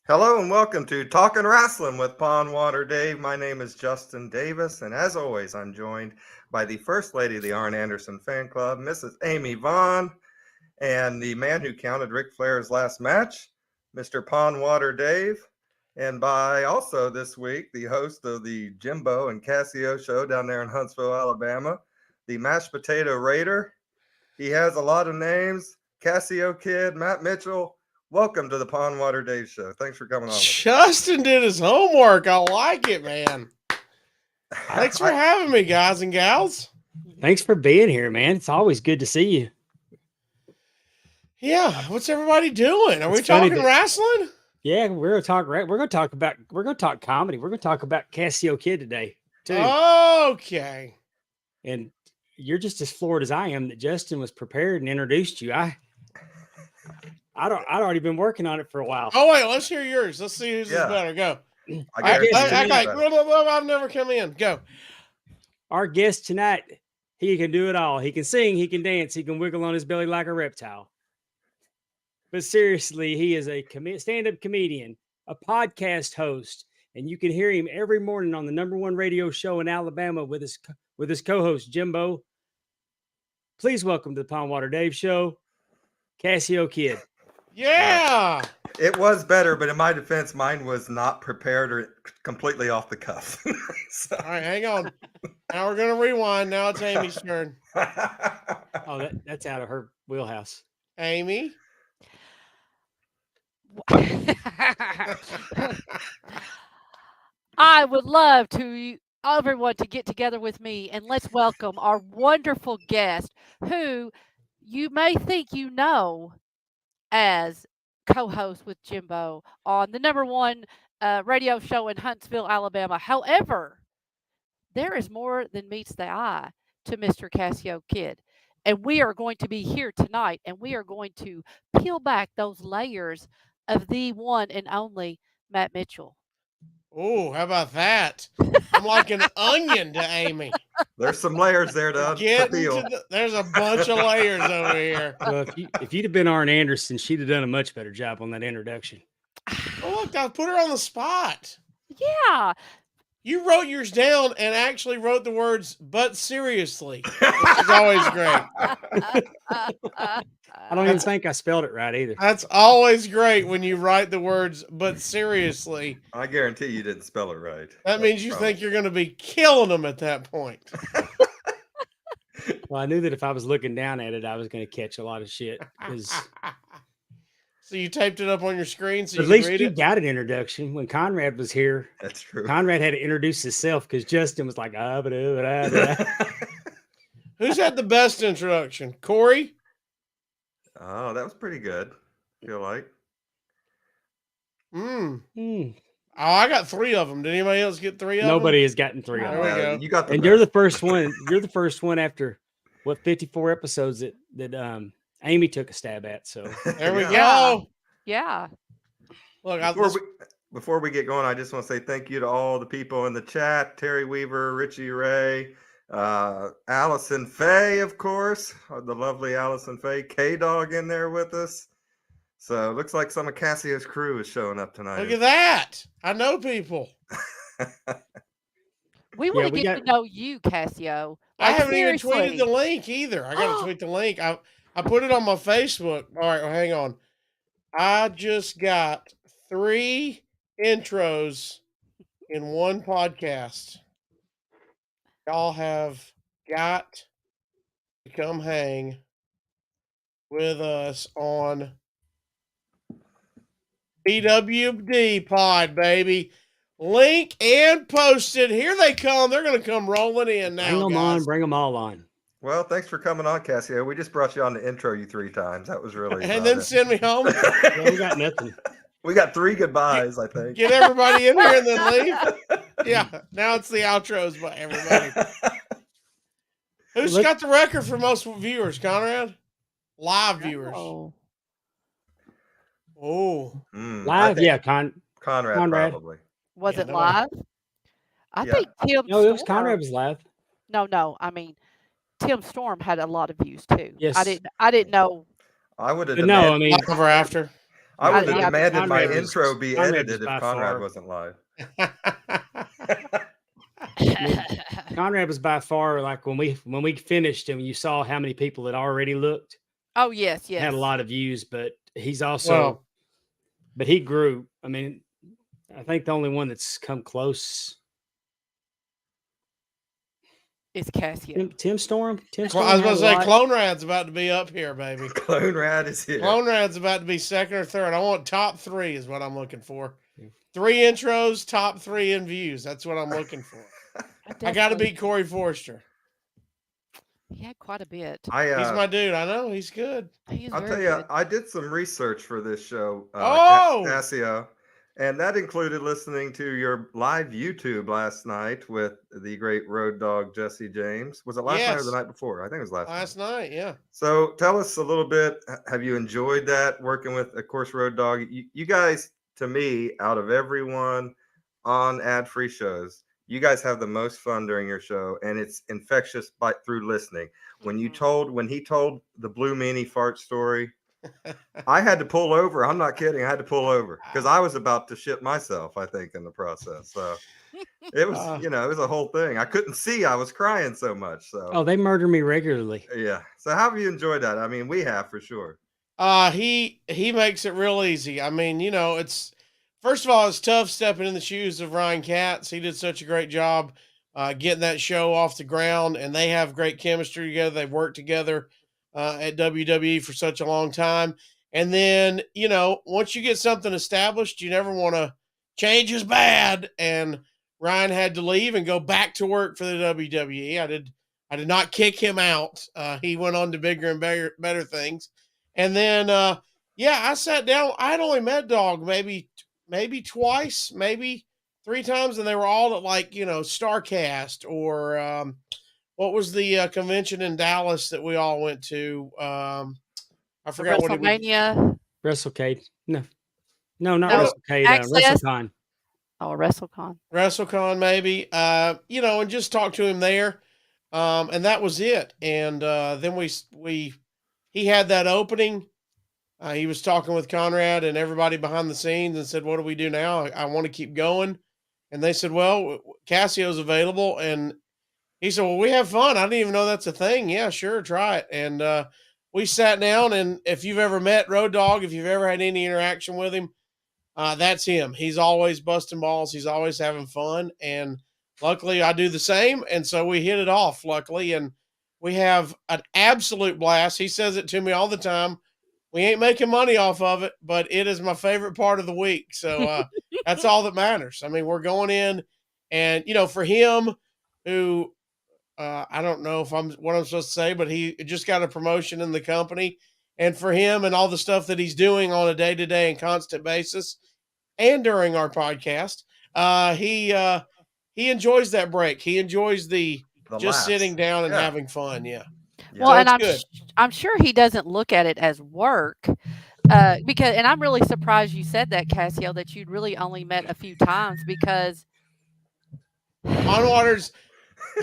Hello and welcome to Talking Wrestling with Pondwater Dave. My name is Justin Davis, and as always, I'm joined by the First Lady of the Arn Anderson Fan Club, Mrs. Amy Vaughn, and the man who counted Ric Flair's last match, Mr. Pondwater Dave, and by also this week, the host of the Jimbo and Casio show down there in Huntsville, Alabama, the Mashed Potato Raider. He has a lot of names, Casio Kid, Matt Mitchell. Welcome to the Pondwater Dave Show. Thanks for coming on. Justin did his homework. I like it, man. Thanks for having me, guys and gals. Thanks for being here, man. It's always good to see you. Yeah, what's everybody doing? Are we talking wrestling? Yeah, we're gonna talk. We're gonna talk comedy. We're gonna talk about Casio Kid today too. Okay. And you're just as floored as I am that Justin was prepared and introduced you. I'd already been working on it for a while. Oh wait, let's hear yours. Let's see who's better. Go. I've never come in. Go. Our guest tonight, he can do it all. He can sing, he can dance, he can wiggle on his belly like a reptile. But seriously, he is a stand-up comedian, a podcast host, and you can hear him every morning on the #1 radio show in Alabama with his co-host Jimbo. Please welcome to the Pondwater Dave Show, Casio Kid. Yeah. It was better, but in my defense, mine was not prepared or completely off the cuff. So. All right, hang on. Now we're going to rewind. Now it's Amy's turn. Oh, that's out of her wheelhouse. Amy? I would love everyone to get together with me, and let's welcome our wonderful guest who you may think you know as co-host with Jimbo on the #1 radio show in Huntsville, Alabama. However, there is more than meets the eye to Mr. Casio Kid. And we are going to be here tonight, and we are going to peel back those layers of the one and only Matt Mitchell. Oh, how about that? I'm like an onion to Amy. There's some layers there to peel. There's a bunch of layers over here. Well, if you'd have been Arn Anderson, she'd have done a much better job on that introduction. Oh, look, I put her on the spot. Yeah. You wrote yours down and actually wrote the words, but seriously, which is always great. I don't even think I spelled it right either. That's always great when you write the words, but seriously. I guarantee you didn't spell it right. That means you think you're going to be killing them at that point. Well, I knew that if I was looking down at it, I was going to catch a lot of shit. So you taped it up on your screen so at you least read you it? Got an introduction. When Conrad was here, that's true. Conrad had to introduce himself because Justin was like, Who's had the best introduction? Corey? Oh, that was pretty good. I feel like. Oh, I got 3 of them. Did anybody else get 3 of them? Nobody has gotten 3 of them. There we go. You got and you're the first one. You're the first one after 54 episodes that Amy took a stab at. So there we go. Yeah. Look, before we get going, I just want to say thank you to all the people in the chat: Terry Weaver, Richie Ray, Allison Faye, of course, the lovely Allison Faye, K-Dog in there with us. So it looks like some of Casio's crew is showing up tonight. Look at that. I know people. We want to get to know you, Casio. I haven't even tweeted the link either. I got to tweet the link. I put it on my Facebook. All right, well, hang on. I just got 3 intros in one podcast. Y'all have got to come hang with us on BWD Pod, baby. Link and posted. Here they come. They're going to come rolling in now. Bring them on. Bring them all on. Well, thanks for coming on, Casio. We just brought you on the intro you 3 times. That was really and then send me home. Yeah, we got nothing. We got 3 goodbyes, I think. Get everybody in here and then leave. Yeah, now it's the outros by everybody. Who's got the record for most viewers, Conrad? Live viewers. Oh. Live, yeah, Conrad probably. Was it live? I think Tim No, it was Conrad was live. No. I mean, Tim Storm had a lot of views too. Yes. I didn't know. I would have. No, I mean, over after. I would have Yeah, demanded my Conrad was- intro be Conrad was edited if by Conrad far- wasn't live. Conrad was by far, like, when we finished and you saw how many people had already looked, oh yes, yes. had a lot of views, but he's also, Well, but he grew. I mean, I think the only one that's come close, It's Casio. Tim Storm. Tim Storm. I was going to had a say lot. Clone Rad's about to be up here, baby. Clone Rad is here. Clone Rad's about to be second or third. I want top 3 is what I'm looking for. 3 intros, top 3 in views. That's what I'm looking for. I got to beat Corey Forrester. He had quite a bit. He's my dude. I know he's good. He is I'll very tell you, good. I did some research for this show, Oh! Casio, and that included listening to your live YouTube last night with the great road dog Jesse James. Was it last night or the Yes. night before? I think it was last night. Last night, yeah. So tell us a little bit. Have you enjoyed that working with, of course, Road Dog? You guys, to me, out of everyone on ad-free shows, you guys have the most fun during your show, and it's infectious through listening. When he told the Blue Meanie fart story, I had to pull over. I'm not kidding. I had to pull over because I was about to shit myself, I think, in the process. So it was, it was a whole thing. I couldn't see. I was crying so much. So Oh, they murder me regularly. yeah. So how have you enjoyed that? I mean, we have for sure. He makes it real easy. I mean, it's first of all, it's tough stepping in the shoes of Ryan Katz. He did such a great job getting that show off the ground, and they have great chemistry together. They've worked together at WWE for such a long time. And then, once you get something established, you never want to change is bad. And Ryan had to leave and go back to work for the WWE. I did not kick him out. He went on to bigger and better things. And then, I sat down. I had only met Dog maybe twice, maybe 3 times, and they were all at StarCast or what was the convention in Dallas that we all went to? I forgot what it was. WrestleMania. WrestleCade. No, not No, WrestleCade. Access. WrestleCon. Oh, WrestleCon. WrestleCon, maybe. And just talk to him there. And that was it. And then he had that opening. He was talking with Conrad and everybody behind the scenes and said, "What do we do now? I want to keep going." And they said, "Well, Casio's available." And he said, "Well, we have fun. I didn't even know that's a thing." Yeah, sure. Try it. And we sat down, and if you've ever met Road Dogg, if you've ever had any interaction with him, that's him. He's always busting balls. He's always having fun. And luckily I do the same. And so we hit it off, luckily. And we have an absolute blast. He says it to me all the time. We ain't making money off of it, but it is my favorite part of the week. So that's all that matters. I mean, we're going in and, for him who, I don't know what I'm supposed to say, but he just got a promotion in the company. And for him and all the stuff that he's doing on a day-to-day and constant basis and during our podcast, he enjoys that break. He enjoys the just laughs. sitting down and having fun. Yeah. Well, So and it's good. I'm sure he doesn't look at it as work because, and I'm really surprised you said that, Casio, that you'd really only met a few times because Pondwater's,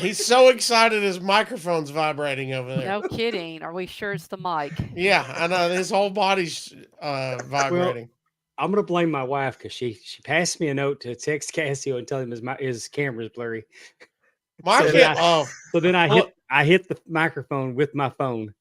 he's so excited his microphone's vibrating over there. no kidding. Are we sure it's the mic? Yeah, I know. His whole body's vibrating. I'm gonna blame my wife because she passed me a note to text Casio and tell him his camera's blurry. So then I hit the microphone with my phone.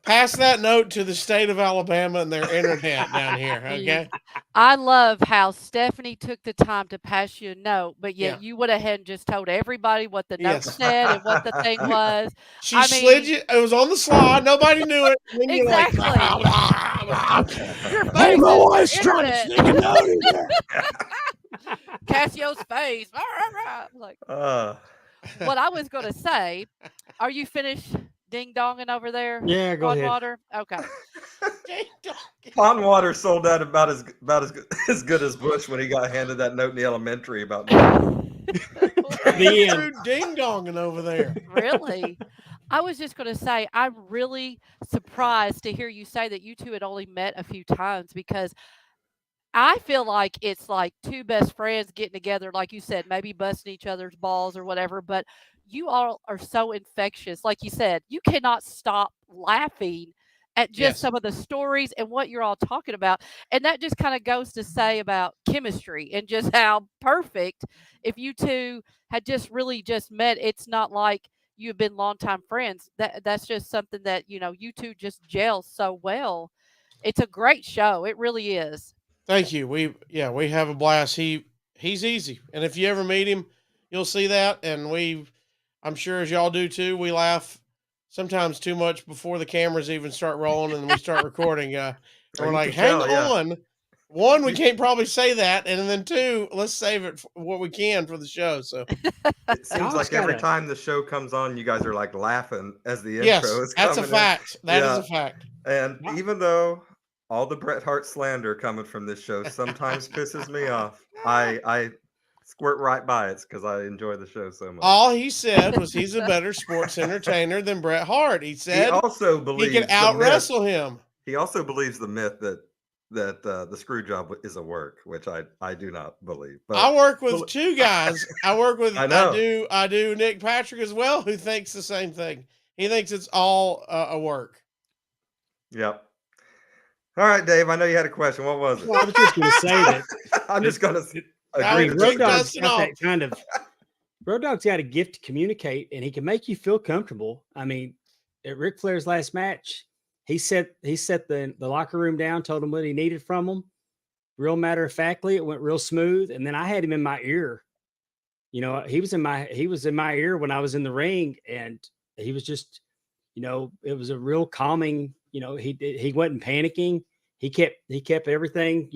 Pass that note to the state of Alabama and their internet down here, okay? I love how Stephanie took the time to pass you a note, but yet you went ahead and just told everybody what the note said and what the thing was. She slid you. It was on the slide. Nobody knew it. Exactly. Your face Hey, my is wife's the trying to internet. sneak a note in there. Casio's face. Like, what I was going to say, are you finished ding-donging over there? Yeah, go ahead. Pondwater? Okay. Pondwater sold that about as good as Bush when he got handed that note in the elementary about Dude, ding-donging over there. Really? I was just going to say, I'm really surprised to hear you say that you two had only met a few times because I feel like it's like 2 best friends getting together, like you said, maybe busting each other's balls or whatever, but you all are so infectious. Like you said, you cannot stop laughing at just Yes. some of the stories and what you're all talking about. And that just kind of goes to say about chemistry and just how perfect if you two had just really just met. It's not like you've been longtime friends. That's just something that, you two just gel so well. It's a great show. It really is. Thank you. We have a blast. He's easy, and if you ever meet him, you'll see that. And I'm sure as y'all do too, we laugh sometimes too much before the cameras even start rolling, and then we start recording. And we're You like, can hang tell, yeah. on. One, we can't probably say that, and then two, let's save it for what we can for the show. So It seems Y'all like just every gotta. time the show comes on, you guys are like laughing as the yes, intro is that's a coming in. fact. That is Yeah. a fact. And y'all- even though all the Bret Hart slander coming from this show sometimes pisses me off, I squirt right by it because I enjoy the show so much. All he said was he's a better sports entertainer than Bret Hart. He He said also he can believes out the myth. wrestle him. He also believes the myth that the screw job is a work, which I do not believe. But I work with two guys. I work with I know. I do Nick Patrick as well, who thinks the same thing. He thinks it's all a work. Yep. All right, Dave. I know you had a question. What was it? Well, I was just going to say that. I'm just gonna I agree mean, to keep Road Dog's dusting got off. that kind of. Road Dog's got a gift to communicate, and he can make you feel comfortable. I mean, at Ric Flair's last match, he set the locker room down, told him what he needed from him, real matter of factly. It went real smooth, and then I had him in my ear. He was in my ear when I was in the ring, and he was just, it was a real calming. He wasn't panicking. He kept everything,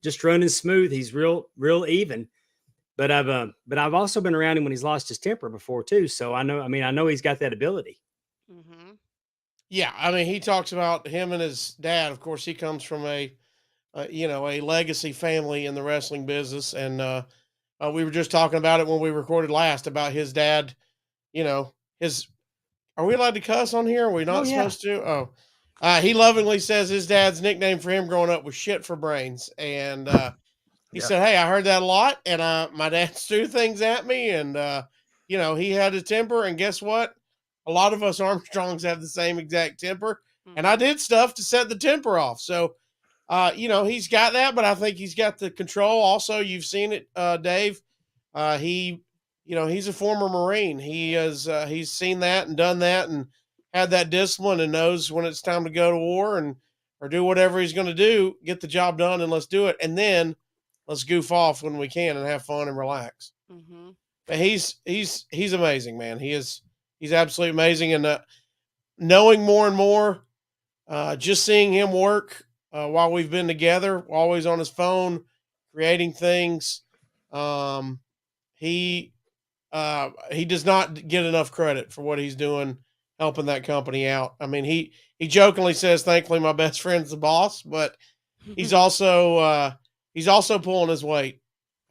just running smooth. He's real even. But I've also been around him when he's lost his temper before too. So I know he's got that ability. Mm-hmm. Yeah, I mean, he talks about him and his dad. Of course, he comes from a legacy family in the wrestling business, and we were just talking about it when we recorded last about his dad. His. Are we allowed to cuss on here? Are we not supposed to? Oh, he lovingly says his dad's nickname for him growing up was "shit for brains," and he said, "Hey, I heard that a lot, and my dad threw things at me, and he had a temper, and guess what? A lot of us Armstrongs have the same exact temper, and I did stuff to set the temper off. So, he's got that, but I think he's got the control. Also, you've seen it, Dave. He's a former Marine. He's seen that and done that, and had that discipline, and knows when it's time to go to war or do whatever he's going to do, get the job done, and let's do it, and then." Let's goof off when we can and have fun and relax. Mm-hmm. But he's amazing, man. He's absolutely amazing. And knowing more and more, just seeing him work while we've been together, always on his phone, creating things. He does not get enough credit for what he's doing, helping that company out. I mean, he jokingly says, "Thankfully, my best friend's the boss," but he's also pulling his weight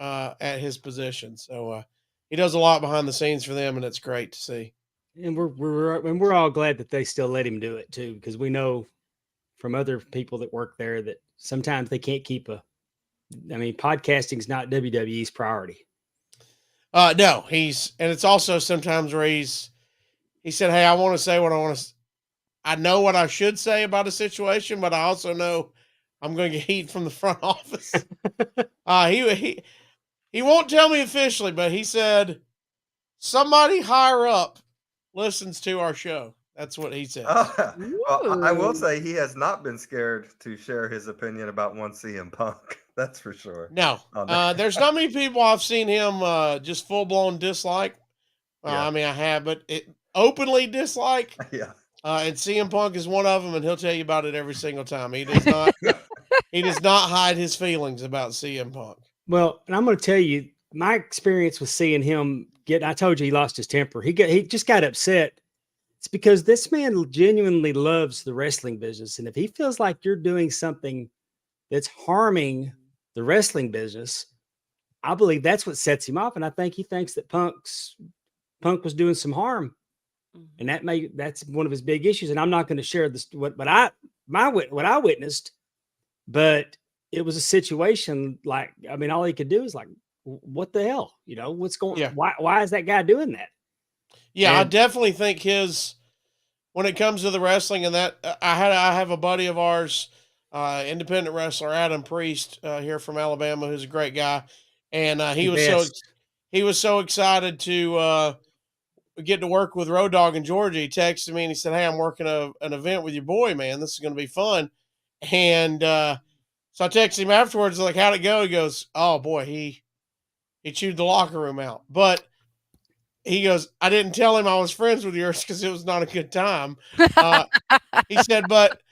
at his position. So he does a lot behind the scenes for them, and it's great to see. And we're all glad that they still let him do it too, because we know from other people that work there that sometimes they can't keep podcasting's not WWE's priority. No, and it's also sometimes where he said, "Hey, I want to say what I want to. I know what I should say about a situation, but I also know I'm going to get heat from the front office." He won't tell me officially, but he said somebody higher up listens to our show. That's what he says. Well, I will say he has not been scared to share his opinion about one CM Punk. That's for sure. No, there's not many people I've seen him just full blown dislike. Yeah. I mean, I have, but openly dislike. Yeah. And CM Punk is one of them, and he'll tell you about it every single time. He does not. He does not hide his feelings about CM Punk. Well, and I'm going to tell you my experience with seeing him I told you he lost his temper. He just got upset. It's because this man genuinely loves the wrestling business. And if he feels like you're doing something that's harming the wrestling business, I believe that's what sets him off. And I think he thinks that Punk was doing some harm. And that's one of his big issues. And I'm not going to share this, what I witnessed, but it was a situation all he could do is like, what the hell, what's going on? Yeah. Why is that guy doing that? Yeah, I definitely think when it comes to the wrestling and that. I have a buddy of ours, independent wrestler Adam Priest here from Alabama, who's a great guy, and he was so excited to get to work with Road Dogg in Georgia. He texted me and he said, "Hey, I'm working an event with your boy, man. This is going to be fun." And so I texted him afterwards, like, "How'd it go?" He goes, "Oh boy, he chewed the locker room out." But he goes, "I didn't tell him I was friends with yours because it was not a good time." He said, but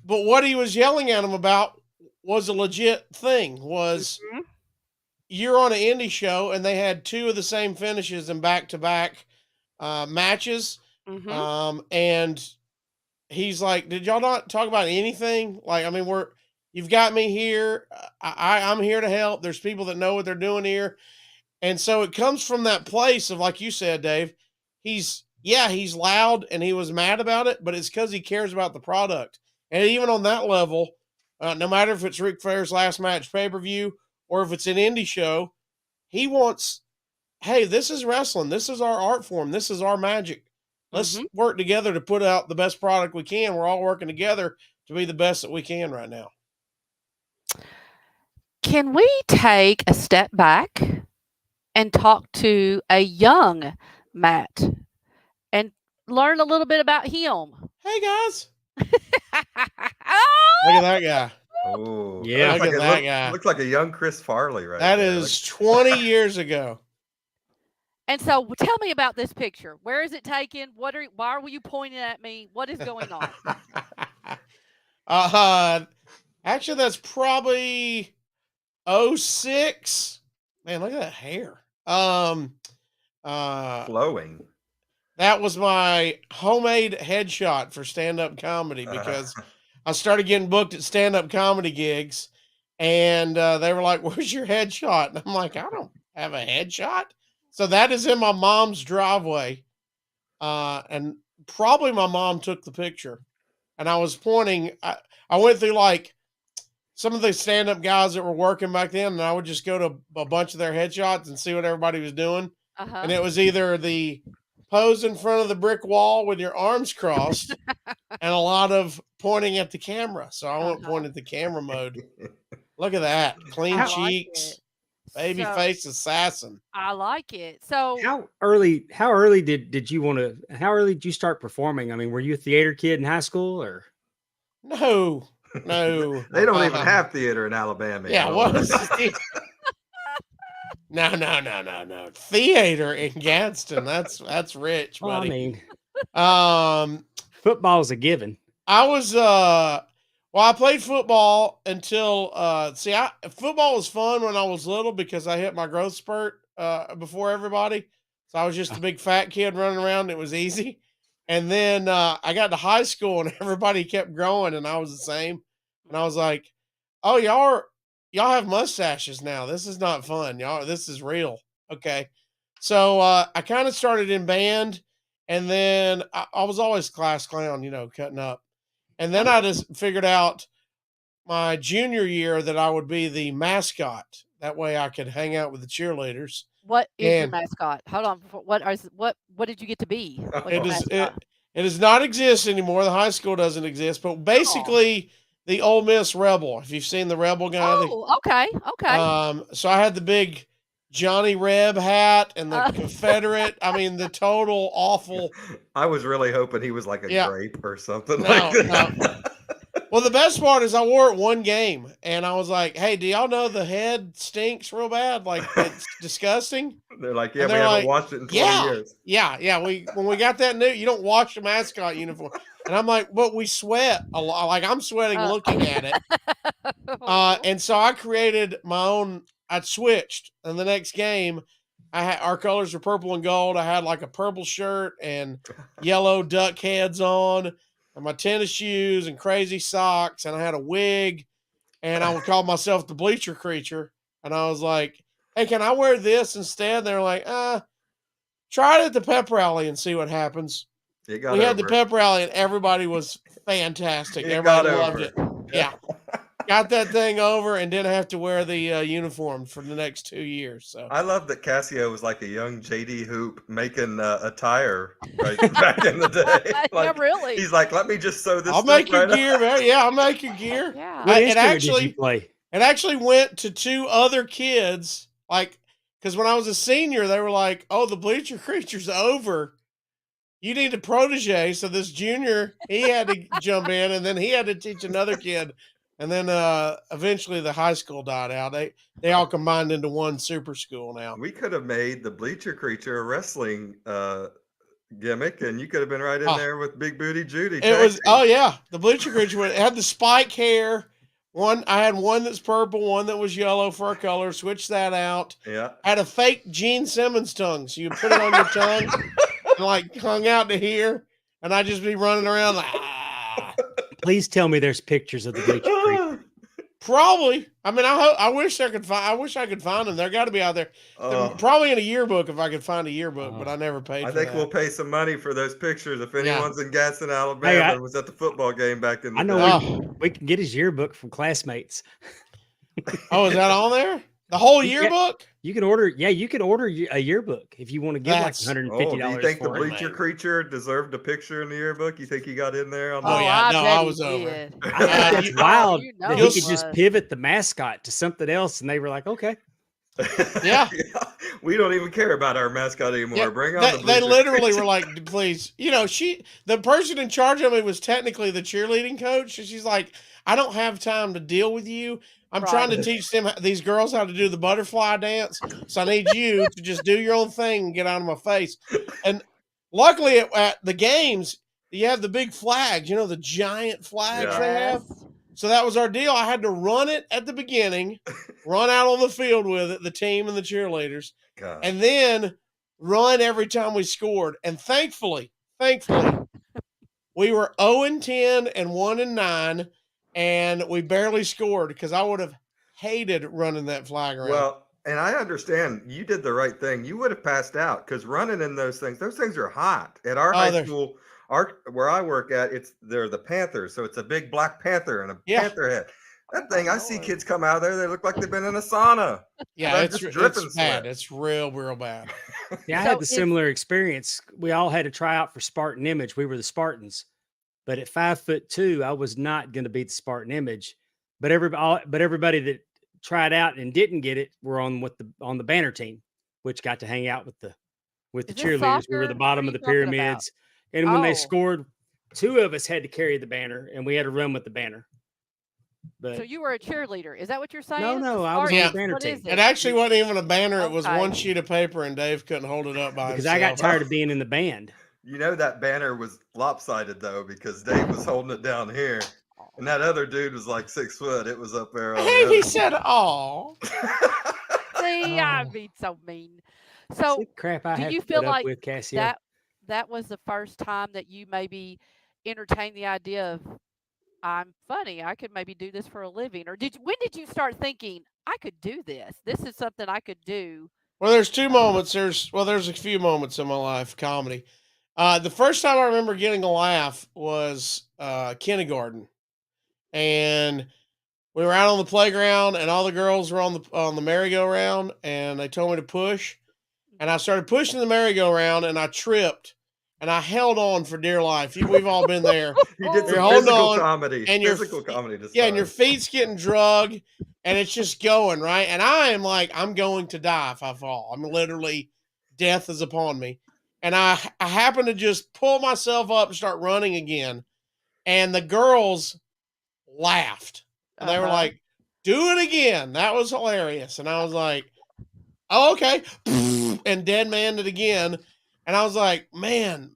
what he was yelling at him about was a legit thing. Was you're on an indie show and they had two of the same finishes in back-to-back matches. And he's like, "Did y'all not talk about anything? Like, I mean, you've got me here. I'm here to help. There's people that know what they're doing here." And so it comes from that place of, like you said, Dave, he's loud and he was mad about it, but it's because he cares about the product. And even on that level, no matter if it's Ric Flair's last match pay-per-view or if it's an indie show, he wants, hey, this is wrestling. This is our art form. This is our magic. Let's work together to put out the best product we can. We're all working together to be the best that we can right now. Can we take a step back and talk to a young Matt and learn a little bit about him? Hey, guys. Oh! Look at that guy. Oh, Yeah. Look at that guy. Looks like a young Chris Farley right That there. is 20 years ago. And so tell me about this picture. Where is it taken? Why were you pointing at me? What is going on? Actually, that's probably 06. Man, look at that hair. Flowing. That was my homemade headshot for stand-up comedy because I started getting booked at stand-up comedy gigs, and they were like, "Where's your headshot?" And I'm like, "I don't have a headshot." So that is in my mom's driveway, and probably my mom took the picture. And I was pointing. I went through like some of the stand-up guys that were working back then, and I would just go to a bunch of their headshots and see what everybody was doing. And it was either the pose in front of the brick wall with your arms crossed and a lot of pointing at the camera. So I went pointing at the camera mode. Look at that. Clean cheeks, baby face assassin. I like it. So how early did you start performing? I mean, were you a theater kid in high school or? No. They don't even have theater in Alabama. Yeah, what was No. Theater in Gadsden. That's rich, buddy. I mean, football's a given. I was I played football until football was fun when I was little because I hit my growth spurt before everybody. So I was just a big fat kid running around. It was easy. And then I got to high school and everybody kept growing and I was the same. And I was like, "Oh, y'all have mustaches now. This is not fun. This is real." Okay. So I kind of started in band, and then I was always class clown, cutting up. And then I just figured out my junior year that I would be the mascot. That way I could hang out with the cheerleaders. What is your mascot? Hold on. What did you get to be? It does not exist anymore. The high school doesn't exist, but basically the Ole Miss Rebel. If you've seen the Rebel guy. Oh, okay. So I had the big Johnny Reb hat and the Confederate. I mean, the total awful. I was really hoping he was like a grape or something like that. No. Well, the best part is I wore it one game, and I was like, "Hey, do y'all know the head stinks real bad? Like, it's disgusting." They're like, "Yeah, we haven't washed it in 20 years." Yeah. When we got that new, you don't wash the mascot uniform. And I'm like, "But we sweat a lot. Like, I'm sweating looking at it." And so I created my own. I switched, and the next game, our colors were purple and gold. I had like a purple shirt and yellow duck heads on, and my tennis shoes and crazy socks, and I had a wig, and I would call myself the Bleacher Creature. And I was like, "Hey, can I wear this instead?" They're like, "Try it at the pep rally and see what happens." We had the pep rally, and everybody was fantastic. Everybody loved it. Yeah. got that thing over and didn't have to wear the uniform for the next 2 years. So I love that Casio was like a young JD Hoop making attire right back in the day. Yeah, Like really. he's like, let me just sew this I'll stuff make your right up. gear, man. Yeah, I'll make your gear. Yeah. What It instrument did you play? actually went to 2 other kids, like, because when I was a senior, they were like, "Oh, the bleacher creature's over. You need a protege." So this junior, he had to jump in, and then he had to teach another kid, and then eventually the high school died out. They all combined into one super school now. We could have made the bleacher creature a wrestling gimmick, and you could have been right in Oh. there with Big Booty Judy. It was yeah, the bleacher creature it had the spike hair. I had one that's purple, one that was yellow for a color. Switched that out. Yeah. Had a fake Gene Simmons tongue, so you put it on your tongue and like hung out to here, and I'd just be running around like. Ah. Please tell me there's pictures of the bleacher creature. Probably. I mean, I wish I could find. I wish I could find them. They're got to be out there. They're probably in a yearbook if I could find a yearbook, but I never paid. I think we'll pay some money for those pictures if anyone's in Gadsden, Alabama, and was at the football game back in the I know day. we can get his yearbook from Classmates. Oh, is that on there? The whole yearbook? You can order. Yeah, you can order a yearbook if you want to give like $150. Do you think the bleacher creature deserved a picture in the yearbook? You think he got in there? On I was over. I think that's wild that he could just pivot the mascot to something else, and they were like, okay. Yeah. We don't even care about our mascot anymore. Yeah, Bring on they literally were like, please. You know, the person in charge of me was technically the cheerleading coach. And she's like, I don't have time to deal with you. I'm trying to teach these girls how to do the butterfly dance. So I need you to just do your own thing and get out of my face. And luckily at the games, you have the big flags, you know, the giant flags they have. So that was our deal. I had to run it at the beginning, run out on the field with it, the team and the cheerleaders, and then run every time we scored. And thankfully, we were 0-10 and 1-9, and we barely scored because I would have hated running that flag around. Well, and I understand you did the right thing. You would have passed out because running in those things are hot. At our high school, where I work at, they're the Panthers, so it's a big black panther and a panther head. That thing, I see kids come out of there, they look like they've been in a sauna. Yeah, it's bad. It's real bad. Yeah, I had the similar experience. We all had to try out for Spartan Image. We were the Spartans, but at 5'2", I was not going to beat the Spartan Image. But everybody that tried out and didn't get it were on the banner team, which got to hang out with the cheerleaders. Soccer? We were the bottom of the pyramids. And when they scored, 2 of us had to carry the banner, and we had to run with the banner. But so you were a cheerleader. Is that what you're saying? No, I was on the banner team. It actually wasn't even a banner. It was one sheet of paper, and Dave couldn't hold it up by himself. Because I got tired of being in the band. You know that banner was lopsided, though, because Dave was holding it down here, and that other dude was like 6 foot. It was up there. He said, "Oh." See, I'm being so mean. So crap I do you feel like with Casio. that was the first time that you maybe entertained the idea of, I'm funny, I could maybe do this for a living? Or when did you start thinking, I could do this? This is something I could do. Well, there's 2 moments. There's a few moments in my life, comedy. The first time I remember getting a laugh was kindergarten. And we were out on the playground, and all the girls were on the merry-go-round, and they told me to push. And I started pushing the merry-go-round, and I tripped, and I held on for dear life. We've all been there. You did some physical comedy. And and your feet's getting drugged, and it's just going, right? And I am like, I'm going to die if I fall. I'm literally, death is upon me. And I happen to just pull myself up and start running again. And the girls laughed. And they were like, do it again. That was hilarious. And I was like, oh, okay. And dead man it again. And I was like, man,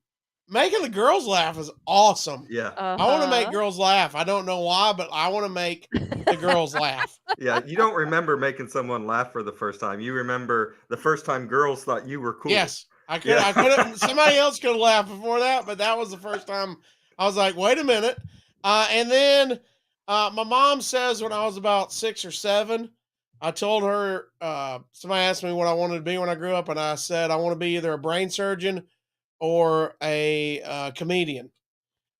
making the girls laugh is awesome. Yeah. I want to make girls laugh. I don't know why, but I want to make the girls laugh. Yeah. You don't remember making someone laugh for the first time. You remember the first time girls thought you were cool. Yes. I could have, somebody else could have laughed before that, but that was the first time I was like, wait a minute. And then my mom says when I was about 6 or 7, I told her, somebody asked me what I wanted to be when I grew up, and I said I want to be either a brain surgeon or a comedian.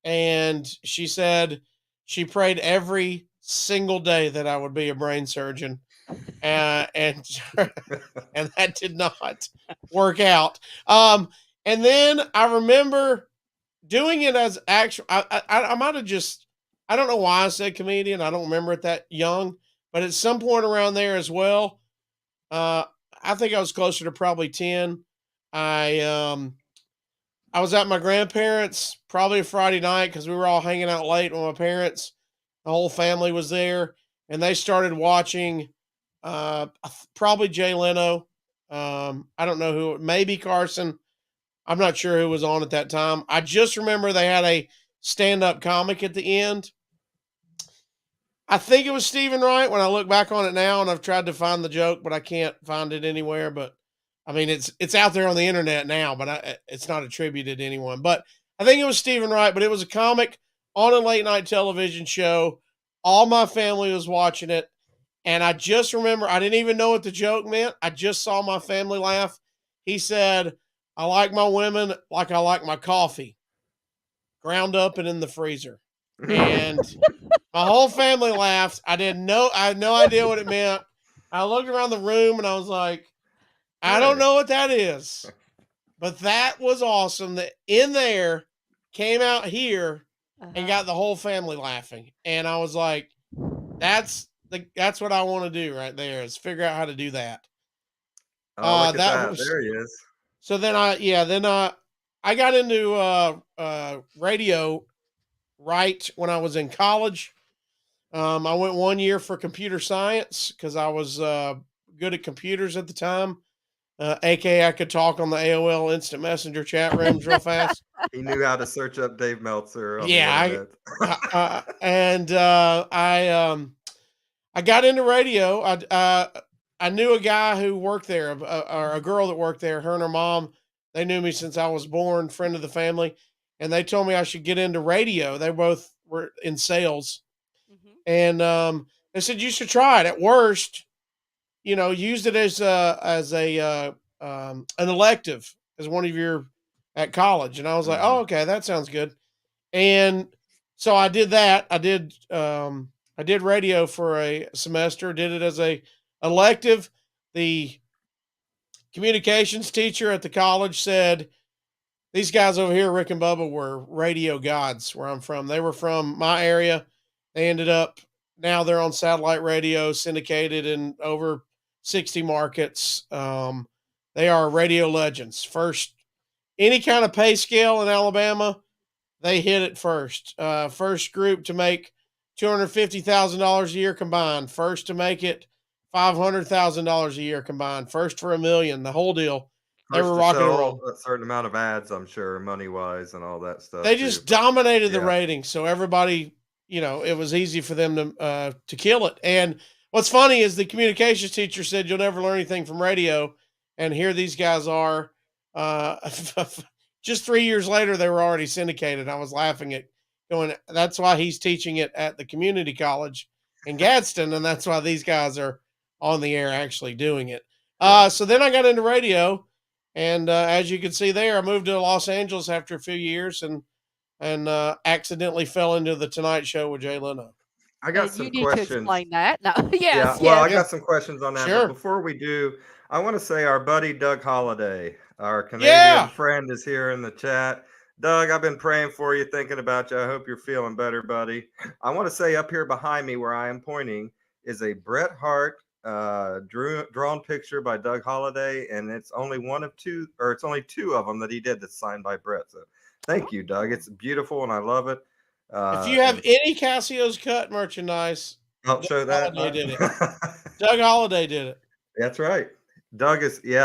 And she said she prayed every single day that I would be a brain surgeon, and and that did not work out. And then I remember doing it as actual. I might have just, I don't know why I said comedian. I don't remember it that young, but at some point around there as well. Uh, I think I was closer to probably 10. I um I was at my grandparents' probably a Friday night because we were all hanging out late with my parents. The whole family was there, and they started watching probably Jay Leno. I don't know who, maybe Carson. I'm not sure who was on at that time. I just remember they had a stand-up comic at the end. I think it was Stephen Wright when I look back on it now, and I've tried to find the joke, but I can't find it anywhere. But I mean, it's out there on the internet now, but it's not attributed to anyone. But I think it was Stephen Wright, but it was a comic on a late night television show. All my family was watching it, and I just remember I didn't even know what the joke meant. I just saw my family laugh. He said, "I like my women like I like my coffee, ground up and in the freezer," and my whole family laughed. I had no idea what it meant. I looked around the room and I was like, I don't know what that is, but that was awesome. That in there came out here and got the whole family laughing. And I was like, that's what I want to do right there, is figure out how to do that. Oh, look at that. There he is. So then I got into radio right when I was in college. I went 1 year for computer science because I was good at computers at the time. AKA I could talk on the AOL Instant Messenger chat rooms real fast. He knew how to search up Dave Meltzer. Yeah, I got into radio. I knew a guy who worked there, or a girl that worked there. Her and her mom, they knew me since I was born, friend of the family, and they told me I should get into radio. They both were in sales, and they said you should try it. At worst, used it as an elective as one of your at college. And I was like, oh, okay, that sounds good. And so I did that. I did radio for a semester, did it as a elective. The communications teacher at the college said, these guys over here, Rick and Bubba, were radio gods where I'm from. They were from my area. They ended up, now they're on satellite radio, syndicated in over 60 markets. They are radio legends. First, any kind of pay scale in Alabama, they hit it first. First group to make $250,000 a year combined. First to make it $500,000 a year combined. First for $1 million, the whole deal. They were rocking and roll. A certain amount of ads, I'm sure, money wise and all that stuff. They just dominated the ratings. So everybody, it was easy for them to kill it. And what's funny is the communications teacher said, you'll never learn anything from radio. And here these guys are. Just 3 years later, they were already syndicated. I was laughing at going, that's why he's teaching it at the community college in Gadsden. And that's why these guys are on the air actually doing it. So then I got into radio. And as you can see there, I moved to Los Angeles after a few years and accidentally fell into the Tonight Show with Jay Leno. I got some questions. To explain that. No, yes. Well, I got some questions on that. Sure. But before we do, I want to say our buddy Doug Holliday, our Canadian friend, is here in the chat. Doug, I've been praying for you, thinking about you. I hope you're feeling better, buddy. I want to say up here behind me where I am pointing is a Bret Hart drawn picture by Doug Holliday, and it's only one of two, or it's only two of them that he did that's signed by Bret. So thank you, Doug. It's beautiful and I love it. If you have any Casio's Cut merchandise, I'll show that. Did it. Doug Holliday did it. That's right. Doug is, he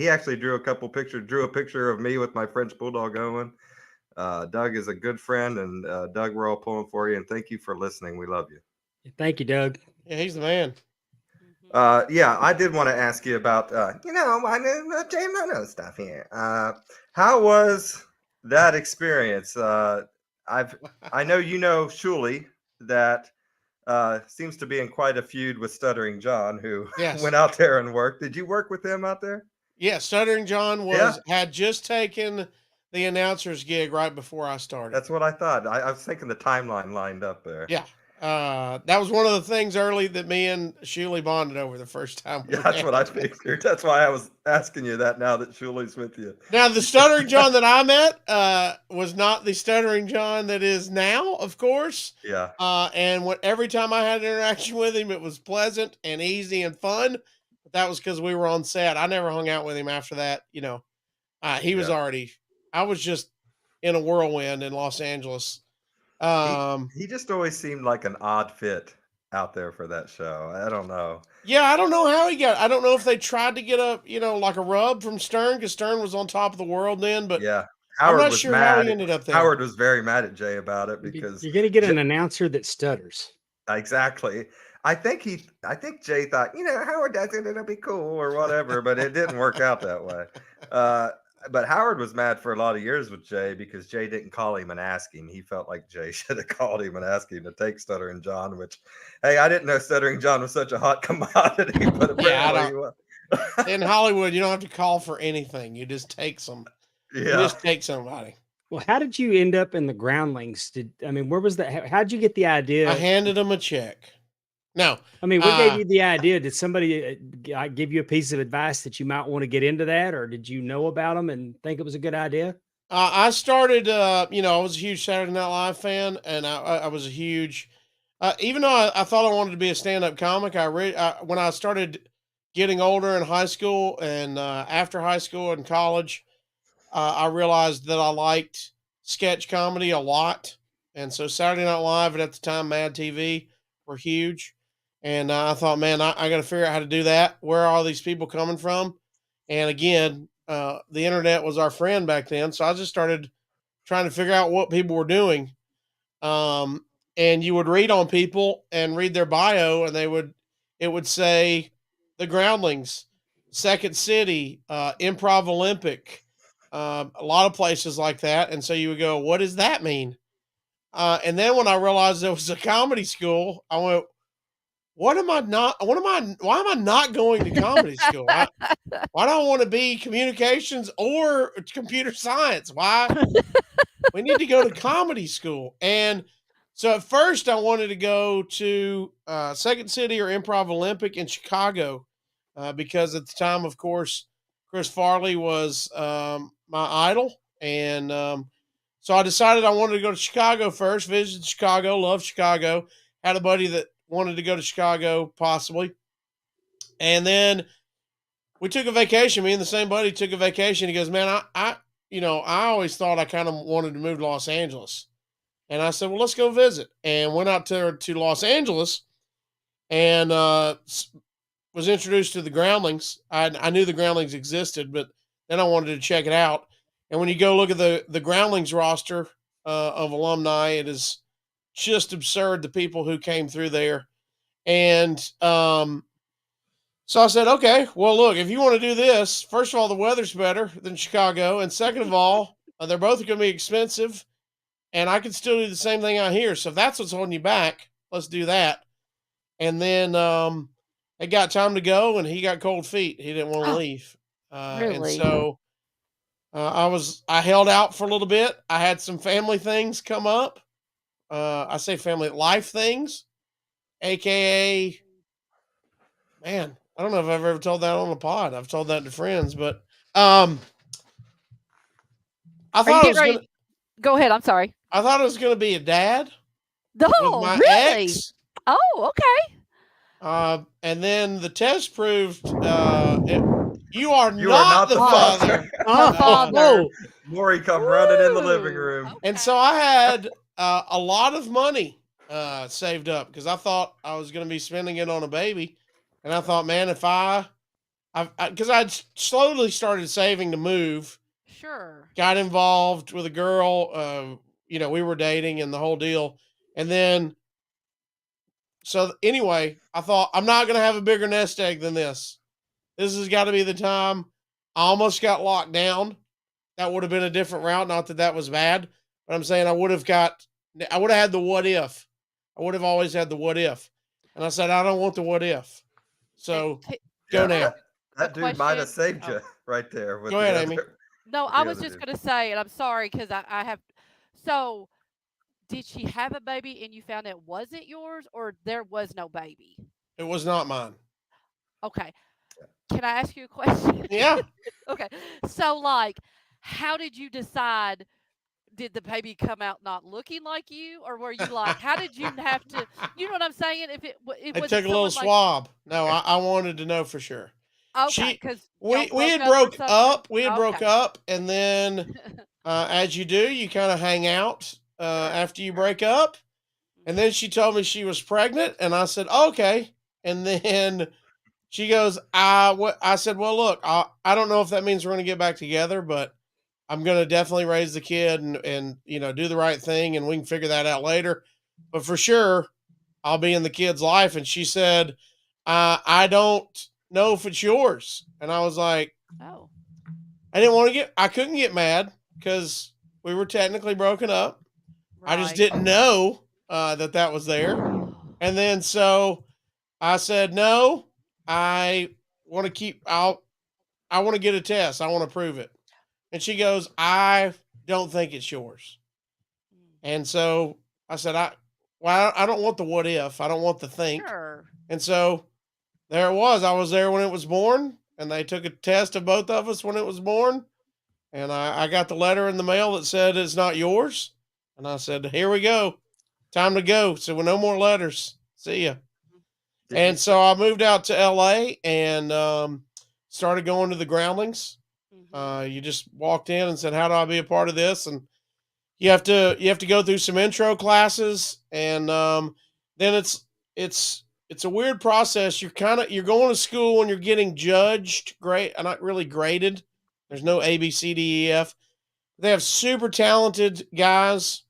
actually drew a picture of me with my French Bulldog going. Doug is a good friend, and Doug, we're all pulling for you, and thank you for listening. We love you. Thank you, Doug. Yeah, he's the man. I did want to ask you about, Jay Leno stuff here. How was that experience? I know Shuley, that seems to be in quite a feud with Stuttering John, who went out there and worked. Did you work with him out there? Yeah, Stuttering John had just taken the announcer's gig right before I started. That's what I thought. I was thinking the timeline lined up there. Yeah. That was one of the things early that me and Shuley bonded over the first time. Yeah, that's what I figured. That's why I was asking you that now that Shuley's with you. Now, the Stuttering John that I met was not the Stuttering John that is now, of course. Yeah. And every time I had an interaction with him, it was pleasant and easy and fun. But that was because we were on set. I never hung out with him after that. He was already. I was just in a whirlwind in Los Angeles. He just always seemed like an odd fit out there for that show. I don't know. Yeah, I don't know how he got. I don't know if they tried to get like a rub from Stern, because Stern was on top of the world then. But yeah, I'm not sure how he ended up there. Howard was very mad at Jay about it because you're going to get an announcer that stutters. Exactly. I think Jay thought, Howard does it, it'll be cool or whatever, but it didn't work out that way. But Howard was mad for a lot of years with Jay because Jay didn't call him and ask him. He felt like Jay should have called him and asked him to take Stuttering John, which, hey, I didn't know Stuttering John was such a hot commodity, but apparently he was. In Hollywood, you don't have to call for anything. You just take some. Yeah. You just take somebody. Well, how did you end up in the Groundlings? Where was that? How'd you get the idea? I handed him a check. No. What gave you the idea? Did somebody give you a piece of advice that you might want to get into that? Or did you know about them and think it was a good idea? I started, I was a huge Saturday Night Live fan, and I was a huge, even though I thought I wanted to be a stand-up comic, when I started getting older in high school and after high school and college, I realized that I liked sketch comedy a lot. And so Saturday Night Live, and at the time Mad TV, were huge. And I thought, man, I got to figure out how to do that. Where are all these people coming from? And again, the internet was our friend back then. So I just started trying to figure out what people were doing. And you would read on people and read their bio, and it would say the Groundlings, Second City, Improv Olympic, a lot of places like that. And so you would go, what does that mean? And then when I realized there was a comedy school, I went, why am I not going to comedy school? Why do I want to be communications or computer science? Why? We need to go to comedy school. And so at first I wanted to go to Second City or Improv Olympic in Chicago because at the time, of course, Chris Farley was my idol. And so I decided I wanted to go to Chicago first, visited Chicago, loved Chicago, had a buddy that wanted to go to Chicago possibly. And then we took a vacation. Me and the same buddy took a vacation. He goes, man, I always thought I kind of wanted to move to Los Angeles. And I said, well, let's go visit. And went out to Los Angeles and was introduced to the Groundlings. I knew the Groundlings existed, but then I wanted to check it out. And when you go look at the Groundlings roster of alumni, it is just absurd, the people who came through there. And so I said, okay, well, look, if you want to do this, first of all, the weather's better than Chicago. And second of all, they're both going to be expensive. And I can still do the same thing out here. So if that's what's holding you back, let's do that. And then it got time to go, and he got cold feet. He didn't want to leave. Really? And so I held out for a little bit. I had some family things come up. I say family life things, AKA, man, I don't know if I've ever told that on the pod. I've told that to friends, but I thought it was gonna, go ahead. I'm sorry. I thought it was going to be a dad. Oh, with my really? ex. Oh, okay. And then the test proved you are not the father. Father. Maury come running in the living room. Okay. And so I had a lot of money saved up because I thought I was going to be spending it on a baby. And I thought, man, if because I'd slowly started saving to move. Sure. Got involved with a girl, we were dating and the whole deal. And then, so anyway, I thought, I'm not going to have a bigger nest egg than this. This has got to be the time. I almost got locked down. That would have been a different route. Not that that was bad, but I'm saying I would have had the what if. I would have always had the what if. And I said, I don't want the what if. So go now. That dude might have saved you right there. Go ahead, Amy. No, I was just going to say, and I'm sorry because I have. So did she have a baby and you found it wasn't yours, or there was no baby? It was not mine. Okay. Can I ask you a question? Yeah. Okay. So, like, how did you decide? Did the baby come out not looking like you, or were you like, how did you have to? You know what I'm saying? If it I was took it a little someone like, swab. No, I wanted to know for sure. okay, She because y'all we broke had up or broke something? up. We had broke Okay. up, and then as you do, you kind of hang out Sure. after you break up. And then she told me she was pregnant, and I said, okay. And then she goes, what? I said, well, look, I don't know if that means we're going to get back together, but I'm going to definitely raise the kid and do the right thing, and we can figure that out later. But for sure, I'll be in the kid's life. And she said, I don't know if it's yours. And I was like, Oh, I couldn't get mad because we were technically broken up. I just right. didn't know that was there. And then so I said, no, I want to I want to get a test. I want to prove it. And she goes, I don't think it's yours. Mm. And so I said, I don't want the what if. I don't want the think. Sure. And so there it was. I was there when it was born, and they took a test of both of us when it was born. And I got the letter in the mail that said it's not yours. And I said, here we go. Time to go. So no more letters. See ya. Did you And so I moved out to LA and started going to the groundlings. Mm-hmm. You just walked in and said, how do I be a part of this? And you have to go through some intro classes, and then it's a weird process. You're going to school and you're getting judged, not really graded. There's no A B C D E F. They have super talented guys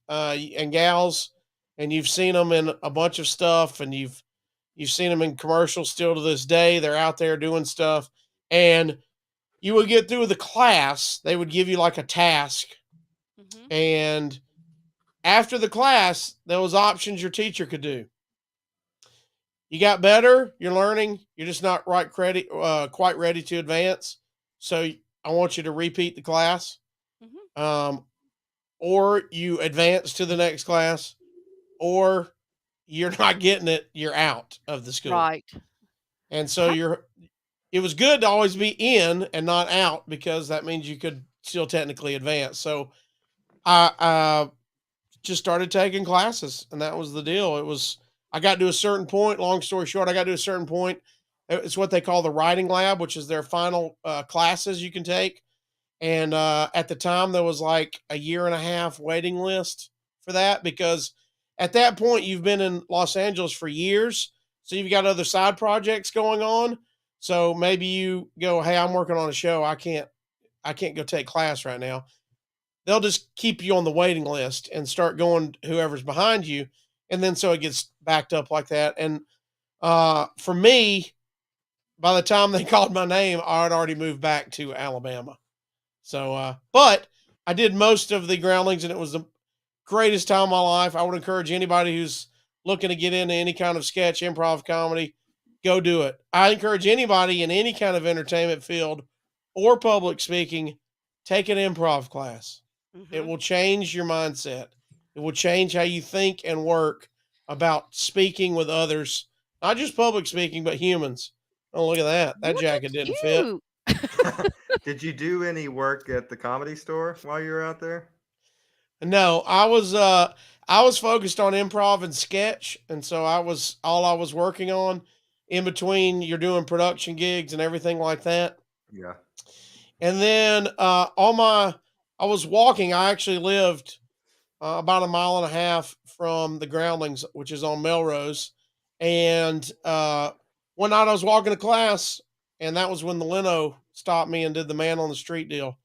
and gals, and you've seen them in a bunch of stuff, and you've seen them in commercials still to this day. They're out there doing stuff, and you would get through the class. They would give you like a task, Mm-hmm. and after the class, there was options your teacher could do. You got better, you're learning, you're just not quite ready to advance. So I want you to repeat the class, Mm-hmm. or you advance to the next class, or you're not getting it, you're out of the school. Right. And so it was good to always be in and not out, because that means you could still technically advance. So I just started taking classes, and that was the deal. I got to a certain point, long story short, I got to a certain point. It's what they call the writing lab, which is their final classes you can take. And at the time, there was like a year and a half waiting list for that, because at that point, you've been in Los Angeles for years. So you've got other side projects going on. So maybe you go, hey, I'm working on a show. I can't go take class right now. They'll just keep you on the waiting list and start going whoever's behind you. And then so it gets backed up like that. And for me, by the time they called my name, I had already moved back to Alabama. So, but I did most of the groundlings, and it was the greatest time of my life. I would encourage anybody who's looking to get into any kind of sketch, improv, comedy, go do it. I encourage anybody in any kind of entertainment field or public speaking, take an improv class. It Mm-hmm. will change your mindset. It will change how you think and work about speaking with others, not just public speaking, but humans. Oh, look at that. That Look jacket at didn't fit. you. did you do any work at the Comedy Store while you were out there? No, I was focused on improv and sketch, and so I was working on in between you're doing production gigs and everything like that. Yeah. And then I was walking. I actually lived about a mile and a half from the Groundlings, which is on Melrose. And one night I was walking to class, and that was when the Leno stopped me and did the man on the street deal.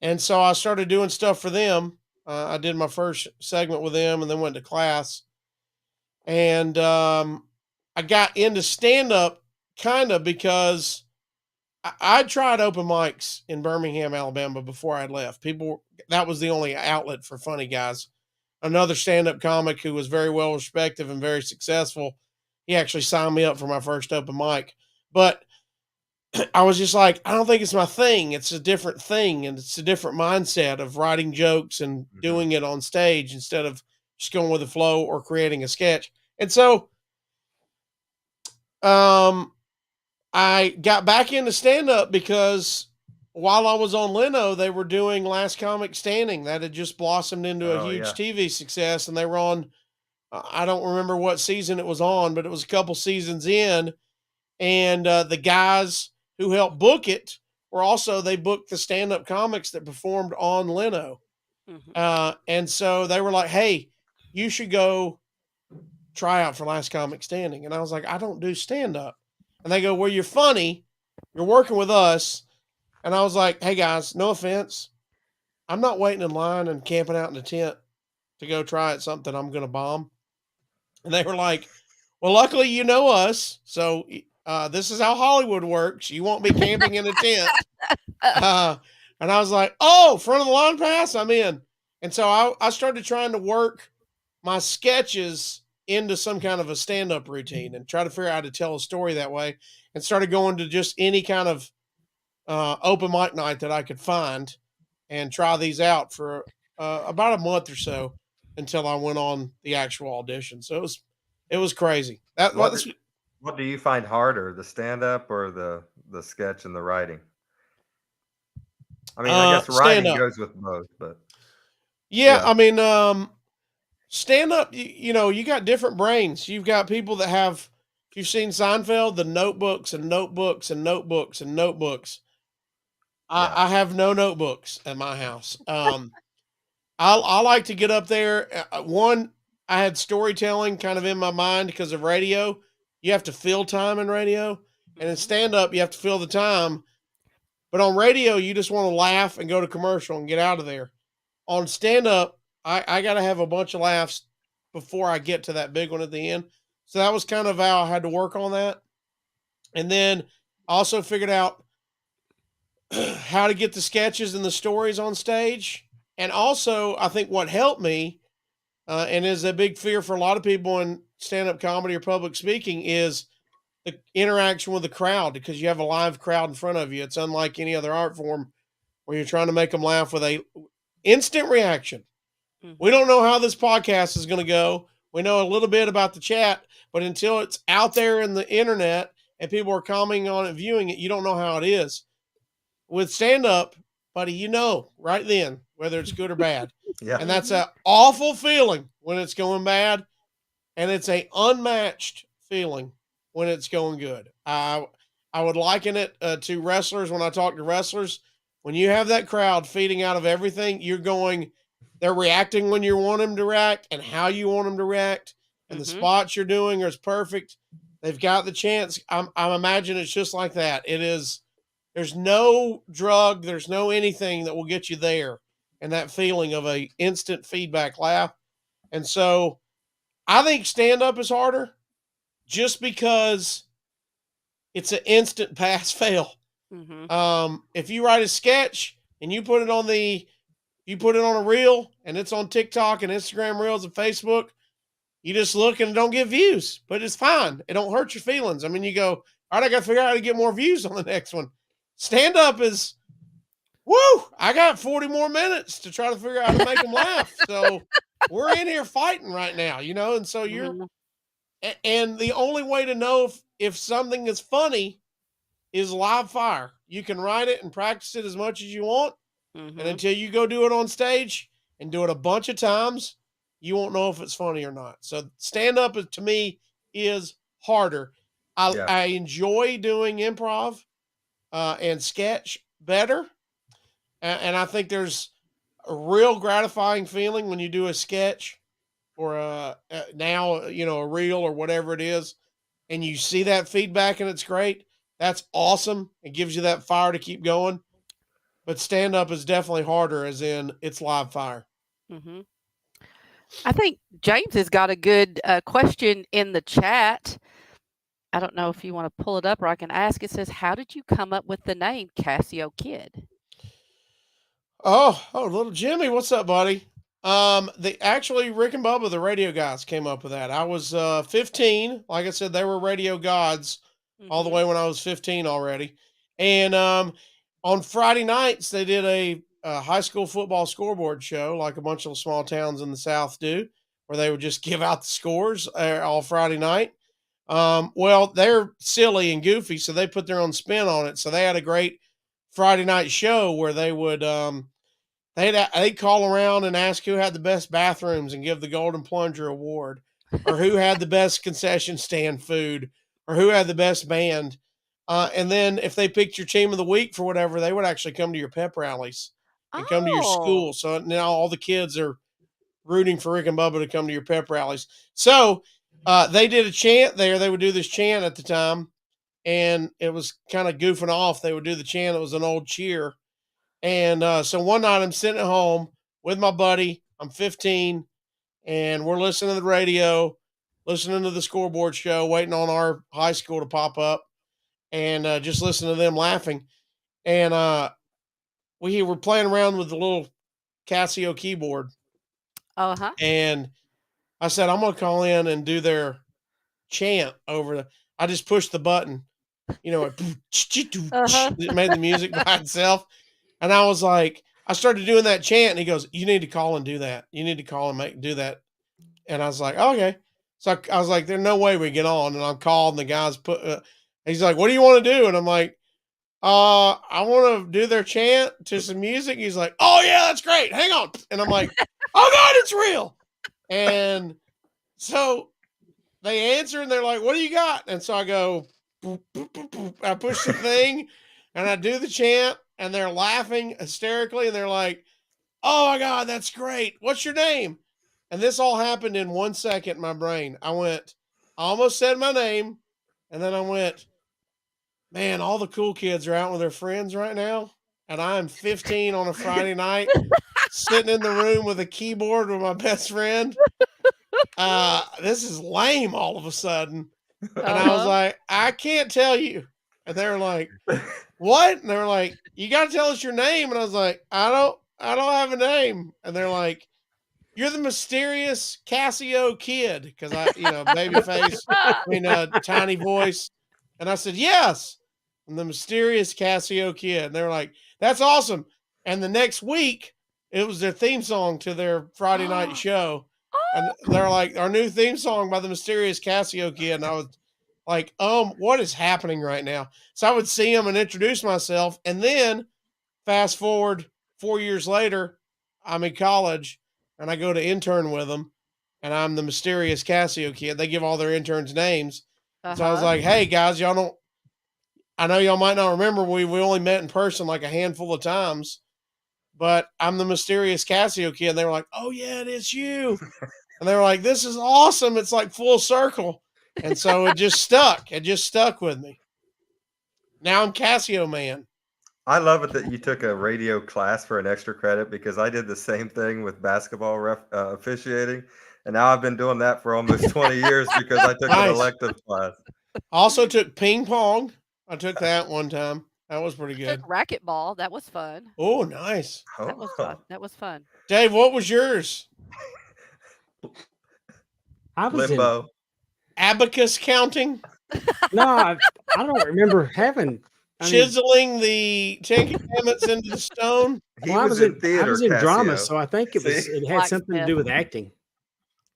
And so I started doing stuff for them. I did my first segment with them, and then went to class. And I got into stand up kind of because I tried open mics in Birmingham, Alabama before I left. That was the only outlet for funny guys. Another stand up comic who was very well respected and very successful, he actually signed me up for my first open mic. But I was just like, I don't think it's my thing. It's a different thing, and it's a different mindset of writing jokes and Mhm. doing it on stage instead of just going with the flow or creating a sketch. And so I got back into stand-up because while I was on Leno, they were doing Last Comic Standing. That had just blossomed into a huge TV success, and they were on, I don't remember what season it was on, but it was a couple seasons in, and the guys who helped book it were also, they booked the stand-up comics that performed on Leno. And so they were like, hey, you should go try out for Last Comic Standing. And I was like, I don't do stand-up. And they go, well, you're funny. You're working with us. And I was like, hey, guys, no offense. I'm not waiting in line and camping out in a tent to go try at something I'm going to bomb. And they were like, well, luckily you know us. So this is how Hollywood works. You won't be camping in a tent. And I was like, oh, front of the line pass, I'm in. And so I started trying to work my sketches into some kind of a stand-up routine and try to figure out how to tell a story that way, and started going to just any kind of open mic night that I could find and try these out for about a month or so until I went on the actual audition. So it was crazy. What do you find harder, the stand-up or the sketch and the writing? I mean, I guess writing goes with both, but yeah. I mean, stand up, you know, you got different brains. You've got people that have, if you've seen Seinfeld, the notebooks and notebooks and notebooks and notebooks. I have no notebooks at my house. I like to get up there. One, I had storytelling kind of in my mind because of radio. You have to fill time in radio, and in stand up, you have to fill the time. But on radio, you just want to laugh and go to commercial and get out of there. On stand up, I got to have a bunch of laughs before I get to that big one at the end. So that was kind of how I had to work on that. And then I also figured out how to get the sketches and the stories on stage. And also, I think what helped me, and is a big fear for a lot of people in stand-up comedy or public speaking, is the interaction with the crowd, because you have a live crowd in front of you. It's unlike any other art form where you're trying to make them laugh with a instant reaction. We don't know how this podcast is going to go. We know a little bit about the chat, but until it's out there in the internet and people are commenting on it, viewing it, you don't know how it is. With stand-up, buddy, you know right then whether it's good or bad. And that's an awful feeling when it's going bad, and it's a unmatched feeling when it's going good. I would liken it to wrestlers. When I talk to wrestlers, when you have that crowd feeding out of everything, they're reacting when you want them to react and how you want them to react, and the spots you're doing are perfect. They've got the chance. I'm imagining it's just like that. It is. There's no drug, there's no anything that will get you there, and that feeling of a instant feedback laugh. And so I think stand-up is harder just because it's an instant pass fail. If you write a sketch and you put it on a reel and it's on TikTok and Instagram Reels and Facebook, you just look and don't get views, but it's fine. It don't hurt your feelings. I mean, you go, all right, I got to figure out how to get more views on the next one. Stand-up is, woo, I got 40 more minutes to try to figure out how to make them laugh. So we're in here fighting right now, you know? And so and the only way to know if something is funny is live fire. You can write it and practice it as much as you want. And until you go do it on stage and do it a bunch of times, you won't know if it's funny or not. So stand-up to me is harder. I enjoy doing improv and sketch better. And I think there's a real gratifying feeling when you do a sketch or now, you know, a reel or whatever it is, and you see that feedback and it's great. That's awesome. It gives you that fire to keep going. But stand-up is definitely harder, as in it's live fire. I think James has got a good question in the chat. I don't know if you want to pull it up or I can ask. It says, how did you come up with the name Casio Kid? Oh, little Jimmy, what's up, buddy? Actually, Rick and Bubba, the radio guys, came up with that. I was 15. Like I said, they were radio gods all the way when I was 15 already. And on Friday nights, they did a high school football scoreboard show, like a bunch of small towns in the South do. where they would just give out the scores all Friday night. Well, they're silly and goofy, so they put their own spin on it. So they had a great Friday night show where they would they'd call around and ask who had the best bathrooms and give the Golden Plunger Award, or who had the best concession stand food, or who had the best band. And then if they picked your team of the week for whatever, they would actually come to your pep rallies and come to your school. So now all the kids are rooting for Rick and Bubba to come to your pep rallies. So they did a chant there. They would do this chant at the time, and it was kind of goofing off. They would do the chant. It was an old cheer. And so one night I'm sitting at home with my buddy. I'm 15, and we're listening to the radio, listening to the scoreboard show, waiting on our high school to pop up, and just listening to them laughing. And we were playing around with the little Casio keyboard. Uh-huh. And I said, I'm going to call in and do their chant I just pushed the button, it made the music by itself. And I was like, I started doing that chant, and he goes, you need to call and do that. You need to call and do that. And I was like, okay. So I was like, there's no way we get on. And I'm called, and the guy's he's like, what do you want to do? And I'm like, I want to do their chant to some music. He's like, oh yeah, that's great. Hang on. And I'm like, oh God, it's real. And so they answer, and they're like, what do you got? And so I go, boop, boop, boop, boop. I push the thing, and I do the chant, and they're laughing hysterically, and they're like, oh my God, that's great. What's your name? And this all happened in 1 second in my brain. I almost said my name, and then I went, man, all the cool kids are out with their friends right now, and I'm 15 on a Friday night, sitting in the room with a keyboard with my best friend. This is lame all of a sudden. And I was like, I can't tell you. And they were like, what? And they were like, you got to tell us your name. And I was like, I don't have a name. And they're like, you're the mysterious Casio Kid. Because baby face, tiny voice. And I said, yes, I'm the mysterious Casio Kid. And they were like, that's awesome. And the next week, it was their theme song to their Friday night show. And they're like, our new theme song by the mysterious Casio Kid. And I was like, what is happening right now? So I would see them and introduce myself. And then fast forward 4 years later, I'm in college, and I go to intern with them, and I'm the mysterious Casio Kid. They give all their interns names. So I was like, hey guys, I know y'all might not remember, we only met in person like a handful of times, but I'm the mysterious Casio Kid. And they were like, oh yeah, it's you. And they were like, this is awesome. It's like full circle. And so it just stuck. It just stuck with me. Now I'm Casio Man. I love it that you took a radio class for an extra credit, because I did the same thing with basketball officiating. And now I've been doing that for almost 20 years because I took an elective class. Also took ping pong. I took that one time. That was pretty good. Took racquetball. That was fun. Oh, nice. That was fun. That was fun. Dave, what was yours? I was Limbo. Abacus counting? No, I don't remember having. Chiseling the Ten Commandments into the stone? I was in theater. I was in drama, so I think it had something to do with acting.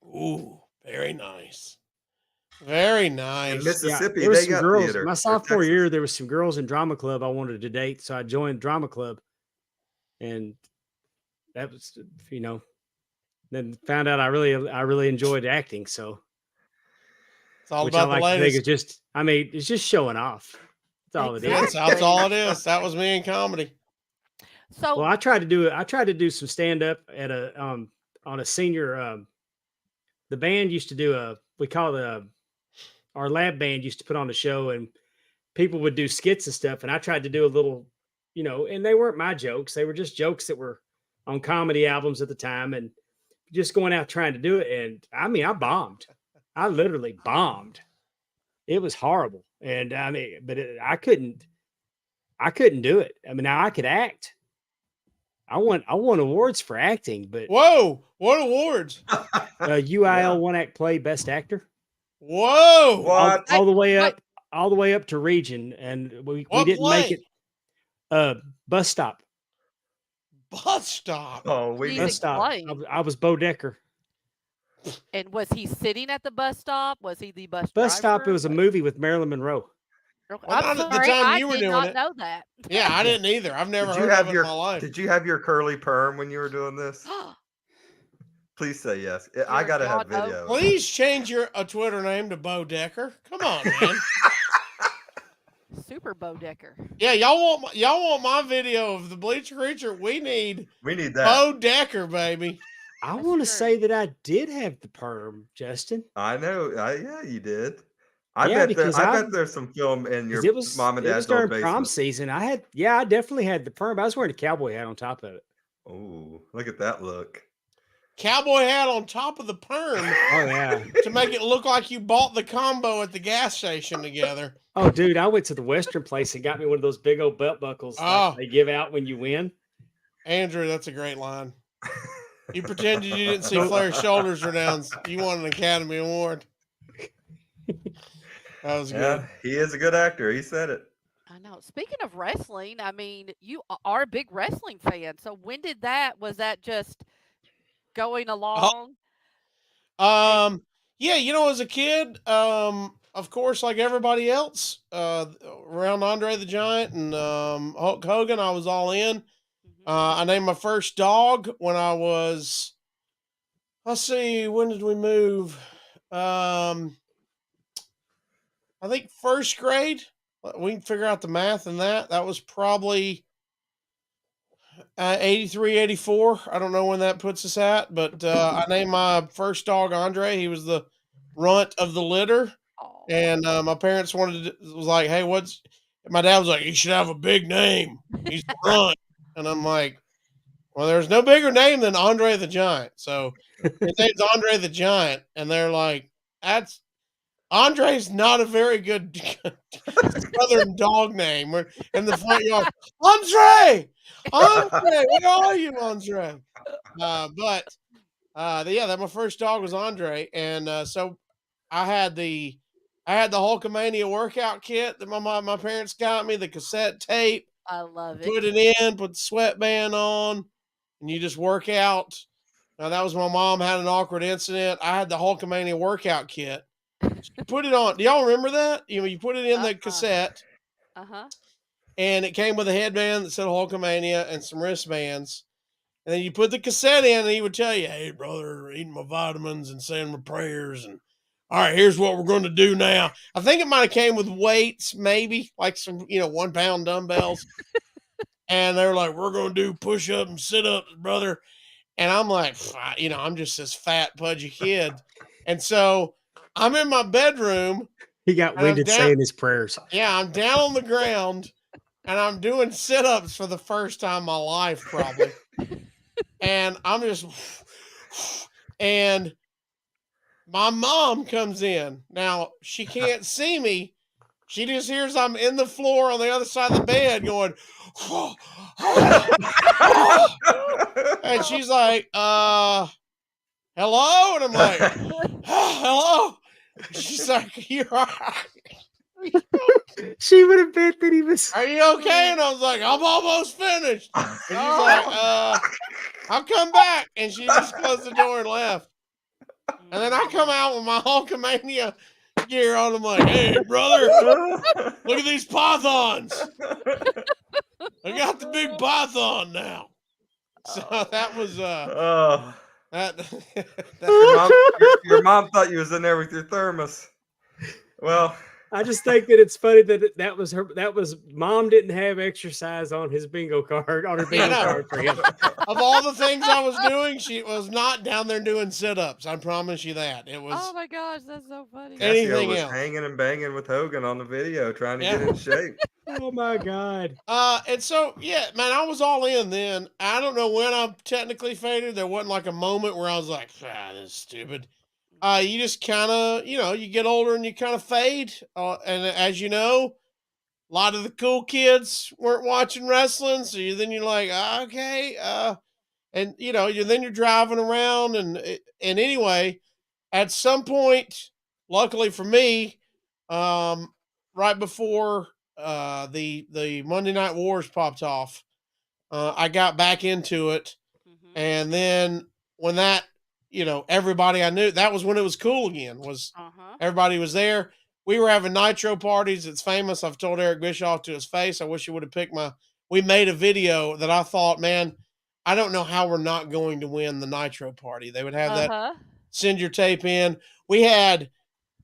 Ooh, very nice. Very nice. In Mississippi, there was they some got girls. theater. My sophomore year, there was some girls in drama club I wanted to date, so I joined drama club, and that was, then found out I really enjoyed acting. So it's all about the ladies. It's just showing off. That's all it is. That's all it is. That was me in comedy. So I tried to do some stand up at on a senior. The band used to do our lab band used to put on a show, and people would do skits and stuff. And I tried to do a little, and they weren't my jokes. They were just jokes that were on comedy albums at the time, and just going out trying to do it. And I bombed. I literally bombed. It was horrible. And I couldn't do it. Now I could act. I won awards for acting, but whoa, what awards? UIL One Act Play Best Actor. Whoa, what? All the way up to region, and we didn't make it. Bus Stop. Bus Stop. Oh, Bus Stop. I was Bo Decker. And was he sitting at the bus stop? Was he the bus Bus stop. It driver? was a movie with Marilyn Monroe. Okay, Well, I'm not at the sorry, time I you were did doing not it. know that. Yeah, I didn't either. I've never Did you heard of have it in your my life. Did you have your curly perm when you were doing this? Please say yes. I Dear gotta have God, no. video. Please change your Twitter name to Bo Decker. Come on, man. Super Bodecker. Yeah, y'all want my video of the Bleacher Creature? We need that. Bo Decker, baby. I That's want to true. say that I did have the perm, Justin. I know. Yeah, you did. I Yeah, bet because there's some film in your it was mom and it was dad's old during prom basement. season. I definitely had the perm. I was wearing a cowboy hat on top of it. Oh, look at that look. Cowboy hat on top of the perm Oh yeah. to make it look like you bought the combo at the gas station together. Oh, dude, I went to the Western place and got me one of those big old belt buckles like they give out when you win. Andrew, that's a great line. You pretended you didn't see Flair's shoulders were down. You won an Academy Award. That was good. Yeah, he is a good actor. He said it. I know. Speaking of wrestling, I mean, you are a big wrestling fan. So when did that? Was that just going along? Yeah, as a kid, of course, like everybody else, around Andre the Giant and Hulk Hogan, I was all in. I named my first dog when I was, let's see, when did we move? I think first grade. We can figure out the math in that. That was probably 83, 84. I don't know when that puts us at, but I named my first dog Andre. He was the runt of the litter. Oh, And my parents was like, hey, my dad was like, you should have a big name. He's the runt. And I'm like, well, there's no bigger name than Andre the Giant. So his name's Andre the Giant. And they're like, Andre's not a very good Southern dog name. We're in the front yard. Andre, where are you, Andre? But that my first dog was Andre, and so I had the Hulkamania workout kit that my parents got me, the cassette tape. I love it. Put it in, put the sweatband on, and you just work out. That was my mom had an awkward incident. I had the Hulkamania workout kit. Put it on. Do y'all remember that? You put it in the cassette. And it came with a headband that said Hulkamania and some wristbands. And then you put the cassette in and he would tell you, hey, brother, eating my vitamins and saying my prayers. And all right, here's what we're going to do now. I think it might have came with weights, maybe like some, 1 pound dumbbells. And they're like, we're going to do push-ups and sit-ups, brother. And I'm like, I'm just this fat, pudgy kid. And so I'm in my bedroom. He got winded saying his prayers. Yeah, I'm down on the ground and I'm doing sit-ups for the first time in my life, probably. And I'm just, and my mom comes in. Now, she can't see me. She just hears I'm in the floor on the other side of the bed going, and she's like, hello? And I'm like, hello? She's like, you're all right. She would have bet that he was. Are you okay? And I was like, I'm almost finished. And she's like, I'll come back. And she just closed the door and left. And then I come out with my Hulkamania gear on. I'm like, hey, brother, look at these pythons. I got the big python now. So that was your mom thought you was in there with your thermos. Well, I just think that it's funny that that was her. That was mom didn't have exercise on his bingo card on her bingo card for him. Of all the things I was doing, she was not down there doing sit-ups. I promise you that. It was. Oh my gosh, that's so funny. Casio was hanging and banging with Hogan on the video, trying to get in shape. Oh my God. And so man, I was all in then. I don't know when I technically faded. There wasn't like a moment where I was like, this is stupid. You just kind of, you get older and you kind of fade. And as you know, a lot of the cool kids weren't watching wrestling. So then you're like, okay. And then you're driving around and anyway, at some point, luckily for me, right before the Monday Night Wars popped off, I got back into it. And then when that, everybody I knew. That was when it was cool again. Everybody was there. We were having nitro parties. It's famous. I've told Eric Bischoff to his face. I wish he would have picked we made a video that I thought, man, I don't know how we're not going to win the nitro party. They would have that, send your tape in. We had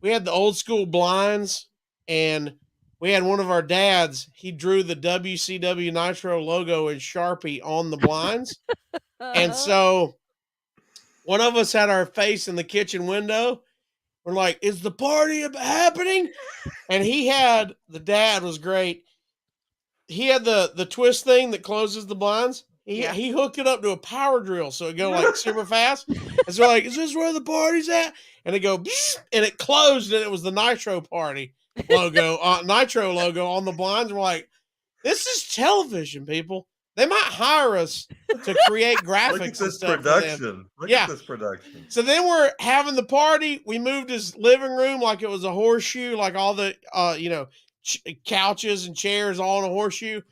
the old school blinds, and we had one of our dads. He drew the WCW Nitro logo in Sharpie on the blinds. And so one of us had our face in the kitchen window. We're like, is the party happening? And the dad was great. He had the twist thing that closes the blinds. He hooked it up to a power drill so it go like super fast. And so like, is this where the party's at? And it go, and it closed, and it was the Nitro party logo, Nitro logo on the blinds. And we're like, this is television, people. They might hire us to create graphics. Look at this and stuff production. Look at this production. So then we're having the party. We moved his living room like it was a horseshoe, like all the couches and chairs all in a horseshoe.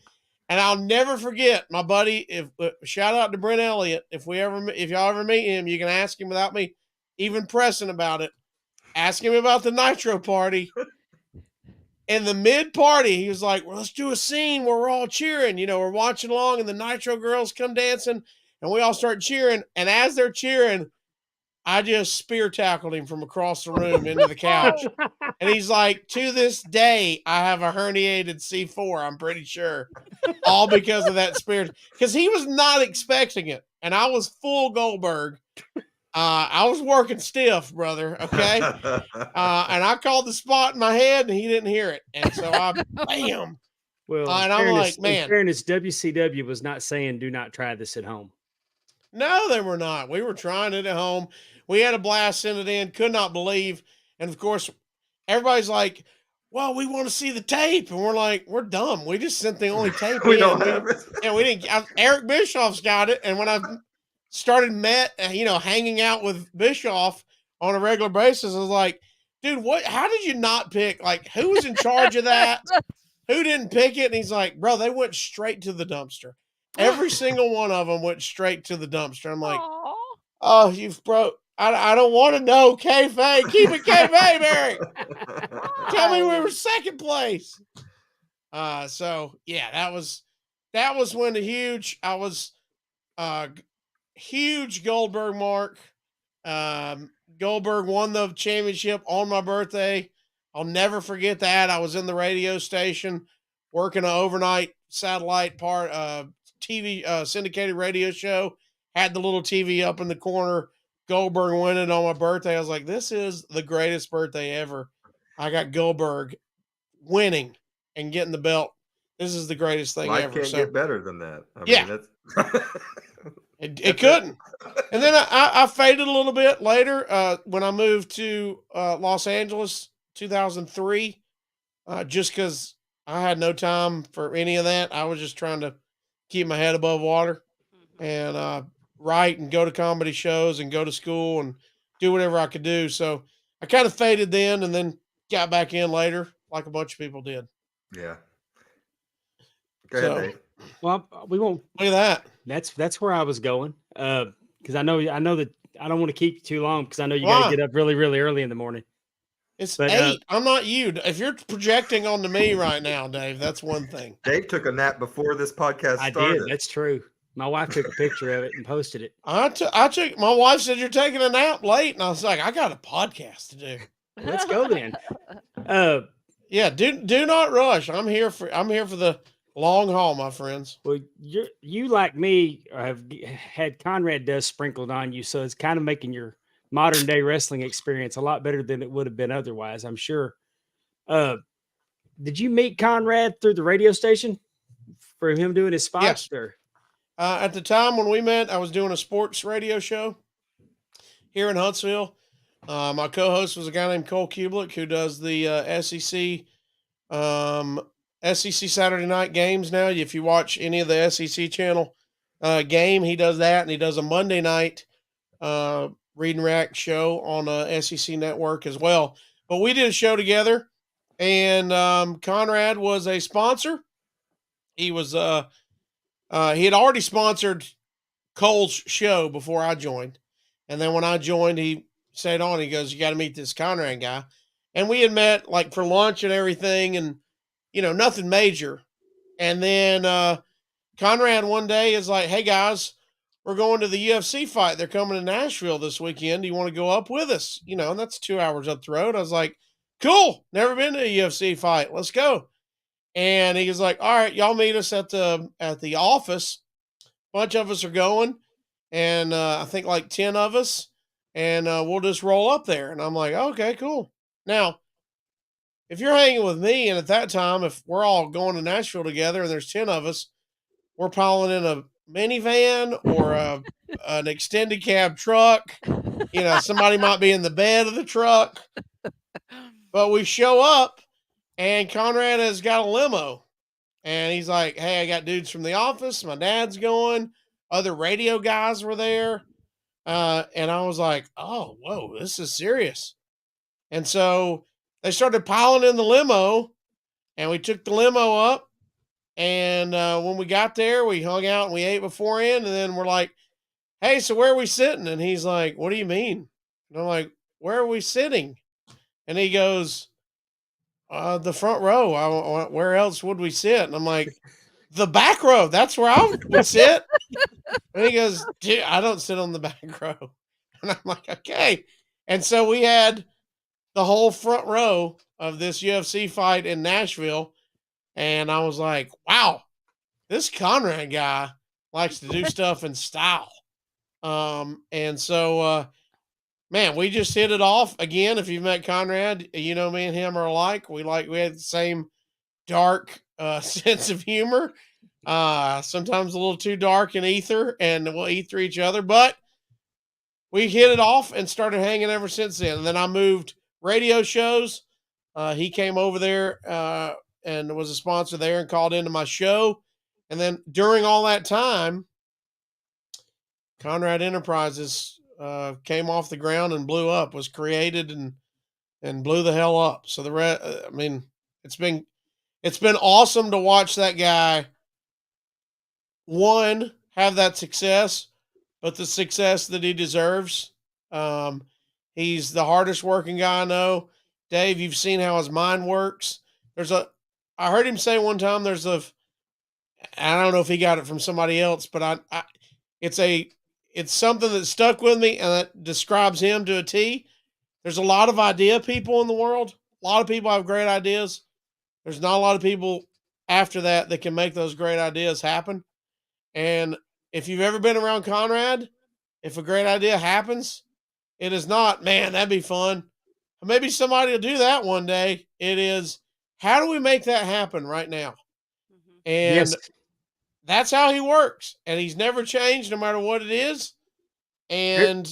And I'll never forget my buddy. Shout out to Brent Elliott. If y'all ever meet him, you can ask him without me even pressing about it. Ask him about the Nitro party. In the mid party, he was like, well, let's do a scene where we're all cheering. We're watching along, and the Nitro girls come dancing, and we all start cheering. And as they're cheering, I just spear tackled him from across the room into the couch. And he's like, to this day, I have a herniated C4, I'm pretty sure. All because of that spear. Because he was not expecting it. And I was full Goldberg. I was working stiff, brother. Okay. And I called the spot in my head, and he didn't hear it. And so bam. Well, and I'm like, man. In fairness, WCW was not saying do not try this at home. No, they were not. We were trying it at home. We had a blast, sent it in, could not believe. And of course, everybody's like, well, we want to see the tape. And we're like, we're dumb. We just sent the only tape we in. Don't have it. And we didn't. Eric Bischoff's got it. And when I started hanging out with Bischoff on a regular basis, I was like, dude, how did you not pick? Like, who was in charge of that? Who didn't pick it? And he's like, bro, they went straight to the dumpster. Every single one of them went straight to the dumpster. I'm like, oh, you've broke. I don't want to know. Kayfabe. Keep it kayfabe, Eric. Tell me we were second place. So yeah, that was when I was huge Goldberg mark. Goldberg won the championship on my birthday. I'll never forget that. I was in the radio station working an overnight satellite TV syndicated radio show. Had the little TV up in the corner. Goldberg winning on my birthday. I was like, this is the greatest birthday ever. I got Goldberg winning and getting the belt. This is the greatest thing Life ever. Can't get better than that. It couldn't. And then I faded a little bit later when I moved to Los Angeles, 2003, just because I had no time for any of that. I was just trying to keep my head above water and write and go to comedy shows and go to school and do whatever I could do. So I kind of faded then and then got back in later, like a bunch of people did. Yeah. Go ahead, Dave. Well, we won't look at that. That's where I was going. Because I know that I don't want to keep you too long because I know you got to get up really, really early in the morning. It's 8. I'm not you. If you're projecting onto me right now, Dave, that's one thing. Dave took a nap before this podcast started. I did. That's true. My wife took a picture of it and posted it. I took. My wife said you're taking a nap late, and I was like, I got a podcast to do. Let's go then. Yeah. Do not rush. I'm here for the long haul, my friends. Well, you like me have had Conrad dust sprinkled on you, so it's kind of making your modern day wrestling experience a lot better than it would have been otherwise, I'm sure. Did you meet Conrad through the radio station for him doing his spots? Yes. At the time when we met, I was doing a sports radio show here in Huntsville. My co-host was a guy named Cole Kubelik who does the SEC Saturday night games now. If you watch any of the SEC channel game, he does that, and he does a Monday night read and react show on SEC Network as well. But we did a show together, and Conrad was a sponsor. He was he had already sponsored Cole's show before I joined, And then when I joined, he stayed on. He goes, "You got to meet this Conrad guy." And we had met like for lunch and everything, and nothing major. And then Conrad one day is like, "Hey guys, we're going to the UFC fight. They're coming to Nashville this weekend. Do you want to go up with us?" And that's 2 hours up the road. I was like, "Cool. Never been to a UFC fight. Let's go." And he was like, "All right, y'all meet us at the office. Bunch of us are going, and I think like 10 of us, and we'll just roll up there." And I'm like, "Okay, cool." Now, if you're hanging with me, and at that time, if we're all going to Nashville together and there's 10 of us, we're piling in a minivan or an extended cab truck. Somebody might be in the bed of the truck, but we show up and Conrad has got a limo. And he's like, "Hey, I got dudes from the office. My dad's going. Other radio guys were there." And I was like, "Oh, whoa, this is serious." And so they started piling in the limo, and we took the limo up. And when we got there, we hung out and we ate beforehand. And then we're like, "Hey, so where are we sitting?" And he's like, "What do you mean?" And I'm like, "Where are we sitting?" And he goes, "The front row. Where else would we sit?" And I'm like, "The back row. That's where I would sit." And he goes, "Dude, I don't sit on the back row." And I'm like, "Okay." And so we had the whole front row of this UFC fight in Nashville. And I was like, "Wow, this Conrad guy likes to do stuff in style." And so, man, we just hit it off again. If you've met Conrad, me and him are alike. We had the same dark sense of humor. Sometimes a little too dark and ether, and we'll ether each other, but we hit it off and started hanging ever since then. And then I moved radio shows. He came over there and was a sponsor there and called into my show. And then during all that time, Conrad Enterprises came off the ground and blew up, was created and blew the hell up. So it's been awesome to watch that guy, one, have that success, but the success that he deserves. He's the hardest working guy I know. Dave, you've seen how his mind works. I heard him say one time, I don't know if he got it from somebody else, but it's something that stuck with me and that describes him to a T. There's a lot of idea people in the world. A lot of people have great ideas. There's not a lot of people after that can make those great ideas happen. And if you've ever been around Conrad, if a great idea happens, it is not, "Man, that'd be fun. Maybe somebody will do that one day." It is, "How do we make that happen right now?" Mhm. And Yes. that's how he works. And he's never changed no matter what it is. And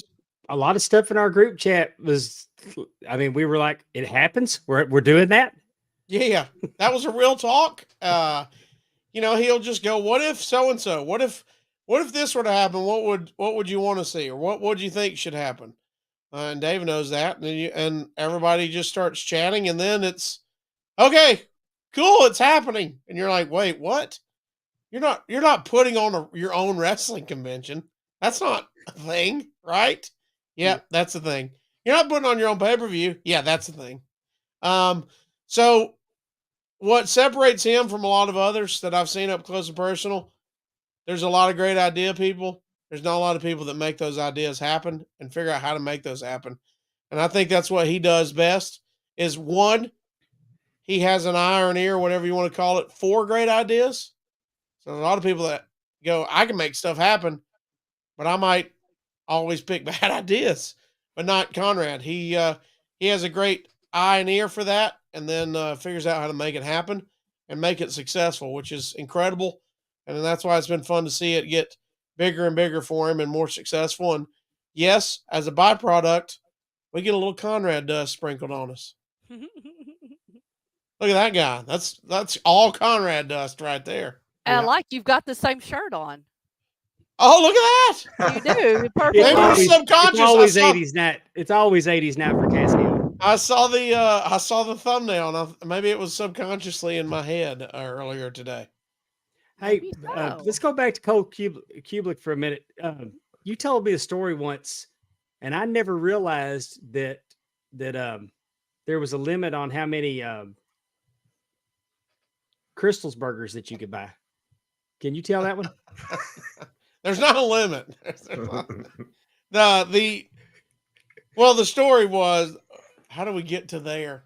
A lot of stuff in our group chat was, we were like, "It happens. We're doing that." yeah, that was a real talk. He'll just go, "What if so-and-so? What if this were to happen? What would you want to see? Or what would you think should happen?" And Dave knows that. And everybody just starts chatting. And then it's, "Okay, cool. It's happening." And you're like, "Wait, what? You're not putting on your own wrestling convention. That's not a thing, right?" "Yeah, that's the thing." "You're not putting on your own pay-per-view." "Yeah, that's the thing." So what separates him from a lot of others that I've seen up close and personal, there's a lot of great idea people. There's not a lot of people that make those ideas happen and figure out how to make those happen. And I think that's what he does best is, one, he has an eye or an ear, whatever you want to call it, for great ideas. So there's a lot of people that go, "I can make stuff happen, but I might always pick bad ideas." But not Conrad. He has a great eye and ear for that, and then figures out how to make it happen and make it successful, which is incredible. And that's why it's been fun to see it get bigger and bigger for him and more successful. And yes, as a byproduct, we get a little Conrad dust sprinkled on us. Look at that guy. That's all Conrad dust right there. And I Yeah. like you've got the same shirt on. Oh, look at that. You do. It's Perfect. Maybe match. it's subconscious. always 80s night. It's always 80s night for Casio. I saw the thumbnail, and maybe it was subconsciously in my head earlier today. Hey, Maybe so. let's go back to Cole Kublik for a minute. You told me a story once And I never realized that there was a limit on how many Crystal's burgers that you could buy. Can you tell that one? There's not a limit. The story was, how do we get to there?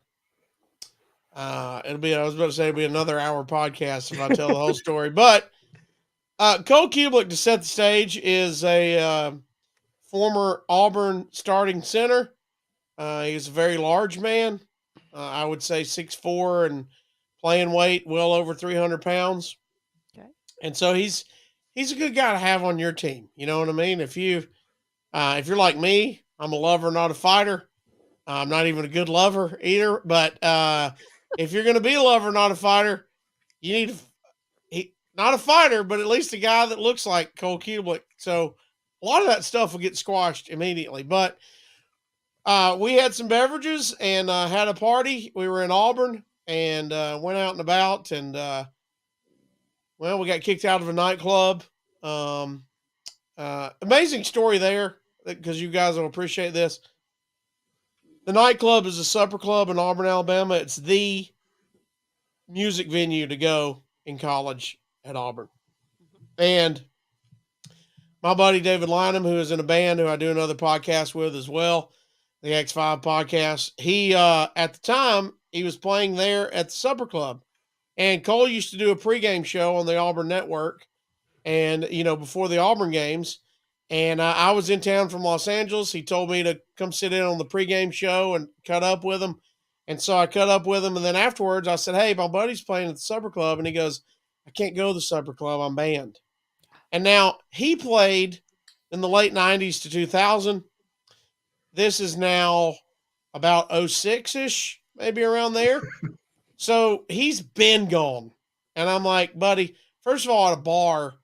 I was about to say it'll be another hour podcast if I tell the whole story. But Cole Kubelik, to set the stage, is a former Auburn starting center. He's a very large man. I would say 6'4" and playing weight well over 300 pounds. Okay. And so he's a good guy to have on your team. You know what I mean? If you're like me, I'm a lover, not a fighter. I'm not even a good lover either. But if you're going to be a lover, not a fighter, you need not a fighter, but at least a guy that looks like Cole Kubelik. So a lot of that stuff will get squashed immediately. But we had some beverages and had a party. We were in Auburn and went out and about. And, we got kicked out of a nightclub. Amazing story there because you guys will appreciate this. The nightclub is a supper club in Auburn, Alabama. It's the music venue to go in college at Auburn. And my buddy David Lynham, who is in a band who I do another podcast with as well, the X5 podcast, he at the time he was playing there at the supper club. And Cole used to do a pregame show on the Auburn network and, before the Auburn games. And I was in town from Los Angeles. He told me to come sit in on the pregame show and cut up with him. And so I cut up with him. And then afterwards I said, hey, my buddy's playing at the supper club. And he goes, I can't go to the supper club. I'm banned. And now he played in the late 90s to 2000. This is now about 06-ish, maybe around there. So he's been gone. And I'm like, buddy, first of all, at a bar,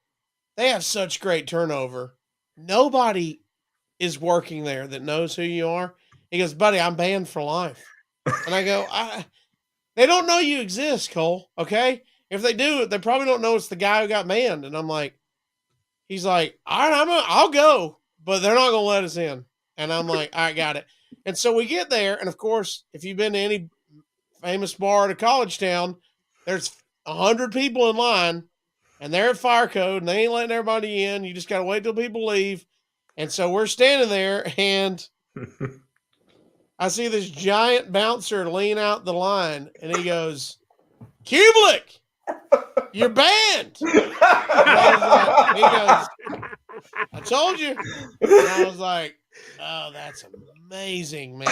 they have such great turnover. Nobody is working there that knows who you are. He goes, buddy, I'm banned for life. And I go, they don't know you exist, Cole. Okay. If they do, they probably don't know it's the guy who got banned. And I'm like, he's like, all right, I'll go, but they're not going to let us in. And I'm like, all right, got it. And so we get there. And of course, if you've been to any famous bar at a college town, there's 100 people in line. And they're at fire code, and they ain't letting everybody in. You just got to wait till people leave. And so we're standing there, and I see this giant bouncer lean out the line, and he goes, Kubelik, you're banned. He goes, I told you. And I was like, oh, that's amazing, man.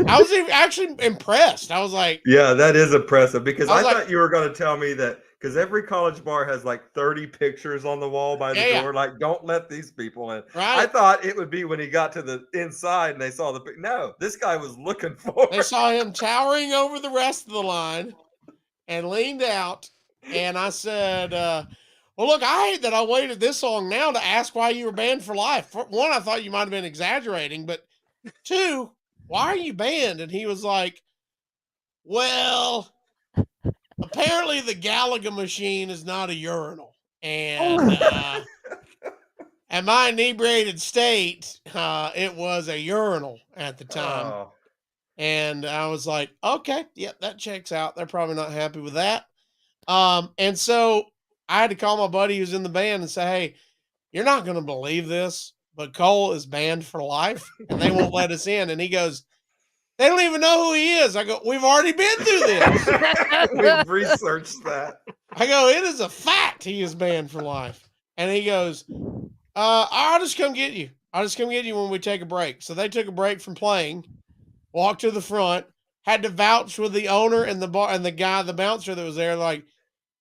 I was actually impressed. I was like, yeah, that is impressive because I like, thought you were going to tell me that because every college bar has like 30 pictures on the wall by the door. Like, don't let these people in. Right. I thought it would be when he got to the inside and they saw the no, this guy was looking for They saw him towering over the rest of the line and leaned out. And I said, well, look, I hate that I waited this long now to ask why you were banned for life. For one, I thought you might have been exaggerating, but two, why are you banned? And he was like, well, apparently the Gallagher machine is not a urinal. And at my inebriated state, it was a urinal at the time. Oh. And I was like, okay, yep, that checks out. They're probably not happy with that. And so I had to call my buddy who's in the band and say, hey, you're not going to believe this, but Cole is banned for life and they won't let us in. And he goes, they don't even know who he is. I go, we've already been through this. We've researched that. I go, it is a fact he is banned for life. And he goes, I'll just come get you. I'll just come get you when we take a break. So they took a break from playing, walked to the front, had to vouch with the owner and the bar and the bouncer that was there. Like,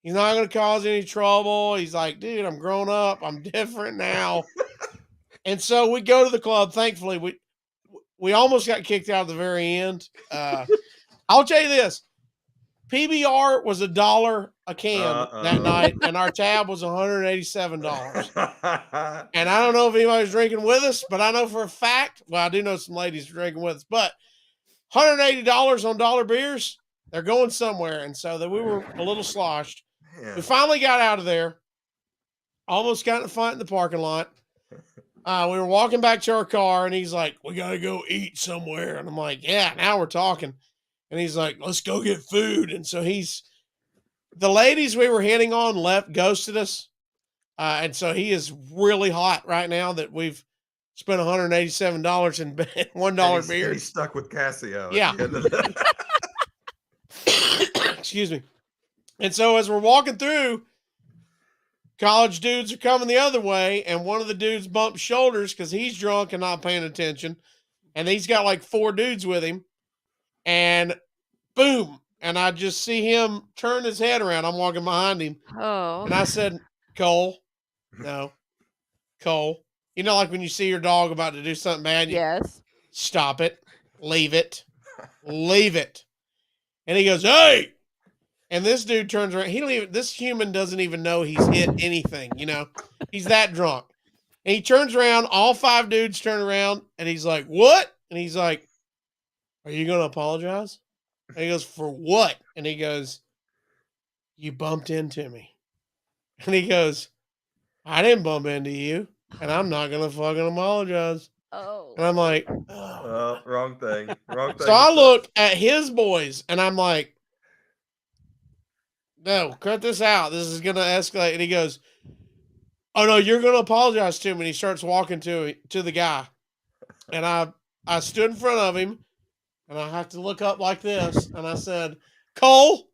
he's not going to cause any trouble. He's like, dude, I'm grown up. I'm different now. And so we go to the club. Thankfully, we almost got kicked out at the very end. I'll tell you this. PBR was $1 a can that night, and our tab was $187. And I don't know if anybody's drinking with us, but I know for a fact, well, I do know some ladies drinking with us, but $180 on dollar beers, they're going somewhere. And so that we were a little sloshed. Yeah. We finally got out of there, almost got in a fight in the parking lot. we were walking back to our car, and he's like, "We gotta go eat somewhere." And I'm like, "Yeah, now we're talking." And he's like, "Let's go get food." And so the ladies we were hitting on ghosted us. And so he is really hot right now that we've spent $187 in $1 beers. And he's stuck with Casio. Yeah. At the end of the- Excuse me. And so as we're walking through, college dudes are coming the other way, and one of the dudes bumps shoulders because he's drunk and not paying attention. And he's got like 4 dudes with him. And boom. And I just see him turn his head around. I'm walking behind him. Oh. And I said, "Cole." No. Cole. You know, like when you see your dog about to do something bad, you Yes. stop it, leave it, leave it. And he goes, "Hey!" And this dude turns around. This human doesn't even know he's hit anything, you know? He's that drunk. And he turns around, all 5 dudes turn around, and he's like, "What?" And he's like, "Are you going to apologize?" And he goes, "For what?" And he goes, "You bumped into me." And he goes, "I didn't bump into you, and I'm not going to fucking apologize." Oh. And I'm like, Oh, wrong thing. Wrong thing. so I look at his boys, and I'm like, "No, cut this out. This is going to escalate." And he goes, "Oh, no, you're going to apologize to him." And he starts walking to the guy. And I stood in front of him, and I have to look up like this. And I said, "Cole,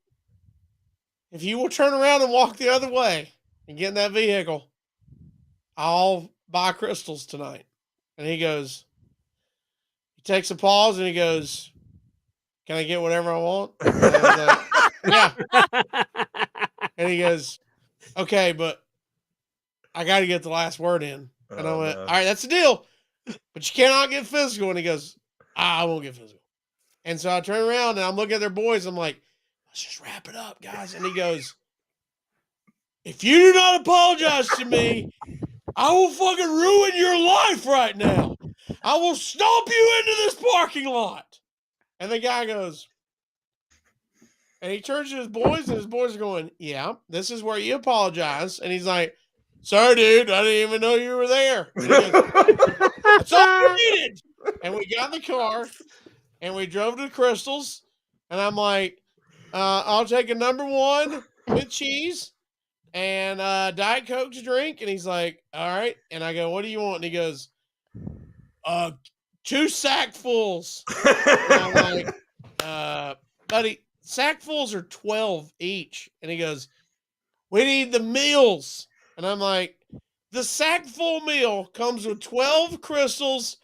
if you will turn around and walk the other way and get in that vehicle, I'll buy crystals tonight." And he takes a pause, and he goes, "Can I get whatever I want?" And I was like, "Yeah." And he goes, "Okay, but I got to get the last word in." And I went, no. "All right, that's the deal. But you cannot get physical." And he goes, "I won't get physical." And so I turn around, and I'm looking at their boys. I'm like, "Let's just wrap it up, guys." And he goes, "If you do not apologize to me, I will fucking ruin your life right now. I will stomp you into this parking lot." And the guy goes, and he turns to his boys, and his boys are going, "Yeah, this is where you apologize." And he's like, "Sorry, dude, I didn't even know you were there." And he goes, "That's all I needed." And we got in the car, and we drove to the Crystals. And I'm like, "I'll take a number 1 with cheese and Diet Coke to drink." And he's like, "All right." And I go, "What do you want?" And he goes, 2 sackfuls. And I'm like, "Buddy, sackfuls are 12 each." And he goes, "We need the meals." And I'm like, "The sackful meal comes with 12 crystals,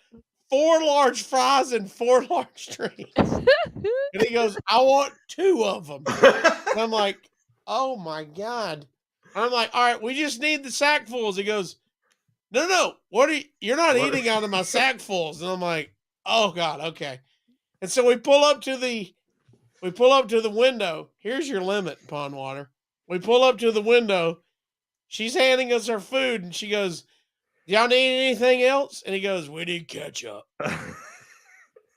4 large fries, and 4 large drinks." And he goes, "I want 2 of them." And I'm like, "Oh my God." And I'm like, "All right, we just need the sackfuls." He goes, No. You're not eating out of my sackfuls." And I'm like, "Oh God, okay." And so we pull up to the window. Here's your limit, Pondwater. We pull up to the window. She's handing us our food, and she goes, "Do y'all need anything else?" And he goes, "We need ketchup."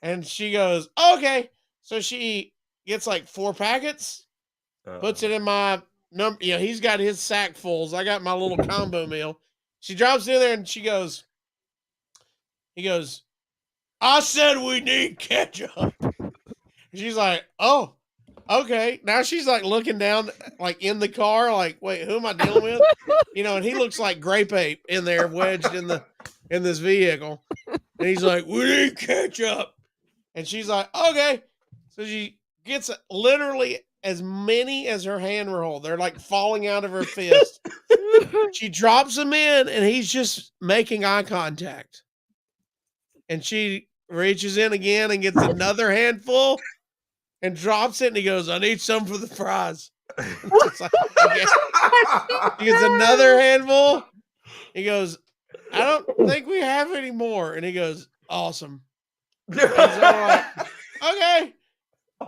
And she goes, "Okay." So she gets like 4 packets, puts it in my number. You know, he's got his sackfuls. I got my little combo meal. She drops it in there, and he goes, "I said we need ketchup." She's like, "Oh, okay." Now she's like looking down, like in the car, like, "Wait, who am I dealing with?" You know, and he looks like Grape Ape in there, wedged in this vehicle. And he's like, "We need ketchup." And she's like, "Okay." So she gets literally as many as her hand will hold. They're like falling out of her fist. She drops them in, and he's just making eye contact. And she reaches in again and gets another handful and drops it. And he goes, "I need some for the fries." It's like, okay. He gets another handful. He goes, "I don't think we have any more." And he goes, "Awesome." And so we're like, "Okay."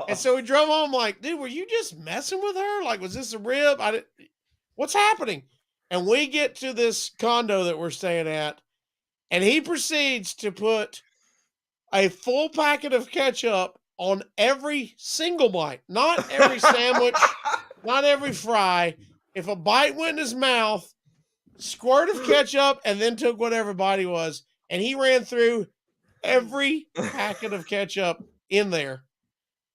And so we drove home like, "Dude, were you just messing with her? Like, was this a rib? What's happening?" And we get to this condo that we're staying at, and he proceeds to put a full packet of ketchup on every single bite, not every sandwich, not every fry. If a bite went in his mouth, squirt of ketchup, and then took whatever body was, and he ran through every packet of ketchup in there.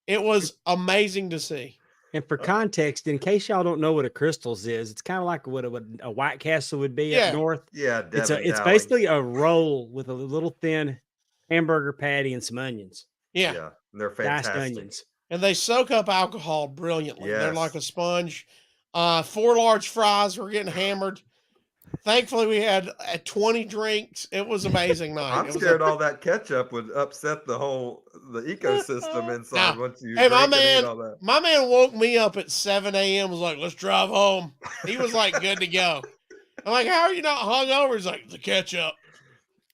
It was amazing to see. And for context, in case y'all don't know what a Crystals is, it's kind of like what a White Castle would be Yeah. up north. Yeah, It's Devin basically a roll with a little thin hamburger patty and some onions, Yeah. Yeah, and they're diced fantastic. onions. And they soak up alcohol brilliantly. They're like a Yes. sponge. 4 large fries. We're getting hammered. Thankfully, we had 20 drinks. It was an amazing night. I'm It was scared all that ketchup would upset the ecosystem inside Now, once you hey, drink and eat all that. my man woke me up at 7 a.m. Was like, let's drive home. He was like, good to go. I'm like, how are you not hungover? He's like, the ketchup.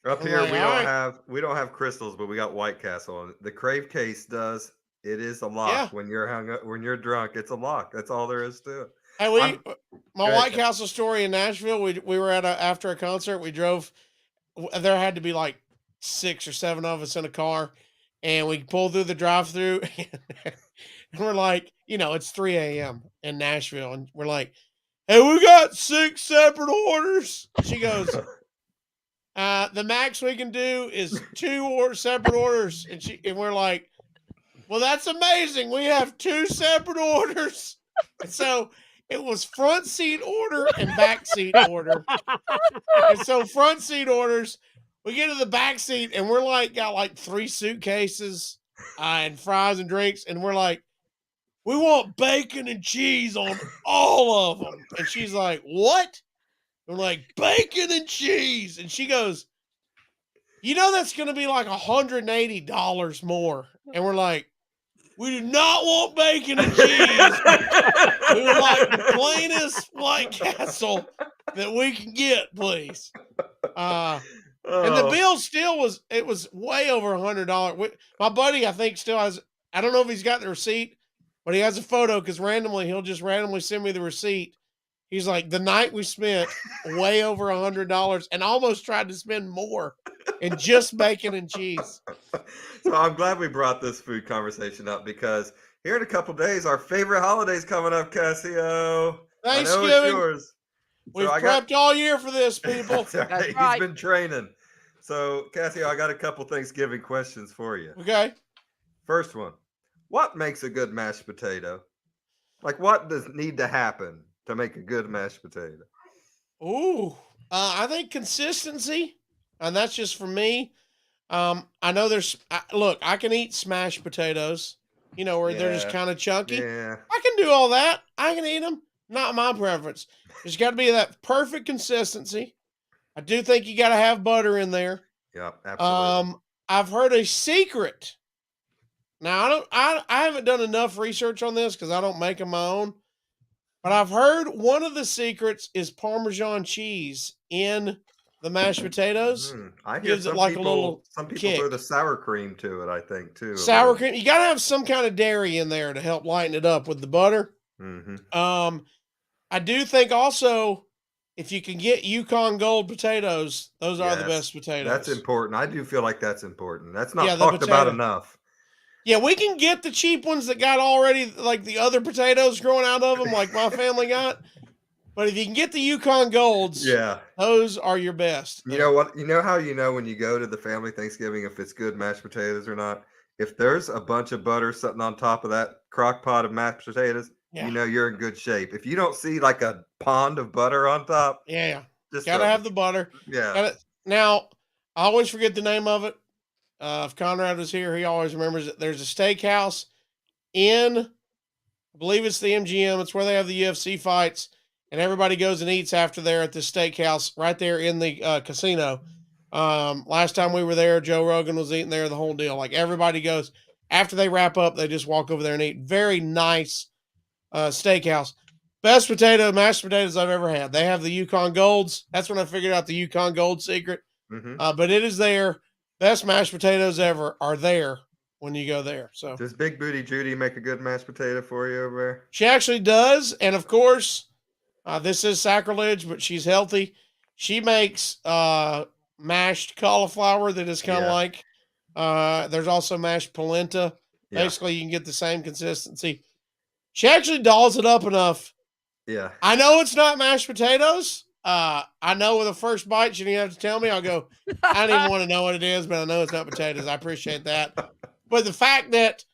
Up I'm here, like, we don't have Crystals, but we got White Castle. The Crave Case does. It is a lock Yeah. when you're drunk. It's a lock. That's all there is to it. Hey, my Go White ahead. Castle story in Nashville. We were at after a concert. We drove. There had to be like 6 or 7 of us in a car, and we pulled through the drive-through, and we're like, it's 3 a.m. in Nashville, and we're like, hey, we got 6 separate orders. She goes, the max we can do is 2 separate orders, and we're like, well, that's amazing. We have 2 separate orders, and so it was front seat order and back seat order. And so front seat orders, we get to the back seat and we're like, got like 3 suitcases and fries and drinks. And we're like, we want bacon and cheese on all of them. And she's like, what? We're like, bacon and cheese. And she goes, that's going to be like $180 more. And we're like, we do not want bacon and cheese. We would like the plainest White Castle that we can get, please. And the bill still was way over $100. My buddy, I think, still has. I don't know if he's got the receipt, but he has a photo because he'll just randomly send me the receipt. He's like, the night we spent way over $100 and almost tried to spend more in just bacon and cheese. So I'm glad we brought this food conversation up because here in a couple days, our favorite holiday's coming up, Casio. Thanksgiving. I know it's yours. We've prepped all year for this, people. That's right. That's right. He's been training. So, Casio, I got a couple Thanksgiving questions for you. Okay. First one. What makes a good mashed potato? Like, what does need to happen to make a good mashed potato? Ooh, I think consistency, and that's just for me. I know look, I can eat smashed potatoes, where they're just kind of chunky. Yeah. I can do all that. I can eat them. Not my preference. There's got to be that perfect consistency. I do think you got to have butter in there. Yeah, absolutely. I've heard a secret. Now I haven't done enough research on this because I don't make them my own. But I've heard one of the secrets is Parmesan cheese in the mashed potatoes. I hear Gives it like a little some people kick. throw the sour cream to it, I think, too. Sour cream. You got to have some kind of dairy in there to help lighten it up with the butter. Mm-hmm. I do think also if you can get Yukon Gold potatoes, those are the best potatoes. That's important. I do feel like that's important. That's not the talked about potato. enough. Yeah, we can get the cheap ones that got already like the other potatoes growing out of them, like my family got. But if you can get the Yukon Golds, those are your best. You know what? You know how when you go to the family Thanksgiving if it's good mashed potatoes or not? If there's a bunch of butter sitting on top of that crock pot of mashed potatoes, you're in good shape. If you don't see like a pond of butter on top, just gotta have the butter. Yeah. Now, I always forget the name of it. If Conrad was here, he always remembers it. There's a steakhouse I believe it's the MGM. It's where they have the UFC fights, and everybody goes and eats after there at the steakhouse right there in the casino. Last time we were there, Joe Rogan was eating there, the whole deal. Like everybody goes after they wrap up, they just walk over there and eat. Very nice steakhouse. Best mashed potatoes I've ever had. They have the Yukon Golds. That's when I figured out the Yukon Gold secret. Mm-hmm. But it is there. Best mashed potatoes ever are there when you go there. So does Big Booty Judy make a good mashed potato for you over there? She actually does. And of course, this is sacrilege, but she's healthy. She makes mashed cauliflower that is kind of like, there's also mashed polenta. Basically, you can get the same consistency. She actually dolls it up enough. Yeah. I know it's not mashed potatoes, I know with the first bite, you didn't have to tell me. I'll go, I don't even want to know what it is, but I know it's not potatoes. I appreciate that. But the fact that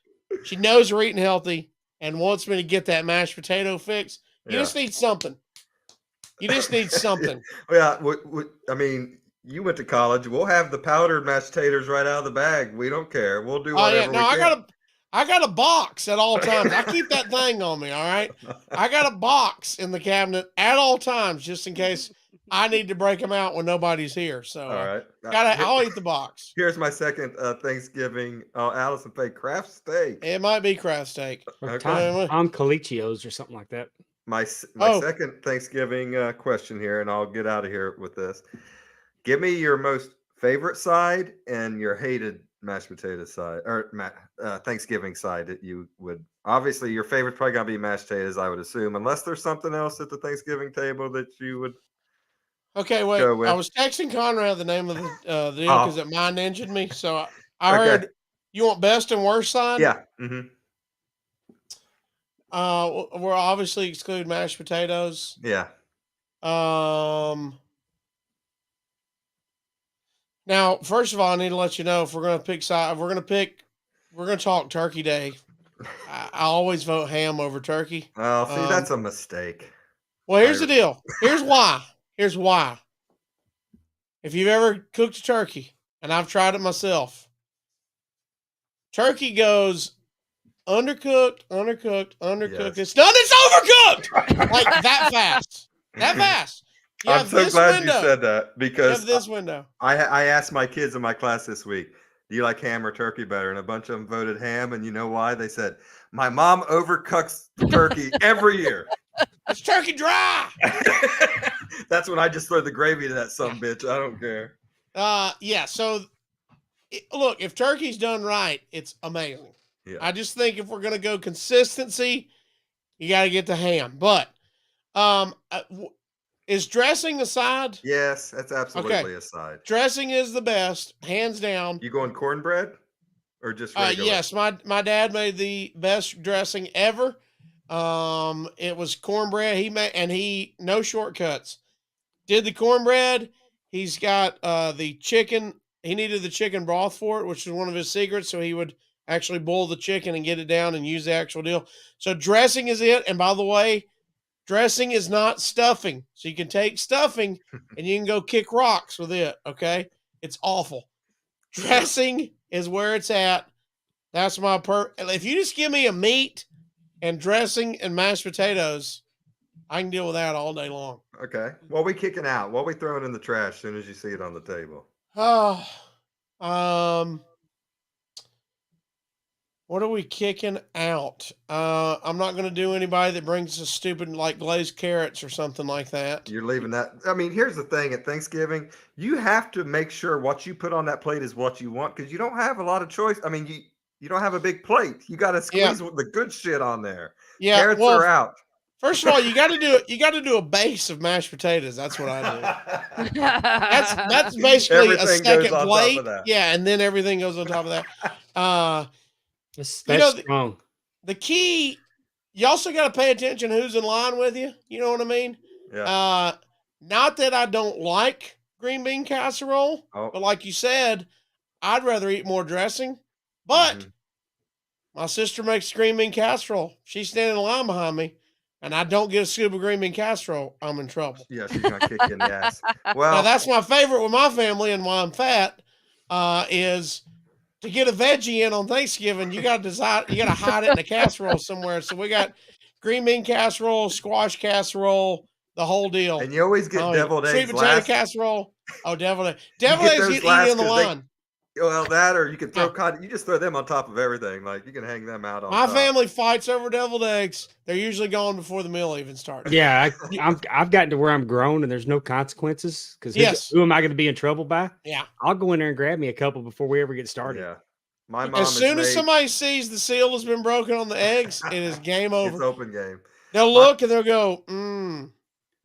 she knows we're eating healthy and wants me to get that mashed potato fix, you just need something. You just need something. Yeah. I mean, you went to college. We'll have the powdered mashed potatoes right out of the bag. We don't care. We'll do whatever we can. I got a box at all times. I keep that thing on me, all right? I got a box in the cabinet at all times just in case I need to break them out when nobody's here. So, all right. I'll eat the box. Here's my second Thanksgiving. Allison paid craft steak. It might be craft steak. Tom Colicchio's or something like that. My second Thanksgiving question here, and I'll get out of here with this. Give me your most favorite side and your hated mashed potato side, or Thanksgiving side that you would. Obviously, your favorite's probably gonna be mashed potatoes, I would assume, unless there's something else at the Thanksgiving table that you would. Okay, wait. I was texting Conrad the name of the deal because it mind engined me. So I heard you want best and worst side. Yeah. Mm-hmm. We'll obviously exclude mashed potatoes. Yeah. Now, first of all, I need to let you know if we're going to pick side, we're going to talk Turkey Day. I always vote ham over turkey. Oh, see, that's a mistake. Well, here's the deal. Here's why. If you've ever cooked a turkey, and I've tried it myself, turkey goes undercooked. Yes. It's done. It's overcooked. Like that fast. I'm so glad you said that because this window. I asked my kids in my class this week, do you like ham or turkey better? And a bunch of them voted ham. And you know why? They said, my mom overcooks turkey every year. It's turkey dry. That's when I just throw the gravy to that bitch. I don't care. Yeah. So, look, if turkey's done right, it's amazing. Yeah. I just think if we're going to go consistency, you got to get the ham. But is dressing a side? Yes, that's absolutely a side. Dressing is the best, hands down. You going cornbread or just regular? Yes, my dad made the best dressing ever. It was cornbread. He no shortcuts. Did the cornbread. He's got the chicken. He needed the chicken broth for it, which is one of his secrets. So he would actually boil the chicken and get it down and use the actual deal. So dressing is it. And by the way, dressing is not stuffing. So you can take stuffing and you can go kick rocks with it. Okay. It's awful. Dressing is where it's at. That's my if you just give me a meat and dressing and mashed potatoes, I can deal with that all day long. Okay. What we kicking out? What we throwing in the trash as soon as you see it on the table? What are we kicking out? I'm not going to do anybody that brings us stupid like glazed carrots or something like that. You're leaving that. I mean, here's the thing at Thanksgiving, you have to make sure what you put on that plate is what you want because you don't have a lot of choice. I mean, you don't have a big plate. You got to squeeze the good shit on there. Yeah, carrots are out. First of all, you got to do a base of mashed potatoes. That's what I do. that's basically everything a second plate. Yeah, and then everything goes on top of that. That's strong. The key, you also got to pay attention who's in line with you. You know what I mean? Yeah. Not that I don't like green bean casserole, but like you said, I'd rather eat more dressing. But my sister makes green bean casserole. She's standing in line behind me, and I don't get a scoop of green bean casserole, I'm in trouble. Yeah, she's gonna kick you in the ass. Well, now, that's my favorite with my family, and why I'm fat is to get a veggie in on Thanksgiving. You got to hide it in a casserole somewhere. So we got green bean casserole, squash casserole, the whole deal. And you always get deviled eggs. Sweet potato casserole. Oh, deviled eggs. Deviled eggs get eaten in the line. Well, that or you can throw cotton. You just throw them on top of everything. Like you can hang them out on My top. family fights over deviled eggs. They're usually gone before the meal even starts. Yeah, I've gotten to where I'm grown and there's no consequences because who am I going to be in trouble by? Yeah, I'll go in there and grab me a couple before we ever get stared. Yeah, my mom. As soon as somebody sees the seal has been broken on the eggs, it is game over. It's open game. They'll look and they'll go,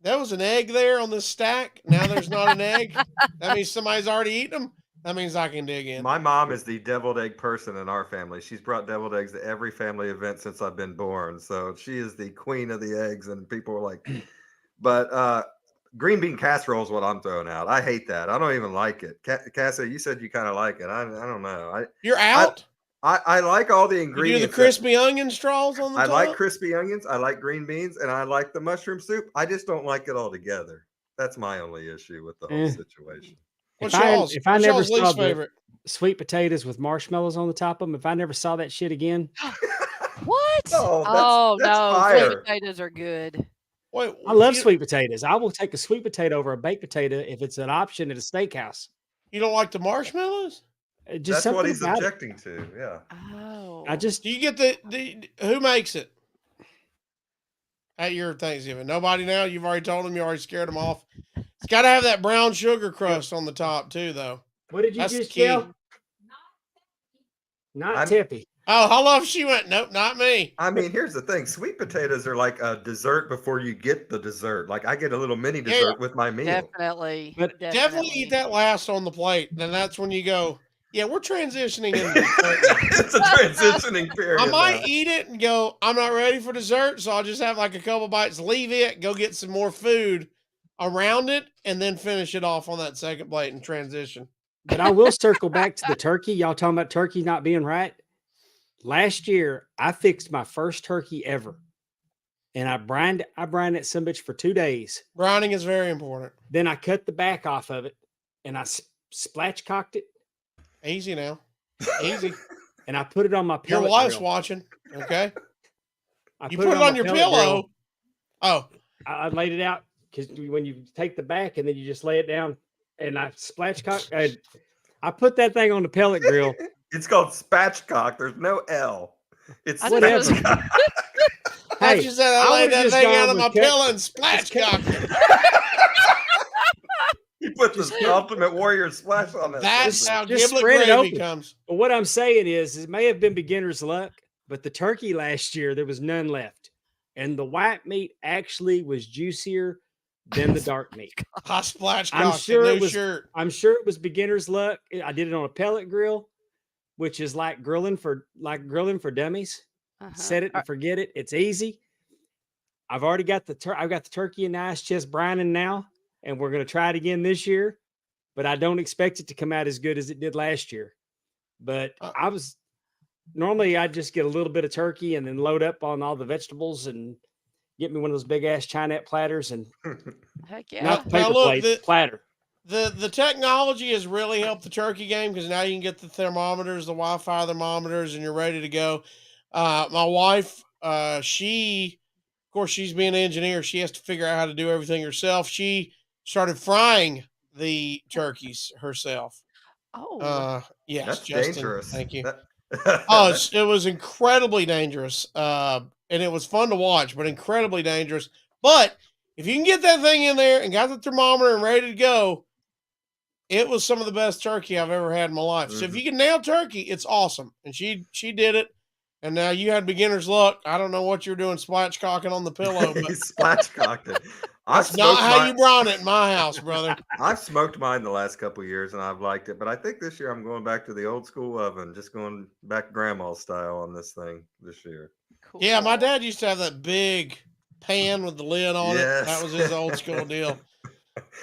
there was an egg there on this stack. Now there's not an egg. That means somebody's already eaten them. That means I can dig in. My mom is the deviled egg person in our family. She's brought deviled eggs to every family event since I've been born. So she is the queen of the eggs, and people are like, but green bean casserole is what I'm throwing out. I hate that. I don't even like it. Cassie, you said you kind of like it. I don't know. You're out. I like all the You do ingredients. the crispy onion straws on the I top? like crispy onions. I like green beans, and I like the mushroom soup. I just don't like it all together. That's my only issue with the whole situation. What's y'all's least favorite? Sweet potatoes with marshmallows on the top of them, if I never saw that shit again. What? No, that's no, fire. sweet potatoes are good. Wait, I love sweet potatoes. I will take a sweet potato over a baked potato if it's an option at a steakhouse. You don't like the marshmallows? Just That's what he's about objecting to. Yeah. Oh. I just Do you get the who makes it at your Thanksgiving? Nobody now. You've already told them. You already scared them off. It's got to have that brown sugar crust on the top too, though. What did you That's just key. yell? Not Tippy. Oh, how love she went. Nope, not me. I mean, here's the thing. Sweet potatoes are like a dessert before you get the dessert. Like I get a little mini dessert with my meal. Definitely. But Definitely eat that last on the plate. Then that's when you go, yeah, we're transitioning into It's a transitioning period. I might eat it and go, I'm not ready for dessert, so I'll just have like a couple bites, leave it, go get some more food around it, and then finish it off on that second plate and transition. But I will circle back to the turkey. Y'all talking about turkey not being right? Last year, I fixed my first turkey ever. And I brined that some bitch for 2 days. Brining is very important. Then I cut the back off of it and I spatchcocked it. Easy now. Easy. And I put it on my Your pellet wife's grill. watching. Okay. I You put it on your pellet pillow. grill. Oh. I laid it out because when you take the back and then you just lay it down and I spatchcocked. I put that thing on the pellet grill. It's called spatchcock. There's no L. It's Whatever. spatchcock. I Hey, just said I laid that would've just thing gone out of with my pillow and spatchcocked it. You put the ultimate warrior splash on that. That's thing. how Just giblet spread it gravy open. comes. But what I'm saying is it may have been beginner's luck, but the turkey last year, there was none left. And the white meat actually was juicier than the dark meat. I spatchcocked I'm sure new it was shirt. I'm sure it was beginner's luck. I did it on a pellet grill, which is like grilling for dummies. Set it and forget it. It's easy. I've already got I've got the turkey and nice chest brining now, and we're going to try it again this year. But I don't expect it to come out as good as it did last year. But normally I'd just get a little bit of turkey and then load up on all the vegetables and get me one of those big ass Chinette platters and Heck yeah. not paper Now look, plate, platter. The technology has really helped the turkey game because now you can get the thermometers, the Wi-Fi thermometers, and you're ready to go. My wife, she, of course, she's being an engineer. She has to figure out how to do everything herself. She started frying the turkeys herself. Oh. Yes, That's Justin, dangerous. thank you. That- It was incredibly dangerous. And it was fun to watch, but incredibly dangerous. But if you can get that thing in there and got the thermometer and ready to go, it was some of the best turkey I've ever had in my life. So if you can nail turkey, it's awesome. And she did it. And now you had beginner's luck. I don't know what you're doing spatchcocking on the pillow, but He spatchcocked it. that's not how you brown it in my house, brother. I've smoked mine the last couple of years and I've liked it, but I think this year I'm going back to the old school oven, just going back grandma's style on this thing this year. Cool. Yeah, my dad used to have that big pan with the lid on it. That was his old school deal.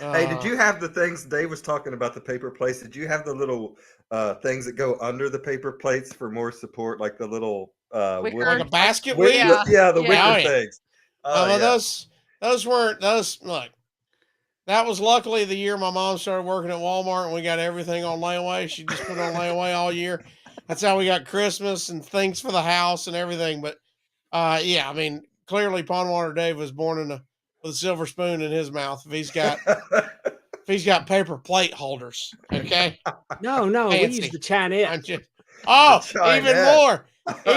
Hey, did you have the things Dave was talking about, the paper plates? Did you have the little things that go under the paper plates for more support, like the little Wicker. wooden- like a basket wick- weed? Yeah. the Yeah. wicker Oh, yeah. things. Oh, Well, yeah. those weren't those. Look, that was luckily the year my mom started working at Walmart and we got everything on layaway. She just put it on layaway all year. That's how we got Christmas and things for the house and everything. But yeah, I mean, clearly Pondwater Dave was born with a silver spoon in his mouth. If he's got paper plate holders, okay. No, we Fancy. use the Chinette. I'm just, The even Chinette. more,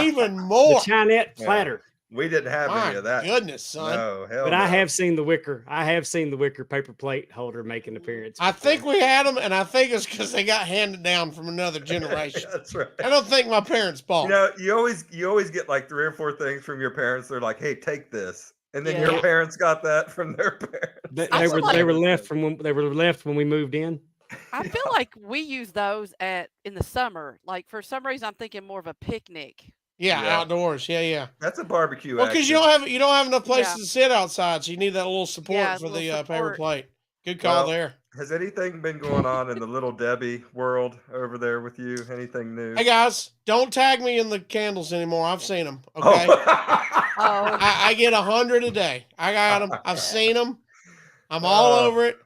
even more. The Chinette Yeah. platter. We didn't have My any of that. goodness, son. No, hell But no. I have seen the wicker. I have seen the wicker paper plate holder make an appearance. I think we had them, and I think it's because they got handed down from another generation. That's right. I don't think my parents bought. You know, you always get like 3 or 4 things from your parents. They're like, "Hey, take this," and then Yeah. your parents got that from their parents. They I were feel they like- were left when we moved in. I feel like we use those in the summer. Like for some reason, I'm thinking more of a picnic. Yeah, Yeah. outdoors. Yeah. That's a barbecue. Well, because action. you don't have enough places Yeah. to sit outside, so you need that little support Yeah, for little the paper support. plate. Good call there. Has anything been going on in the Little Debbie world over there with you? Anything new? Hey guys, don't tag me in the candles anymore. I've seen them. Oh. Okay, Oh, I get 100 a day. I got them. I've seen them. I'm all over it.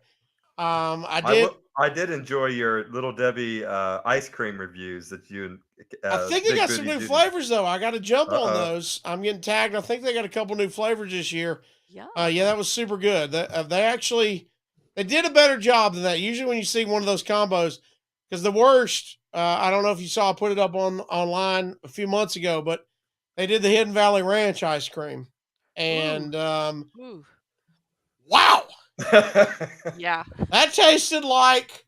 I did enjoy your Little Debbie ice cream reviews that you and I think they Big got some Booty new Judy. flavors though. I got to jump on Uh-oh. those. I'm getting tagged. I think they got a couple new flavors this year. yeah. Yeah, that was super good. They actually they did a better job than that. Usually when you see one of those combos, because the worst, I don't know if you saw, I put it up online a few months ago, but they did the Hidden Valley Ranch ice cream, and Ooh. wow, Yeah. that tasted like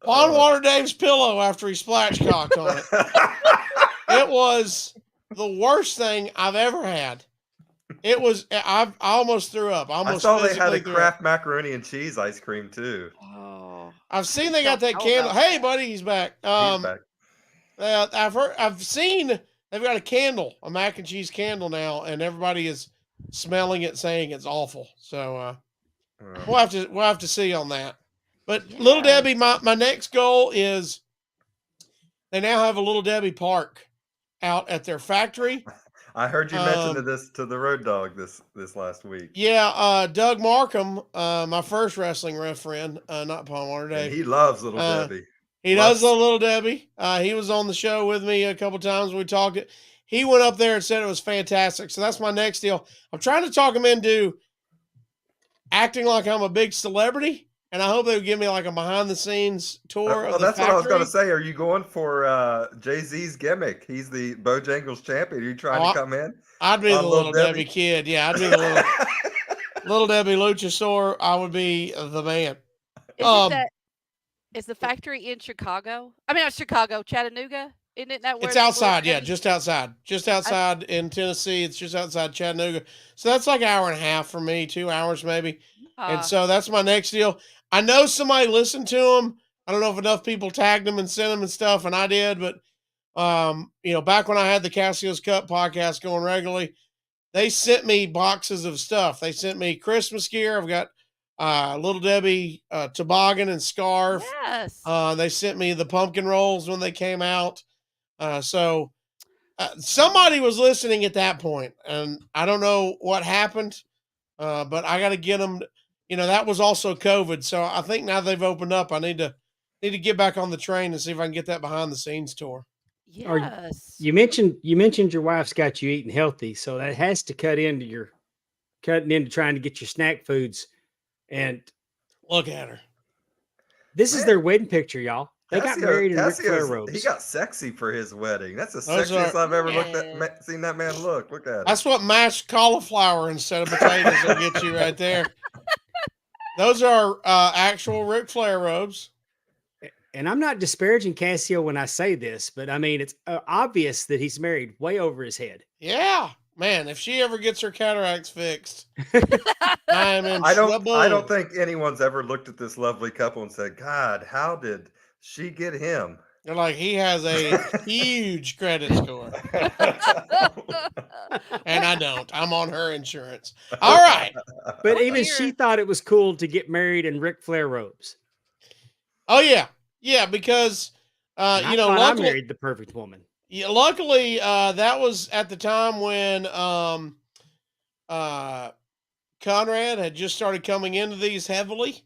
Pondwater Dave's pillow after he splatchcocked on it. It was the worst thing I've ever had. It was. I almost threw up. I saw they had a threw up. Kraft macaroni and cheese ice cream too. Oh. I've seen they got that Don't know candle. about Hey, that. buddy, he's back. He's back. I've seen they've got a candle, a mac and cheese candle now, and everybody is smelling it, saying it's awful. So we'll have to see on that. But Little Yes. Debbie, my next goal is they now have a Little Debbie park out at their factory. I heard you mention this to the Road Dog this last week. Yeah, Doug Markham, my first wrestling ref friend, not Pondwater Dave. And he loves Little Debbie. He does love Little Debbie. He was on the show with me a couple times. We talked it. He went up there and said it was fantastic. So that's my next deal. I'm trying to talk him into acting like I'm a big celebrity, and I hope they would give me like a behind the scenes tour of the that's factory. what I was going to say. Are you going for Jay-Z's gimmick? He's the Bojangles champion. Are you trying to come in? I'd be the Little Debbie kid. Yeah, I'd be the Little Debbie Luchasaur. I would be the man. Is the factory in Chicago? I mean, not Chicago, Chattanooga. Isn't that where it's outside? Yeah, just outside in Tennessee. It's just outside Chattanooga. So that's like an hour and a half for me, 2 hours maybe. And so that's my next deal. I know somebody listened to them. I don't know if enough people tagged them and sent them and stuff, and I did. But back when I had the Casio's Cup podcast going regularly, they sent me boxes of stuff. They sent me Christmas gear. I've got Little Debbie toboggan and scarf. Yes. They sent me the pumpkin rolls when they came out. So somebody was listening at that point, and I don't know what happened, but I got to get them. That was also COVID, so I think now they've opened up. I need to get back on the train and see if I can get that behind the scenes tour. Yes. You mentioned your wife's got you eating healthy, so that has to cutting into trying to get your snack foods. And look at her. This is their wedding picture, y'all. They got married in Ric Flair robes. He got sexy for his wedding. That's the sexiest I've ever seen that man look. Look at it. That's what mashed cauliflower instead of potatoes will get you right there. Those are actual Ric Flair robes. And I'm not disparaging Casio when I say this, but I mean, it's obvious that he's married way over his head. Yeah, man. If she ever gets her cataracts fixed, I am in trouble. I don't think anyone's ever looked at this lovely couple and said, God, how did she get him? They're like, he has a huge credit score. And I don't. I'm on her insurance. All right. But even she thought it was cool to get married in Ric Flair robes. Oh, yeah. Yeah, because, luckily, I married the perfect woman. Yeah, luckily, that was at the time when Conrad had just started coming into these heavily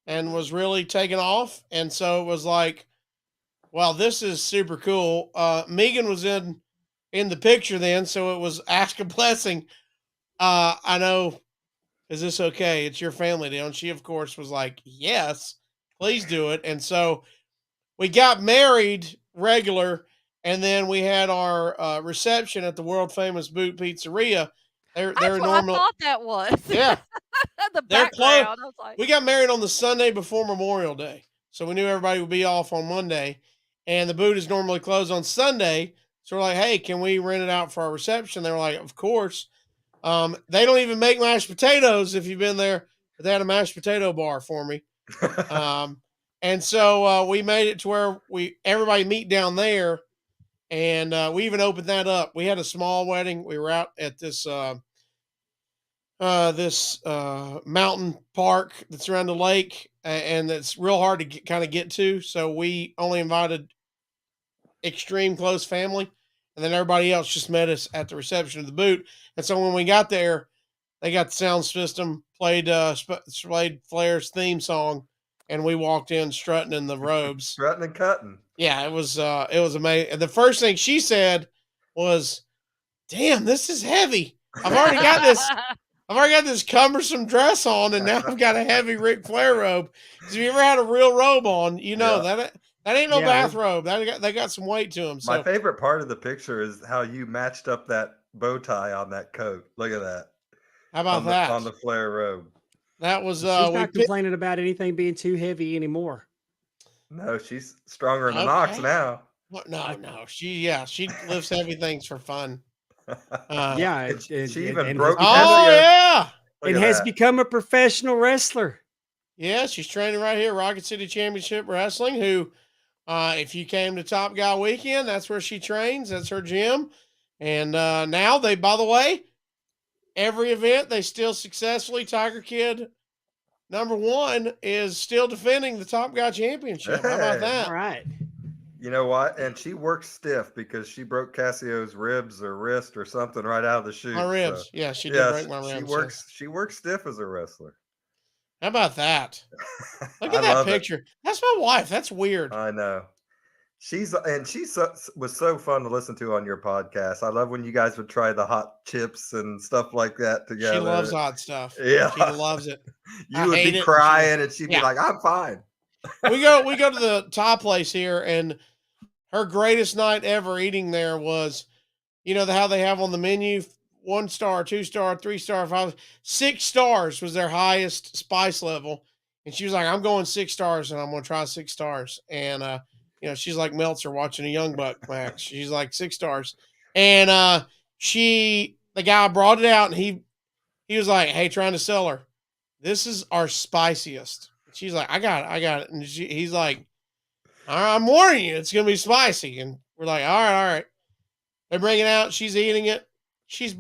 and was really taking off. And so it was like, wow, this is super cool. Megan was in the picture then, so it was ask a blessing. I know, is this okay? It's your family deal. And she, of course, was like, yes, please do it. And so we got married regular, and then we had our reception at the world famous Boot Pizzeria. They're normal. I thought that was. Yeah. The background. I was like, we got married on the Sunday before Memorial Day. So we knew everybody would be off on Monday. And the Boot is normally closed on Sunday. So we're like, hey, can we rent it out for our reception? They were like, of course. They don't even make mashed potatoes if you've been there. But they had a mashed potato bar for me. And so we made it to where everybody meet down there. And we even opened that up. We had a small wedding. We were out at this mountain park that's around the lake, and it's real hard to kind of get to. So we only invited extreme close family, and then everybody else just met us at the reception of the boot. And so when we got there, they got the sound system, played Flair's theme song, and we walked in strutting in the robes. Strutting and cutting. Yeah, it was amazing. And the first thing she said was, "Damn, this is heavy. I've already got this cumbersome dress on, and now I've got a heavy Ric Flair robe." Because if you ever had a real robe on, you know that ain't no bathrobe. They got some weight to them. So. My favorite part of the picture is how you matched up that bow tie on that coat. Look at that. How about that? On the Flair robe. That was she's not complaining about anything being too heavy anymore. No, she's stronger than an ox now. No. She lifts heavy things for fun. She even broke. And has become a professional wrestler. Yeah, she's training right here, Rocket City Championship Wrestling. Who, if you came to Top Guy Weekend, that's where she trains. That's her gym. And now by the way, every event they still successfully. Tiger Kid #1 is still defending the Top Guy Championship. How about that? All right. You know what? And she works stiff because she broke Cassio's ribs or wrist or something right out of the chute. My ribs. So. Yeah, she did break my ribs. She works stiff as a wrestler. How about that? Look at that picture. That's my wife. That's weird. I know. She was so fun to listen to on your podcast. I love when you guys would try the hot chips and stuff like that together. She loves hot stuff. Yeah, she loves it. You would be crying, and she'd be like, "I'm fine." We go to the Thai place here, and her greatest night ever eating there was, how they have on the menu 1 star, 2 star, 3 star, 5, 6 stars was their highest spice level, and she was like, "I'm going 6 stars, and I'm going to try 6 stars." And she's like Meltzer watching a Young Buck match. She's like 6 stars, and the guy brought it out, and he was like, "Hey," trying to sell her, "this is our spiciest." She's like, I got it. And he's like, "All right, I'm warning you, it's going to be spicy." And we're like, all right. They bring it out. She's eating it. She's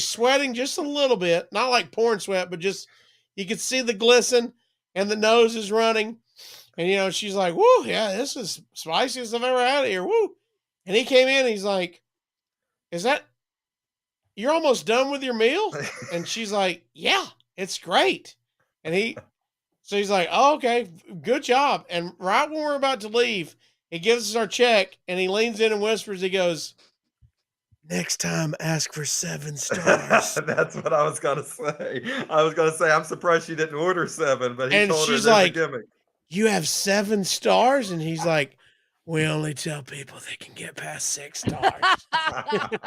sweating just a little bit, not like porn sweat, but just, you could see the glisten, and the nose is running. And, she's like, "Woo, yeah, this is spiciest I've ever had here. Woo." And he came in, and he's like, "You're almost done with your meal?" And she's like, "Yeah, it's great." And so he's like, "Oh, okay, good job." And right when we're about to leave, he gives us our check, and he leans in and whispers, he goes, "Next time, ask for 7 stars." That's what I was going to say. I'm surprised she didn't order 7, but he told her there's like, a gimmick. "You have 7 stars?" And he's like, "We only tell people they can get past 6 stars."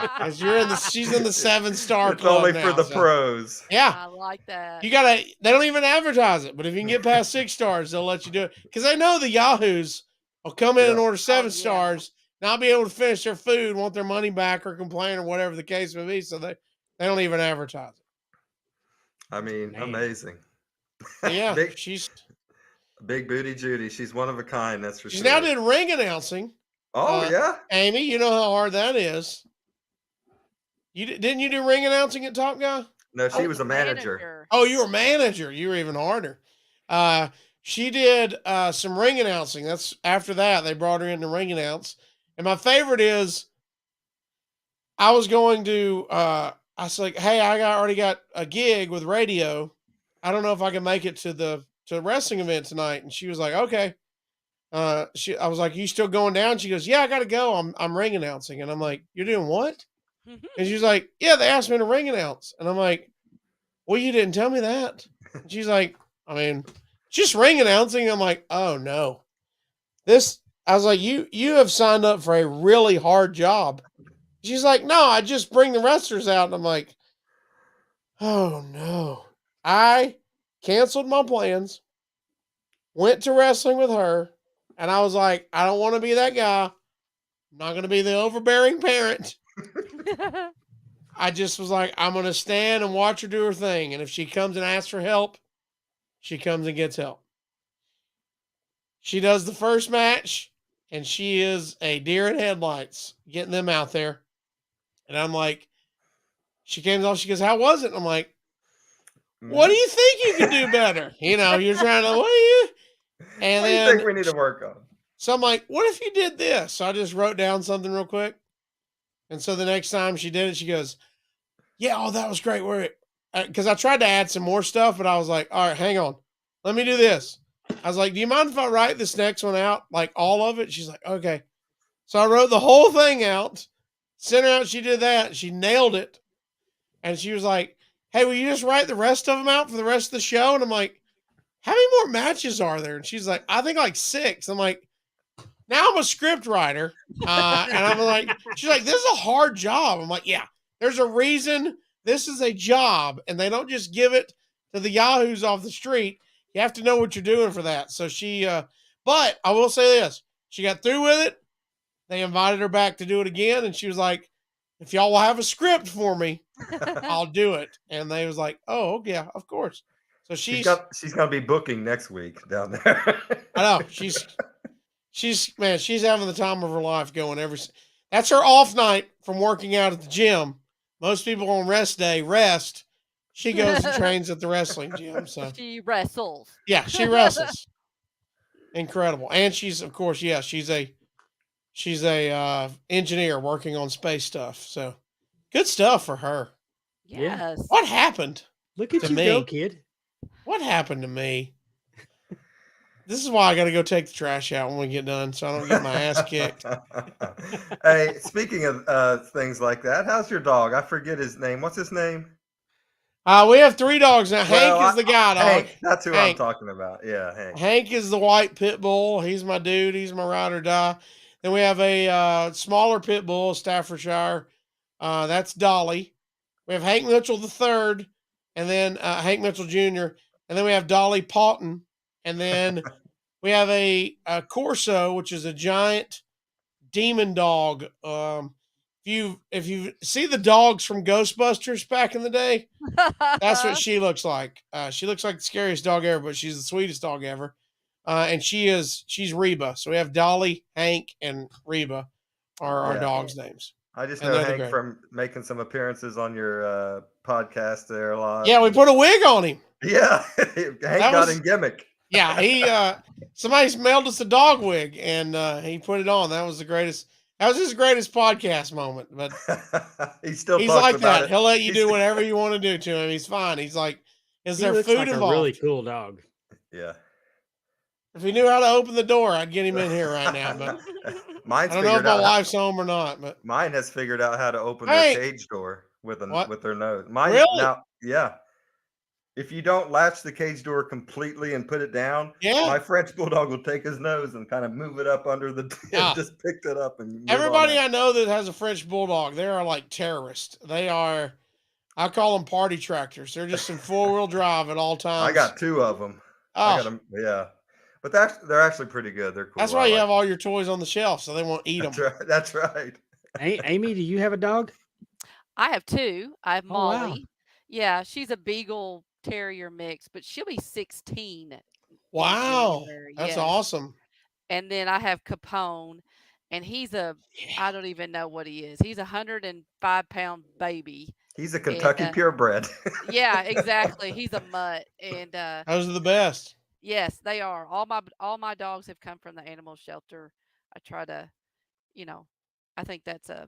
Because she's in the 7-star club. It's only for the pros. Yeah. I like that. They don't even advertise it, but if you can get past 6 stars, they'll let you do it. Because they know the Yahoos will come in and order 7 stars, not be able to finish their food, want their money back, or complain, or whatever the case may be. So they don't even advertise it. I mean, amazing. Yeah, she's Big Booty Judy. She's one of a kind, that's for sure. She's now did ring announcing. Oh, yeah? Amy, you know how hard that is. Didn't you do ring announcing at Top Guy? No, she was a manager. Oh, you were manager. You were even harder. She did some ring announcing. That's after that they brought her in to ring announce. And my favorite is, I was going to. I was like, "Hey, I already got a gig with radio. I don't know if I can make it to the wrestling event tonight." And she was like, "Okay." I was like, "You still going down?" She goes, "Yeah, I got to go. I'm ring announcing." And I'm like, "You're doing what?" And she's like, "Yeah, they asked me to ring announce." And I'm like, "Well, you didn't tell me that." And she's like, "I mean, just ring announcing." I'm like, "Oh no." I was like, you have signed up for a really hard job. She's like, "No, I just bring the wrestlers out." And I'm like, oh no. I canceled my plans, went to wrestling with her, and I was like, I don't want to be that guy. I'm not going to be the overbearing parent. I just was like, I'm going to stand and watch her do her thing. And if she comes and asks for help, she comes and gets help. She does the first match, and she is a deer in headlights, getting them out there. And I'm like, she came off, she goes, how was it? I'm like, what do you think you could do better? You're trying to, what do you? And What do you then, think we need to work on? so I'm like, what if you did this? So I just wrote down something real quick. And so the next time she did it, she goes, yeah, oh, that was great. Because I tried to add some more stuff, but I was like, all right, hang on. Let me do this. I was like, do you mind if I write this next one out? Like all of it? She's like, okay. So I wrote the whole thing out, sent her out. She did that. She nailed it. And she was like, hey, will you just write the rest of them out for the rest of the show? And I'm like, how many more matches are there? And she's like, I think like 6. I'm like, now I'm a script writer. And I'm like, she's like, this is a hard job. I'm like, yeah, there's a reason this is a job. And they don't just give it to the yahoos off the street. You have to know what you're doing for that. So she, but I will say this, she got through with it. They invited her back to do it again. And she was like, if y'all will have a script for me, I'll do it. And they was like, oh, yeah, of course. So she's going to be booking next week down there. I know. She's having the time of her life going that's her off night from working out at the gym. Most people on rest day rest. She goes and trains at the wrestling gym. So she wrestles. Yeah, she wrestles. Incredible. And she's, of course, yeah, she's a engineer working on space stuff. So good stuff for her. Yes. What happened? Look at to you me? go, kid. What happened to me? This is why I got to go take the trash out when we get done, so I don't get my ass kicked. Hey, speaking of things like that, how's your dog? I forget his name. What's his name? We have 3 dogs now. Hank is the guy dog. Hank, that's who I'm talking about. Yeah, Hank. Hank is the white pit bull. He's my dude. He's my ride or die. Then we have a smaller pit bull, Staffordshire. That's Dolly. We have Hank Mitchell the third, and then Hank Mitchell Jr. And then we have Dolly Paughton. And then we have a Corso, which is a giant demon dog. If you see the dogs from Ghostbusters back in the day, that's what she looks like. She looks like the scariest dog ever, but she's the sweetest dog ever. And she's Reba. So we have Dolly, Hank, and Reba are our dogs' names. I just know Hank from making some appearances on your podcast there a lot. Yeah, we put a wig on him. Yeah, Hank got in gimmick. Yeah, he somebody mailed us a dog wig and he put it on. That was the greatest. That was his greatest podcast moment. But he's like that. He'll let you do whatever you want to do to him. He's fine. He's like, is there food like involved? A really cool dog. Yeah. If he knew how to open the door, I'd get him in here right now. But I don't know if my wife's home or not. But mine has figured out how to open their cage door with their nose. Mine really? Now, yeah. If you don't latch the cage door completely and put it down, my French bulldog will take his nose and kind of move it up under the just picked it up and everybody I know that has a French bulldog, they are like terrorists. They are, I call them party tractors. They're just in 4-wheel drive at all times. I got 2 of them. I got them, yeah. But they're actually pretty good. They're cool. That's why you have all your toys on the shelf, so they won't eat them. That's right. Hey, Amy, do you have a dog? I have 2. I have Molly. Wow. Yeah, she's a Beagle Terrier mix, but she'll be 16. Wow, that's awesome. And then I have Capone, and he's I don't even know what he is. He's a 105-pound baby. He's a Kentucky purebred. Yeah, exactly. He's a mutt, and those are the best. Yes, they are. All my dogs have come from the animal shelter. I try to, I think that's a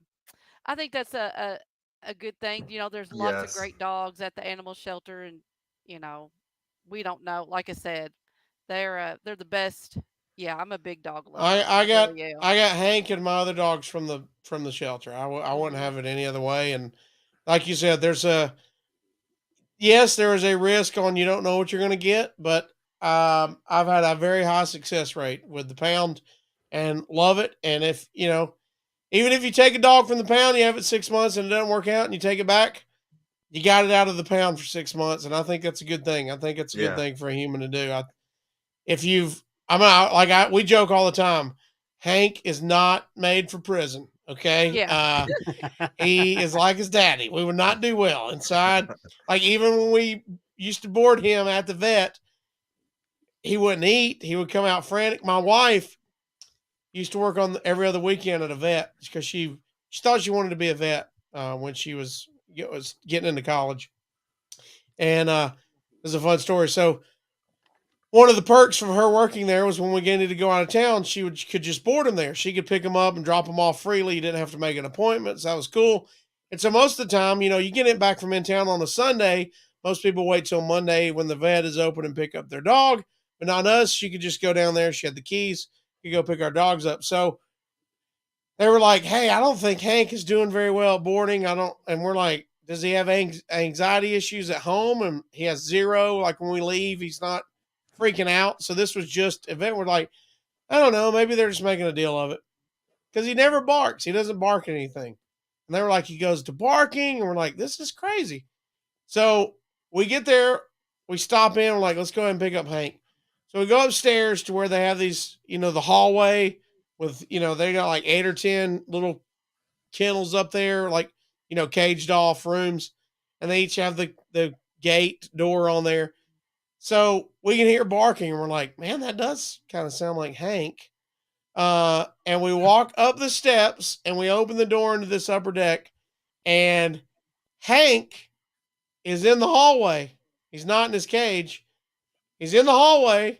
good thing. There's lots of great dogs at the animal shelter, and we don't know. Like I said, they're the best. Yeah, I'm a big dog lover. I got Hank and my other dogs from the shelter. I wouldn't have it any other way. And like you said, there is a risk on you don't know what you're going to get, but I've had a very high success rate with the pound and love it. And if even if you take a dog from the pound, you have it 6 months and it doesn't work out and you take it back, you got it out of the pound for 6 months. And I think that's a good thing. I think it's a good thing for a human to do. We joke all the time. Hank is not made for prison. Okay. Yeah. He is like his daddy. We would not do well inside. Like even when we used to board him at the vet, he wouldn't eat. He would come out frantic. My wife, used to work on every other weekend at a vet because she thought she wanted to be a vet when she was getting into college. And it was a fun story. So one of the perks from her working there was when we needed to go out of town, could just board them there. She could pick them up and drop them off freely. You didn't have to make an appointment. So that was cool. And so most of the time, you get it back from in town on a Sunday. Most people wait till Monday when the vet is open and pick up their dog. But not us. She could just go down there. She had the keys. You go pick our dogs up. So they were like, "Hey, I don't think Hank is doing very well at boarding. And we're like, does he have anxiety issues at home? And he has zero. Like when we leave, he's not freaking out. So this was just event. We're like, I don't know. Maybe they're just making a deal of it because he never barks. He doesn't bark at anything. And they were like, he goes to barking. And we're like, this is crazy. So we get there, we stop in. We're like, let's go ahead and pick up Hank. So we go upstairs to where they have these, the hallway with, they got like 8 or 10 little kennels up there, like, caged off rooms. And they each have the gate door on there. So we can hear barking and we're like, man, that does kind of sound like Hank. And we walk up the steps and we open the door into this upper deck and Hank is in the hallway. He's not in his cage. He's in the hallway,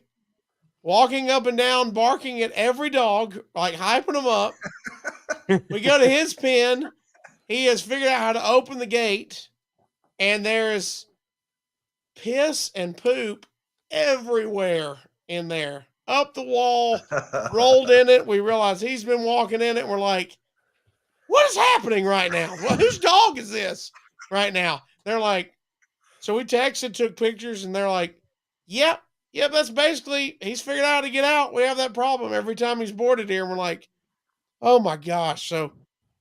walking up and down, barking at every dog, like hyping them up. We go to his pen. He has figured out how to open the gate and there's piss and poop everywhere in there, up the wall, rolled in it. We realize he's been walking in it. And we're like, what is happening right now? Well, whose dog is this right now? They're like, so we texted, took pictures, and they're like, yep, that's basically, he's figured out how to get out. We have that problem every time he's boarded here. And we're like, oh my gosh. So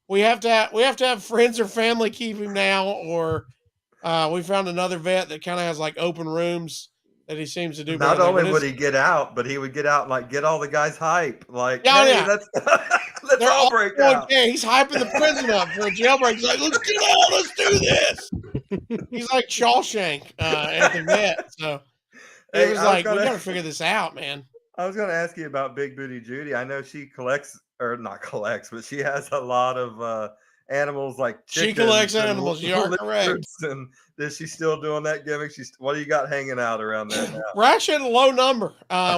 we have to have friends or family keep him now, or we found another vet that kind of has like open rooms that he seems to do. Not only would he get out, but he would get out and like get all the guys hype. Like, oh, hey, yeah. let's all break out. Yeah, he's hyping the prison up for a jailbreak. He's like, let's get out, let's do this. He's like Shawshank at the vet. So he was like, we got to figure this out, man. I was going to ask you about Big Booty Judy. I know she collects, or not collects, but she has a lot of animals like chickens. She collects animals. You are correct. And is she still doing that gimmick? What do you got hanging out around there now? We're actually at a low number.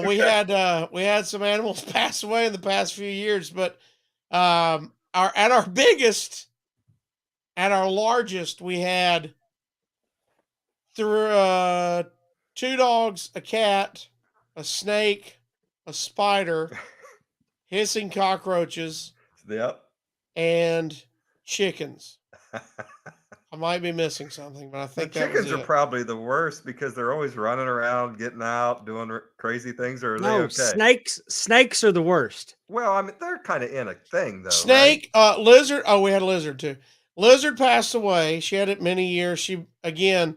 We had some animals pass away in the past few years, but at our largest, we had 2 dogs, a cat, a snake, a spider, hissing cockroaches. Yep. And chickens. I might be missing something, but I think the chickens are probably the worst because they're always running around, getting out, doing crazy things. Or are they okay? Snakes are the worst. Well, I mean, they're kind of in a thing though. Snake, right? Lizard. Oh, we had a lizard too. Lizard passed away. She had it many years. She, again,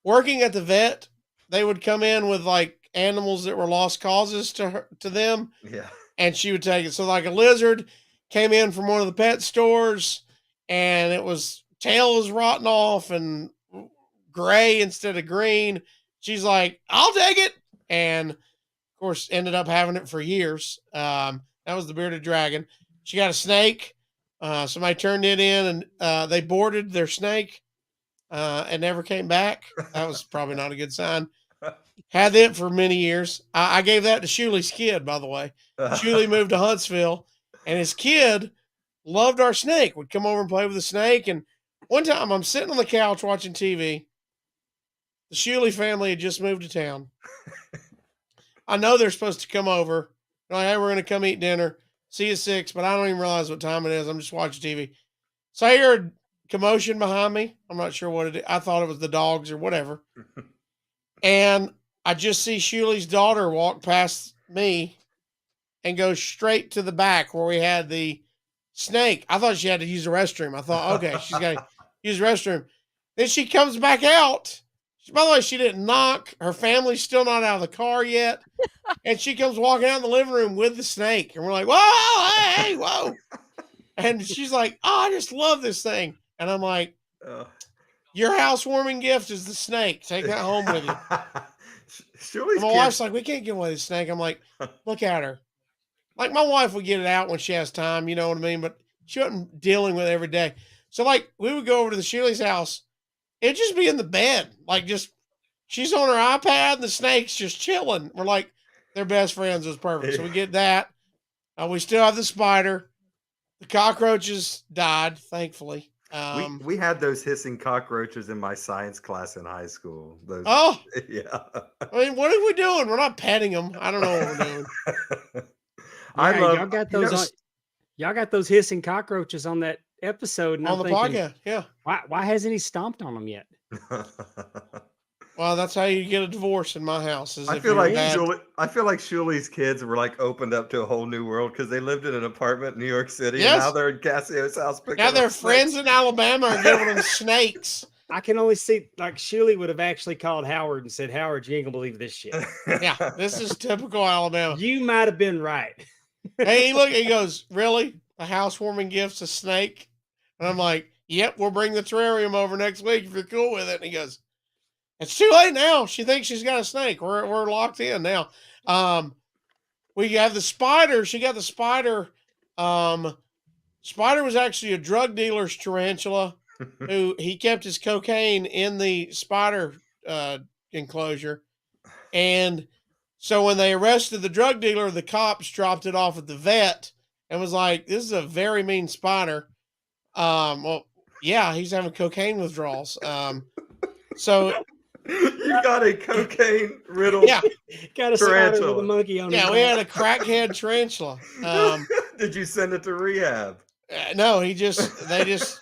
working at the vet, they would come in with like animals that were lost causes to them. Yeah. And she would take it. So like a lizard came in from one of the pet stores and it was tail was rotten off and gray instead of green. She's like, I'll take it. And of course ended up having it for years. That was the bearded dragon. She got a snake. Somebody turned it in and they boarded their snake and never came back. That was probably not a good sign. Had it for many years. I gave that to Shuley's kid, by the way. Shuley moved to Huntsville and his kid loved our snake, would come over and play with the snake. And one time I'm sitting on the couch watching TV. The Shuley family had just moved to town. I know they're supposed to come over. They're like, hey, we're going to come eat dinner. See you at 6, but I don't even realize what time it is. I'm just watching TV. So I hear a commotion behind me. I'm not sure what it is. I thought it was the dogs or whatever. And I just see Shuley's daughter walk past me and go straight to the back where we had the snake. I thought she had to use the restroom. I thought, okay, she's got to use the restroom. Then she comes back out. By the way, she didn't knock. Her family's still not out of the car yet. And she comes walking out in the living room with the snake. And we're like, whoa, hey, whoa. And she's like, oh, I just love this thing. And I'm like, your housewarming gift is the snake. Take that home with you. My wife's like, we can't give away the snake. I'm like, look at her. like my wife would get it out when she has time, you know what I mean? But she wasn't dealing with it every day. So like we would go over to the Shirley's house. It'd just be in the bed. Like just she's on her iPad and the snake's just chilling. We're like, they're best friends. It was perfect. So we get that. We still have the spider. The cockroaches died, thankfully. We had those hissing cockroaches in my science class in high school. Those, Oh, yeah. I mean, what are we doing? We're not petting them. I don't know what we're doing. I Yeah, love y'all got you know, those. Y'all got those hissing cockroaches on that episode, and On I'm the thinking, podcast, yeah. why hasn't he stomped on them yet? Well, that's how you get a divorce in my house. Is I if feel you're like bad. Shuley's kids were like opened up to a whole new world because they lived in an apartment in New York City, and now Yes. they're in Casio's house picking Now up their snakes. friends in Alabama are giving them snakes. I can only see like Shirley would have actually called Howard and said, "Howard, you ain't gonna believe this shit." Yeah, this is typical Alabama. You might have been right. Hey, look, he goes, really? A housewarming gift's a snake? And I'm like, yep, we'll bring the terrarium over next week if you're cool with it. And he goes, it's too late now. She thinks she's got a snake. We're locked in now. We have the spider. She got the spider. Spider was actually a drug dealer's tarantula who he kept his cocaine in the spider enclosure. And so when they arrested the drug dealer, the cops dropped it off at the vet and was like, this is a very mean spider. Well, yeah, he's having cocaine withdrawals. So You got a cocaine riddled yeah, Got a spider tarantula. with a monkey on. yeah, his we back. had a crackhead tarantula. Did you send it to rehab? No, they just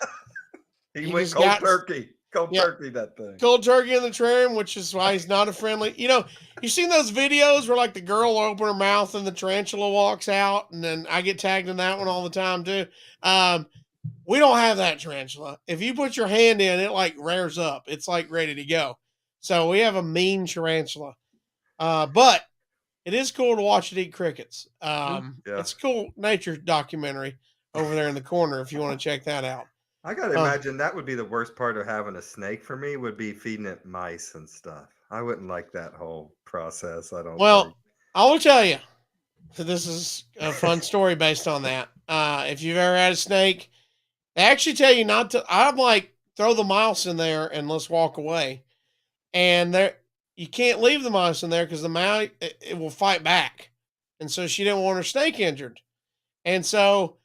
He He went just cold got- turkey. Cold Yeah. turkey, that thing. cold turkey in the terrarium, which is why he's not a friendly. You know, you seen those videos where like the girl will open her mouth and the tarantula walks out, and then I get tagged in that one all the time too. We don't have that tarantula. If you put your hand in, it like rears up. It's like ready to go. So we have a mean tarantula. But it is cool to watch it eat crickets. Yeah. It's a cool nature documentary over there in the corner if you want to check that out. I gotta imagine that would be the worst part of having a snake for me, would be feeding it mice and stuff. I wouldn't like that whole process. I don't Well, think. I will tell you. So this is a fun story based on that. If you've ever had a snake, they actually tell you not to. I'm like, throw the mouse in there and let's walk away. And you can't leave the mouse in there because the mouse it will fight back. And so she didn't want her snake injured. And so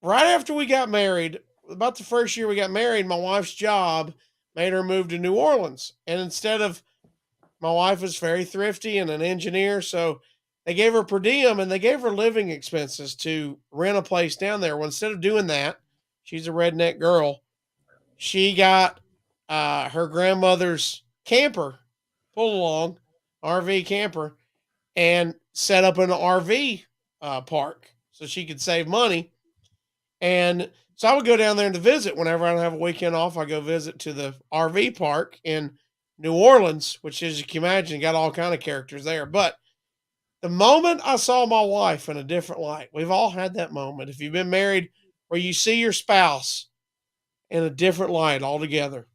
right after we got married, about the first year we got married, my wife's job made her move to New Orleans. And instead of, my wife was very thrifty and an engineer, so they gave her per diem and they gave her living expenses to rent a place down there. Well, instead of doing that, she's a redneck girl. She got her grandmother's camper, pull along RV camper, and set up an RV park so she could save money. And so I would go down there to visit whenever I don't have a weekend off. I go visit to the RV park in New Orleans, which, as you can imagine, got all kind of characters there. But the moment I saw my wife in a different light, we've all had that moment. If you've been married, where you see your spouse in a different light altogether.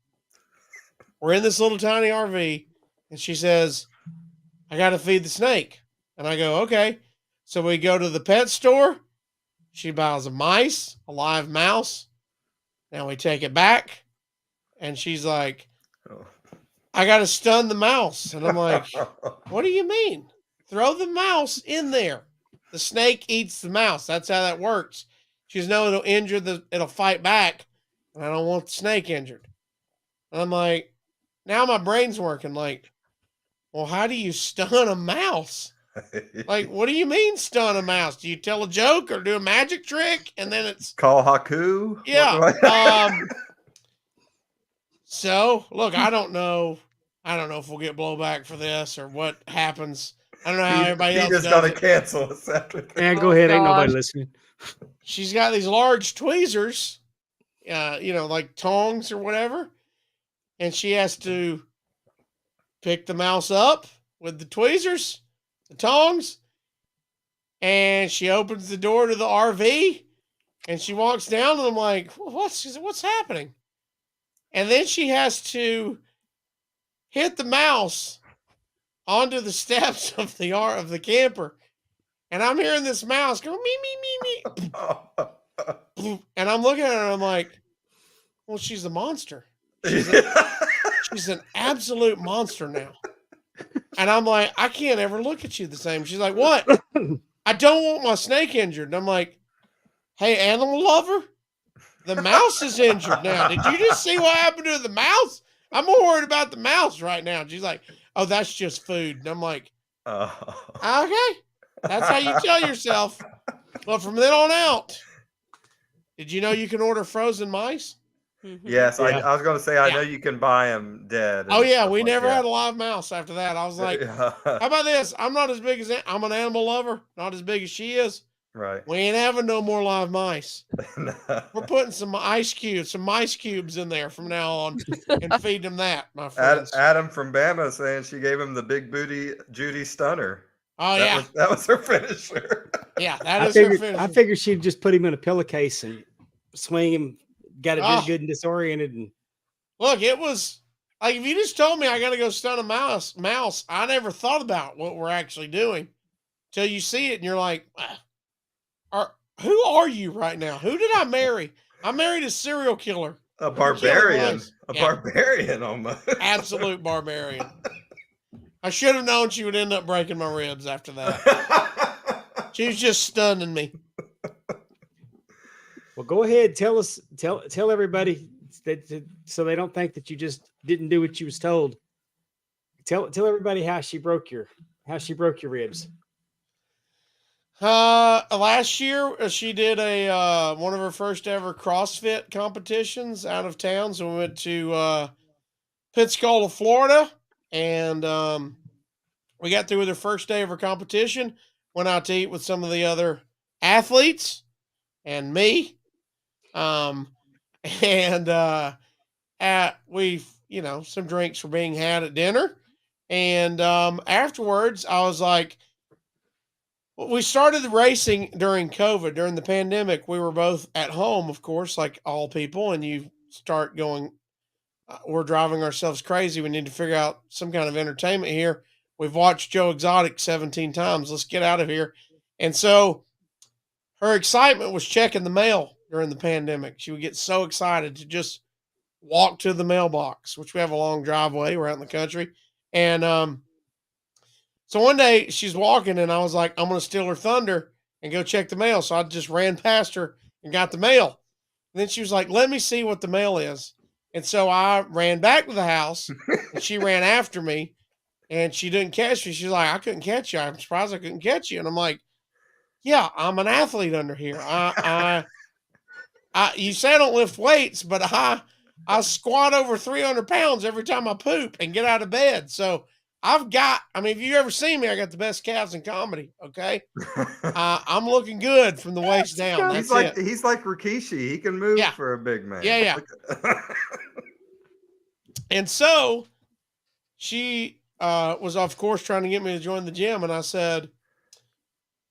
We're in this little tiny RV, and she says, I got to feed the snake. And I go, okay. So we go to the pet store. She buys a live mouse. Now we take it back. And she's like, Oh. I got to stun the mouse. And I'm like, what do you mean? Throw the mouse in there. The snake eats the mouse. That's how that works. She goes, no, it'll fight back. And I don't want the snake injured. And I'm like, now my brain's working like, well, how do you stun a mouse? Like, what do you mean stun a mouse? Do you tell a joke or do a magic trick? And then it's Call Haku? yeah. What do I- So look, I don't know if we'll get blowback for this or what happens. I don't know how everybody else just does gotta it. cancel us after this. Yeah, go Oh, ahead. Ain't nobody gosh. listening. She's got these large tweezers, like tongs or whatever, and she has to pick the mouse up with the tweezers, the tongs, and she opens the door to the RV, and she walks down, and I'm like, what's happening? And then she has to hit the mouse onto the steps of the camper. And I'm hearing this mouse go, me, me. And I'm looking at her and I'm like, well, she's a monster. She's an absolute monster now. And I'm like, I can't ever look at you the same. She's like, what? I don't want my snake injured. And I'm like, hey, animal lover, the mouse is injured now. Did you just see what happened to the mouse? I'm more worried about the mouse right now. And she's like, oh, that's just food. And I'm like, okay, that's how you tell yourself. But from then on out, did you know you can order frozen mice? Yes, Yeah. I was going to say, I Yeah. know you can buy them dead. Oh, and yeah, stuff we like never that. had a live mouse after that. I was like, how about this? I'm not as big as I'm an animal lover, not as big as she is. Right. We ain't having no more live mice. No. We're putting some mice cubes in there from now on and feeding them that, my friends. Adam from Bama saying she gave him the big booty Judy stunner. Oh, yeah. That was her finisher. Yeah, that I is her figured, finisher. I figured she'd just put him in a pillowcase and swing him, got it good and disoriented. And Look, it was like if you just told me I got to go stun a mouse, I never thought about what we're actually doing till you see it and you're like, who are you right now? Who did I marry? I married a serial killer. A barbarian. Yeah. Barbarian almost. Absolute barbarian. I should have known she would end up breaking my ribs after that. She was just stunning me. well, go ahead, tell everybody that so they don't think that you just didn't do what you was told. Tell everybody how she broke your ribs. Last year she did a one of her first ever CrossFit competitions out of town. So we went to Pensacola, Florida, and we got through with her first day of her competition. Went out to eat with some of the other athletes and me. Some drinks were being had at dinner. And afterwards, I was like, we started racing during COVID, during the pandemic. We were both at home, of course, like all people, and you start going, we're driving ourselves crazy. We need to figure out some kind of entertainment here. We've watched Joe Exotic 17 times. Let's get out of here. And so her excitement was checking the mail during the pandemic. She would get so excited to just walk to the mailbox, which we have a long driveway. We're out in the country. And so one day she's walking and I was like, I'm going to steal her thunder and go check the mail. So I just ran past her and got the mail. And then she was like, let me see what the mail is. And so I ran back to the house and she ran after me and she didn't catch me. She's like, I couldn't catch you. I'm surprised I couldn't catch you. And I'm like, yeah, I'm an athlete under here. You say I don't lift weights, but I squat over 300 pounds every time I poop and get out of bed. So if you ever seen me, I got the best calves in comedy. Okay. I'm looking good from the waist down. He's like Rikishi. He can move for a big man. Yeah. And so she was, of course, trying to get me to join the gym. And I said,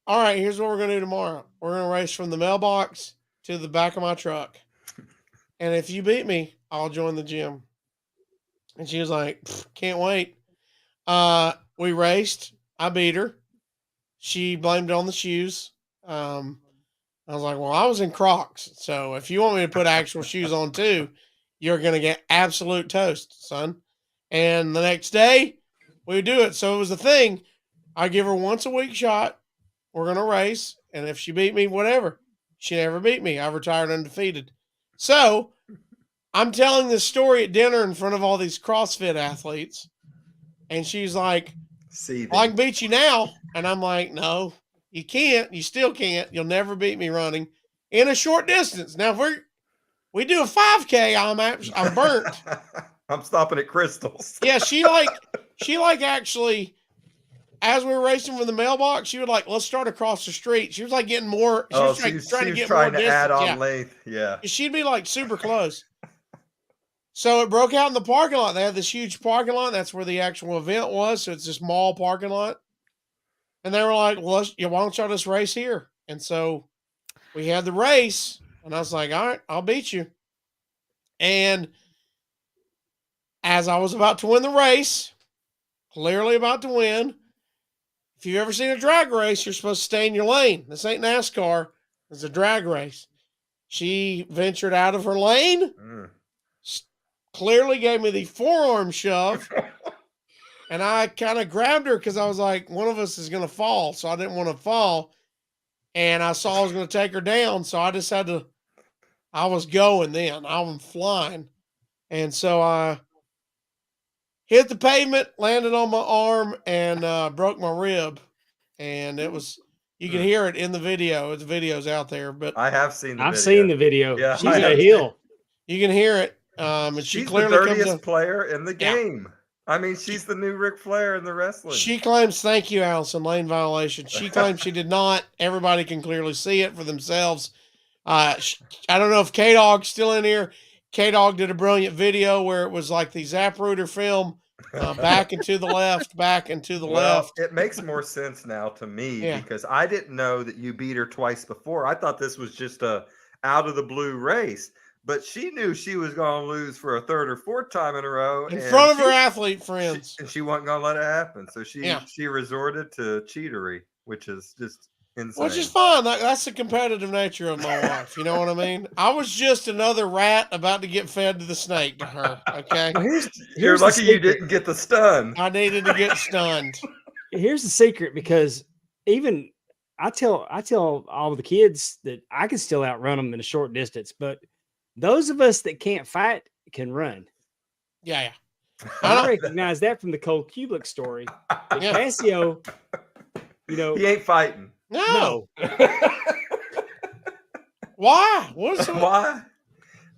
all right, here's what we're going to do tomorrow. We're going to race from the mailbox to the back of my truck. And if you beat me, I'll join the gym. And she was like, can't wait. We raced. I beat her. She blamed it on the shoes. I was like, well, I was in Crocs. So if you want me to put actual shoes on too, you're going to get absolute toast, son. And the next day we would do it. So it was a thing. I give her once a week shot. We're going to race. And if she beat me, whatever. She never beat me. I retired undefeated. So I'm telling this story at dinner in front of all these CrossFit athletes. And she's like, well, I can beat you now. And I'm like, no, you can't. You still can't. You'll never beat me running in a short distance. Now, if we do a 5K, I'm burnt. I'm stopping at Crystals. Yeah, she actually, as we were racing from the mailbox, she would let's start across the street. She was like getting more. She was trying to add on length. Yeah. She'd be like super close. So it broke out in the parking lot. They had this huge parking lot. That's where the actual event was. So it's this mall parking lot. And they were like, well, why don't y'all just race here? And so we had the race. And I was like, all right, I'll beat you. And as I was about to win the race, clearly about to win, if you've ever seen a drag race, you're supposed to stay in your lane. This ain't NASCAR. It's a drag race. She ventured out of her lane, clearly gave me the forearm shove, and I kind of grabbed her because I was like, one of us is going to fall, so I didn't want to fall. And I saw I was going to take her down, so I just had to, I was going then. I was flying. And so I hit the pavement, landed on my arm, and broke my rib. And it was, you can hear it in the video. The video's out there, but I have seen the I've video. seen the video. Yeah, She's a heel. you can hear it. And she She's the clearly comes dirtiest up. player in the game. I mean, she's the new Ric Flair in the wrestling. She claims, thank you, Allison, lane violation. She claims she did not. Everybody can clearly see it for themselves. I don't know if K-Dog's still in here. K-Dog did a brilliant video where it was like the Zapruder film, back and to the left, back and to the left. It makes more sense now to me because I didn't know that you beat her twice before. I thought this was just a out of the blue race. But she knew she was going to lose for a third or fourth time in a row. In front of her athlete friends. And she wasn't going to let it happen. So she resorted to cheatery, which is just insane. Which is fine. That's the competitive nature of my wife. You know what I mean? I was just another rat about to get fed to the snake to her. Okay? You're lucky you didn't get the stun. I needed to get stunned. Here's the secret, because even I tell all the kids that I can still outrun them in a short distance, but those of us that can't fight can run. Yeah. I recognize that from the Cole Kubelik story. Casio, he ain't fighting. No. Why? Why?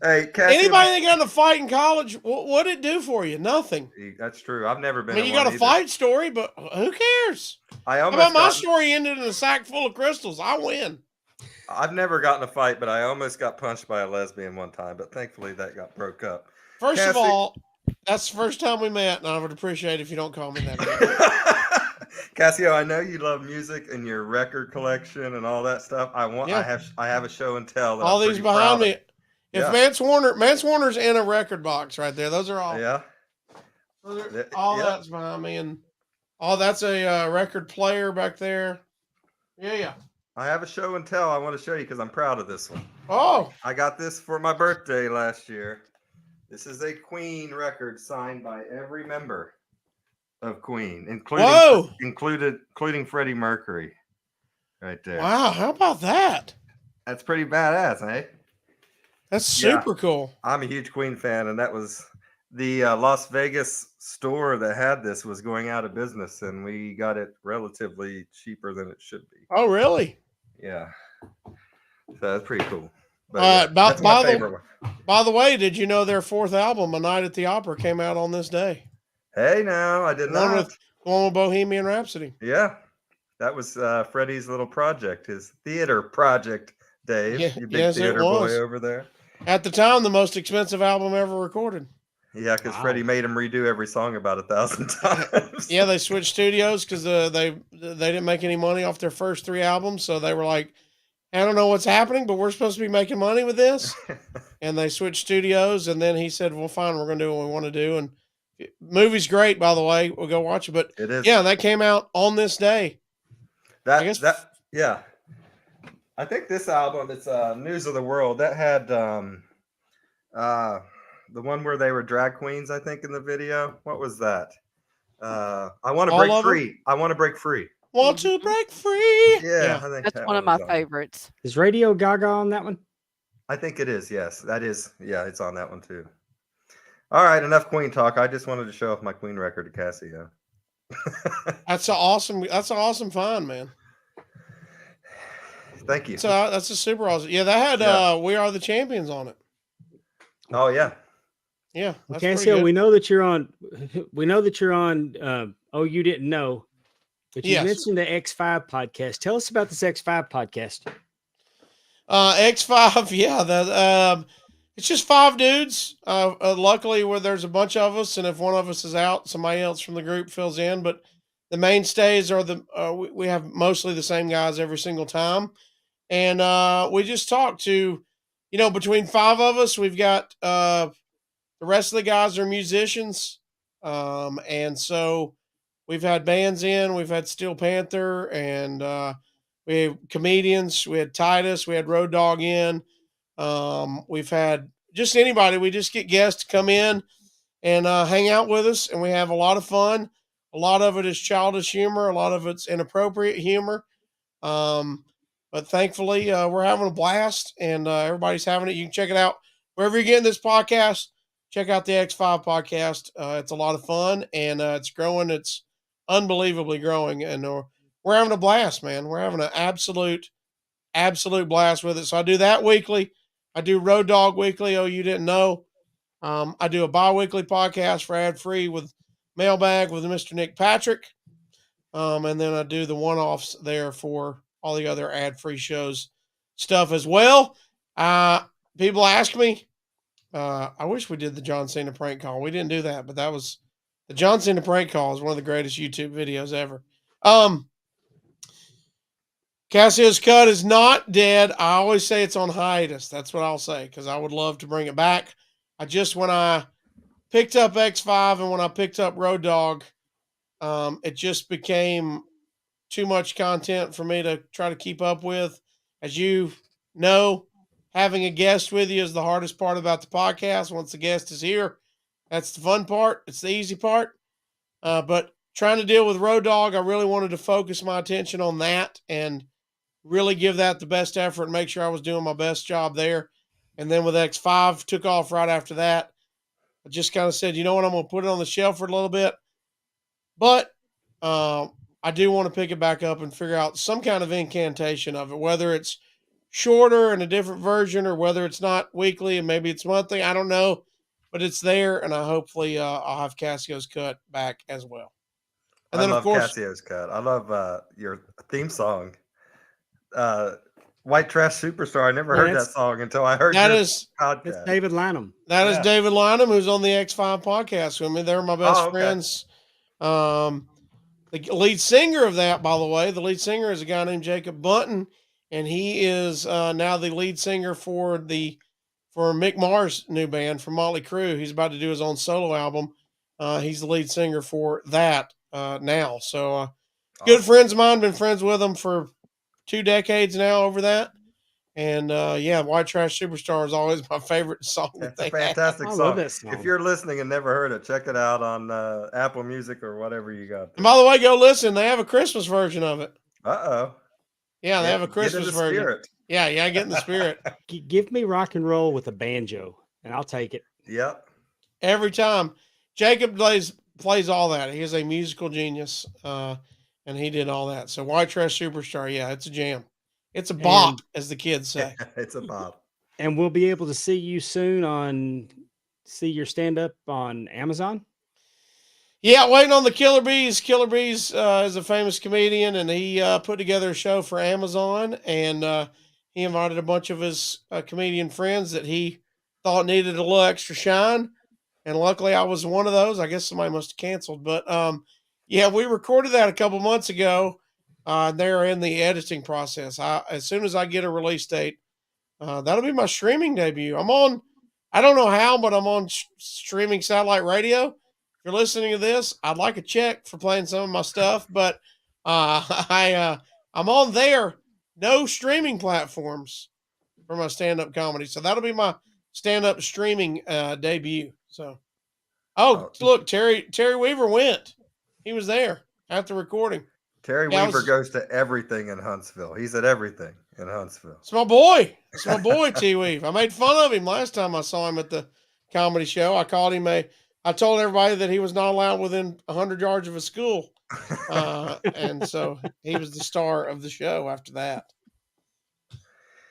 Hey, Casio, anybody that got in a fight in college, what did it do for you? Nothing. That's true. I've never been. I mean, you got a fight story, but who cares? How about my story ended in a sack full of crystals? I win. I've never gotten a fight, but I almost got punched by a lesbian one time, but thankfully that got broke up. First of all, that's the first time we met, and I would appreciate it if you don't call me that. Casio, I know you love music and your record collection and all that stuff. I have a show and tell. All these behind me. If Mance Warner's in a record box right there. Those are all. Yeah. All that's behind me, and all that's a record player back there. Yeah. I have a show and tell I want to show you because I'm proud of this one. Oh. I got this for my birthday last year. This is a Queen record signed by every member of Queen, including Freddie Mercury. Right there. Wow, how about that? That's pretty badass, eh? That's super cool. I'm a huge Queen fan, and that was the Las Vegas store that had this was going out of business, and we got it relatively cheaper than it should be. Oh, really? Yeah. So that's pretty cool. But, that's my favorite one. By the way, did you know their fourth album, A Night at the Opera, came out on this day? Hey, no, I did not. One with Bohemian Rhapsody. Yeah. That was Freddie's little project, his theater project, Dave. Yeah, you big theater boy over there. At the time, the most expensive album ever recorded. Yeah, because Freddie made him redo every song about 1,000 times. Yeah, they switched studios because they didn't make any money off their first 3 albums. So they were like, I don't know what's happening, but we're supposed to be making money with this. And they switched studios. And then he said, well, fine, we're going to do what we want to do. And movie's great, by the way. We'll go watch it. But it is. Yeah, that came out on this day. Yeah. I think this album, it's News of the World, that had the one where they were drag queens, I think, in the video. What was that? I want to break free. I want to break free. Want to break free? Yeah. I think that's one of my favorites. Is Radio Gaga on that one? I think it is. Yes, that is. Yeah, it's on that one too. All right, enough Queen talk. I just wanted to show off my Queen record to Casio. That's an awesome find, man. Thank you. So that's a super awesome. Yeah, that had We Are the Champions on it. Oh yeah. Yeah. Casio, we know that you're on. Oh, you didn't know, but you mentioned the X5 podcast. Tell us about this X5 podcast. X5, yeah. It's just 5 dudes. Luckily, where there's a bunch of us, and if one of us is out, somebody else from the group fills in. But the mainstays are we have mostly the same guys every single time, and we just talk to, between 5 of us, we've got the rest of the guys are musicians, and so we've had bands in. We've had Steel Panther, and we have comedians. We had Titus. We had Road Dogg in. We've had just anybody. We just get guests to come in and hang out with us, and we have a lot of fun. A lot of it is childish humor. A lot of it's inappropriate humor. But thankfully, we're having a blast, and everybody's having it. You can check it out wherever you're getting this podcast. Check out the X5 podcast. It's a lot of fun, and it's growing. It's unbelievably growing, and we're having a blast, man. We're having an absolute blast with it. So I do that weekly. I do Road Dogg weekly. Oh, you didn't know? I do a bi-weekly podcast for ad free with Mailbag with Mr. Nick Patrick. And then I do the one-offs there for all the other ad-free shows stuff as well. People ask me, I wish we did the John Cena prank call. We didn't do that, but that was the John Cena prank call is one of the greatest YouTube videos ever. Casio's Cut is not dead. I always say it's on hiatus. That's what I'll say, because I would love to bring it back. When I picked up X5 and when I picked up Road Dogg, it just became too much content for me to try to keep up with. As you know, having a guest with you is the hardest part about the podcast. Once the guest is here, that's the fun part. It's the easy part. But trying to deal with Road Dogg, I really wanted to focus my attention on that and really give that the best effort and make sure I was doing my best job there. And then with X5, took off right after that. I just kind of said, you know what, I'm going to put it on the shelf for a little bit. But I do want to pick it back up and figure out some kind of incantation of it, whether it's shorter and a different version or whether it's not weekly and maybe it's monthly. I don't know, but it's there, and hopefully I'll have Casio's Cut back as well. And then, of course, Casio's Cut. I love your theme song, White Trash Superstar. I never heard that song until I heard podcast. It's David Lanham. That is David Lanham, who's on the X5 podcast with me. They're my best friends. The lead singer of that, by the way, the lead singer is a guy named Jacob Bunton, and he is now the lead singer for Mick Mars' new band, for Motley Crue. He's about to do his own solo album. He's the lead singer for that now. So good friends of mine, been friends with them for 2 decades now over that. And White Trash Superstar is always my favorite song. It's a fantastic song. I love that song. If you're listening and never heard it, check it out on Apple Music or whatever you got. And by the way, go listen. They have a Christmas version of it. Uh-oh. Yeah, they have a Christmas version. Spirit. Yeah, get in the spirit. Give me rock and roll with a banjo, and I'll take it. Yep. Every time. Jacob plays all that. He is a musical genius, and he did all that. So White Trash Superstar, yeah, it's a jam. It's a bop, as the kids say. It's a bop. And we'll be able to see you soon see your stand-up on Amazon? Yeah, waiting on the Killer Bees. Killer Bees is a famous comedian, and he put together a show for Amazon, and he invited a bunch of his comedian friends that he thought needed a little extra shine. And luckily, I was one of those. I guess somebody must have canceled. But, we recorded that a couple months ago. They're in the editing process. As soon as I get a release date, that'll be my streaming debut. I don't know how, but I'm on streaming satellite radio. If you're listening to this, I'd like a check for playing some of my stuff, but I'm on there. No streaming platforms for my stand-up comedy. So that'll be my stand-up streaming debut. So, look, Terry Weaver went. He was there at the recording. Terry Weaver goes to everything in Huntsville. He's at everything in Huntsville. It's my boy. It's my boy, T. Weave. I made fun of him last time I saw him at the comedy show. I told everybody that he was not allowed within 100 yards of a school. And so he was the star of the show after that.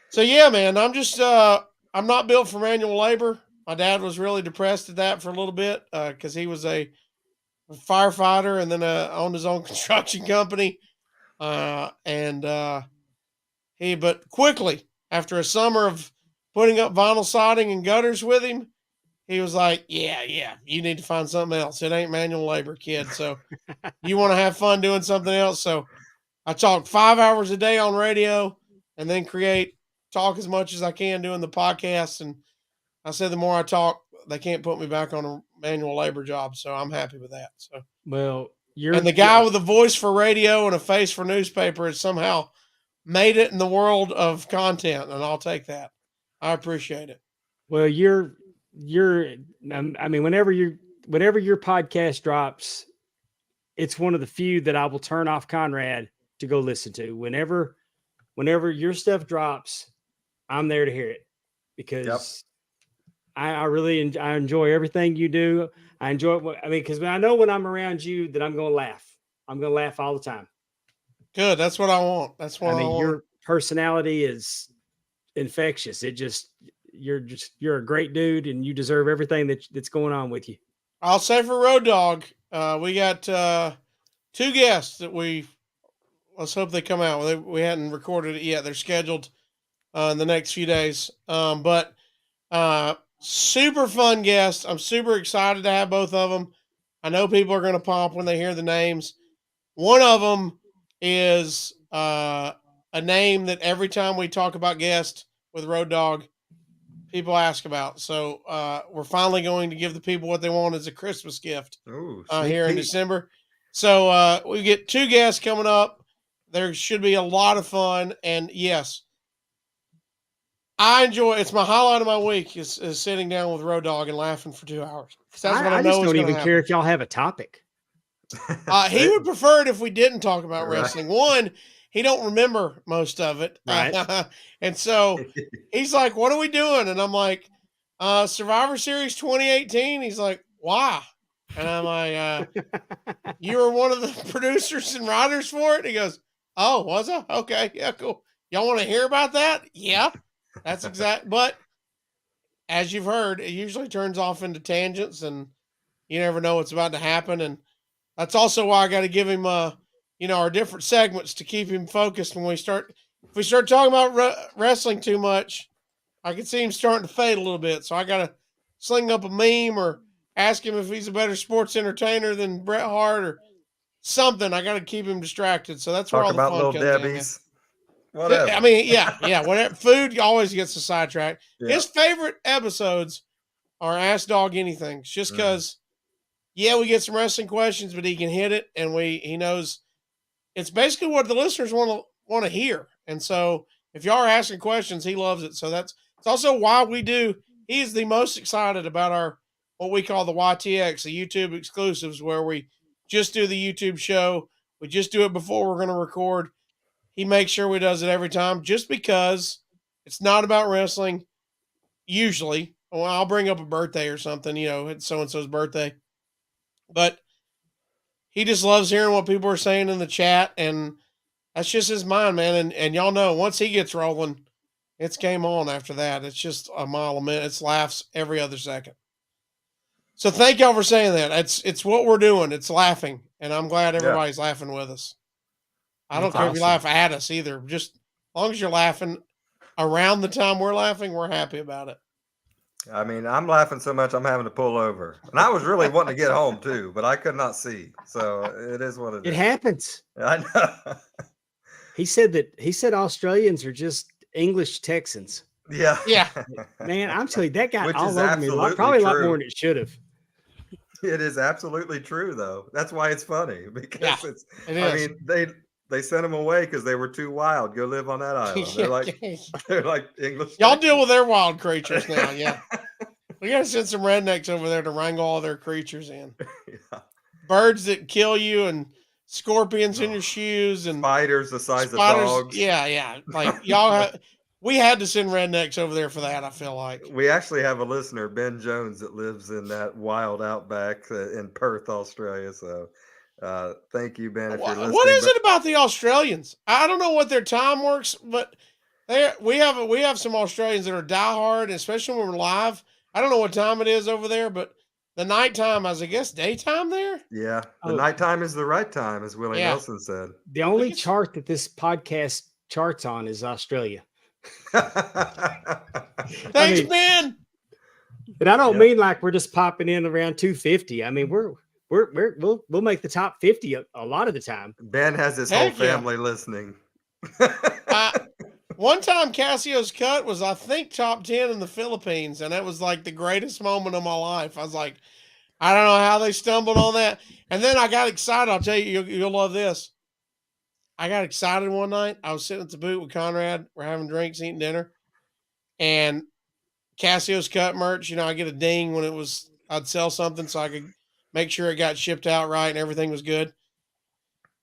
So, yeah, man, I'm not built for manual labor. My dad was really depressed at that for a little bit because he was a firefighter and then owned his own construction company. But quickly, after a summer of putting up vinyl siding and gutters with him, he was like, yeah, you need to find something else. It ain't manual labor, kid. So you want to have fun doing something else. So I talk 5 hours a day on radio and then talk as much as I can doing the podcast. And I said, the more I talk, they can't put me back on a manual labor job. So I'm happy with that. So, well, And the guy with a voice for radio and a face for newspaper has somehow made it in the world of content, and I'll take that. I appreciate it. Well, I mean, whenever your podcast drops, it's one of the few that I will turn off Conrad to go listen to. Whenever your stuff drops, I'm there to hear it because I really I enjoy everything you do. I enjoy it. I mean, because I know when I'm around you that I'm going to laugh. I'm going to laugh all the time. Good. That's what I want. That's what I want. Your personality is infectious. You're a great dude, and you deserve everything that's going on with you. I'll say for Road Dogg, we got 2 guests that let's hope they come out. We hadn't recorded it yet. They're scheduled in the next few days. But super fun guests. I'm super excited to have both of them. I know people are going to pop when they hear the names. One of them is a name that every time we talk about guests with Road Dogg, people ask about. So we're finally going to give the people what they want as a Christmas gift here in December. So we get 2 guests coming up. There should be a lot of fun. And yes, I enjoy it's my highlight of my week is sitting down with Road Dogg and laughing for 2 hours. That's what I know just don't even care if y'all have a topic. He would prefer it if we didn't talk about wrestling. One, he don't remember most of it. Right. And so he's like, what are we doing? And I'm like, Survivor Series 2018. He's like, why? And I'm like, you were one of the producers and writers for it? He goes, oh, was I? Okay. Yeah, cool. Y'all want to hear about that? Yeah, that's exact. But as you've heard, it usually turns off into tangents and you never know what's about to happen. And that's also why I got to give him, our different segments to keep him focused when if we start talking about wrestling too much, I can see him starting to fade a little bit. So I got to sling up a meme or ask him if he's a better sports entertainer than Bret Hart or something. I got to keep him distracted. So that's where all the fun comes in. Talk about Little Debbie's. Whatever. I mean, yeah. Whatever. Food always gets a sidetrack. Yeah. His favorite episodes are Ask Dog Anything. Just because, we get some wrestling questions, but he can hit it, and he knows it's basically what the listeners want to hear. And so, if y'all are asking questions, he loves it. So it's also why he's the most excited about what we call the YTX, the YouTube exclusives, where we just do the YouTube show. We just do it before we're going to record. He makes sure he does it every time just because it's not about wrestling. Usually, I'll bring up a birthday or something, it's so-and-so's birthday. But he just loves hearing what people are saying in the chat, and that's just his mind, man. And y'all know, once he gets rolling, it's game on after that. It's just a mile a minute. It's laughs every other second. So thank y'all for saying that. It's what we're doing. It's laughing, and I'm glad everybody's laughing with us. I don't care if you laugh at us either. Just as long as you're laughing around the time we're laughing, we're happy about it. I mean, I'm laughing so much I'm having to pull over. And I was really wanting to get home too, but I could not see. So it is what it is. It happens. I know. He said Australians are just English Texans. Yeah. Yeah. Man, I'm telling you, that got Which all is over me. absolutely Probably a lot true. more than it should have. It is absolutely true, though. That's why it's funny because it is. I mean, they sent them away because they were too wild. Go live on that island. They're like English. Y'all deal with their wild creatures now. Yeah. We got to send some rednecks over there to wrangle all their creatures in. Yeah. Birds that kill you and scorpions in your shoes and spiders the size of dogs. Yeah. Like we had to send rednecks over there for that, I feel like. We actually have a listener, Ben Jones, that lives in that wild outback in Perth, Australia. So thank you, Ben, if you're listening. What is it about the Australians? I don't know what their time works, but we have some Australians that are diehard, especially when we're live. I don't know what time it is over there, but the nighttime is, I guess, daytime there? Yeah. The nighttime is the right time, as Willie Nelson said. The only chart that this podcast charts on is Australia. Thanks, Ben. And I don't mean like we're just popping in around 250. I mean, we'll make the top 50 a lot of the time. Ben has his whole family listening. One time Casio's cut was, I think, top 10 in the Philippines, and that was like the greatest moment of my life. I was like, I don't know how they stumbled on that. And then I got excited. I'll tell you, you'll love this. I got excited one night. I was sitting at the boot with Conrad. We're having drinks, eating dinner. And Casio's cut merch, I get a ding when I'd sell something so I could make sure it got shipped out right and everything was good.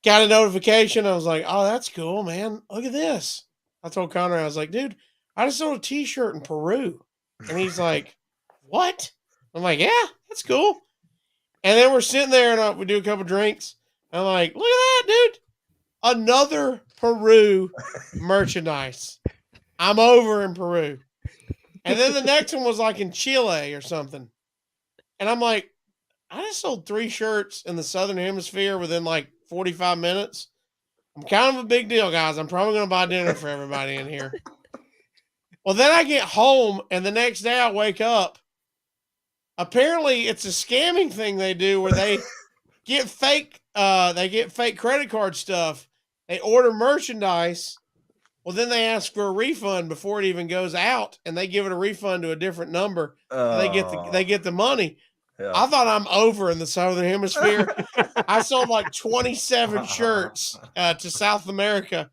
Got a notification. I was like, oh, that's cool, man. Look at this. I told Conrad, I was like, dude, I just sold a t-shirt in Peru. And he's like, what? I'm like, yeah, that's cool. And then we're sitting there and we do a couple drinks. I'm like, look at that, dude. Another Peru merchandise. I'm over in Peru. And then the next one was like in Chile or something. And I'm like, I just sold 3 shirts in the Southern Hemisphere within like 45 minutes. I'm kind of a big deal, guys. I'm probably going to buy dinner for everybody in here. Well, then I get home and the next day I wake up. Apparently it's a scamming thing they do where they get fake credit card stuff. They order merchandise. Well, then they ask for a refund before it even goes out, and they give it a refund to a different number. They get the money. Yeah. I thought I'm over in the Southern Hemisphere. I sold like 27 shirts to South America,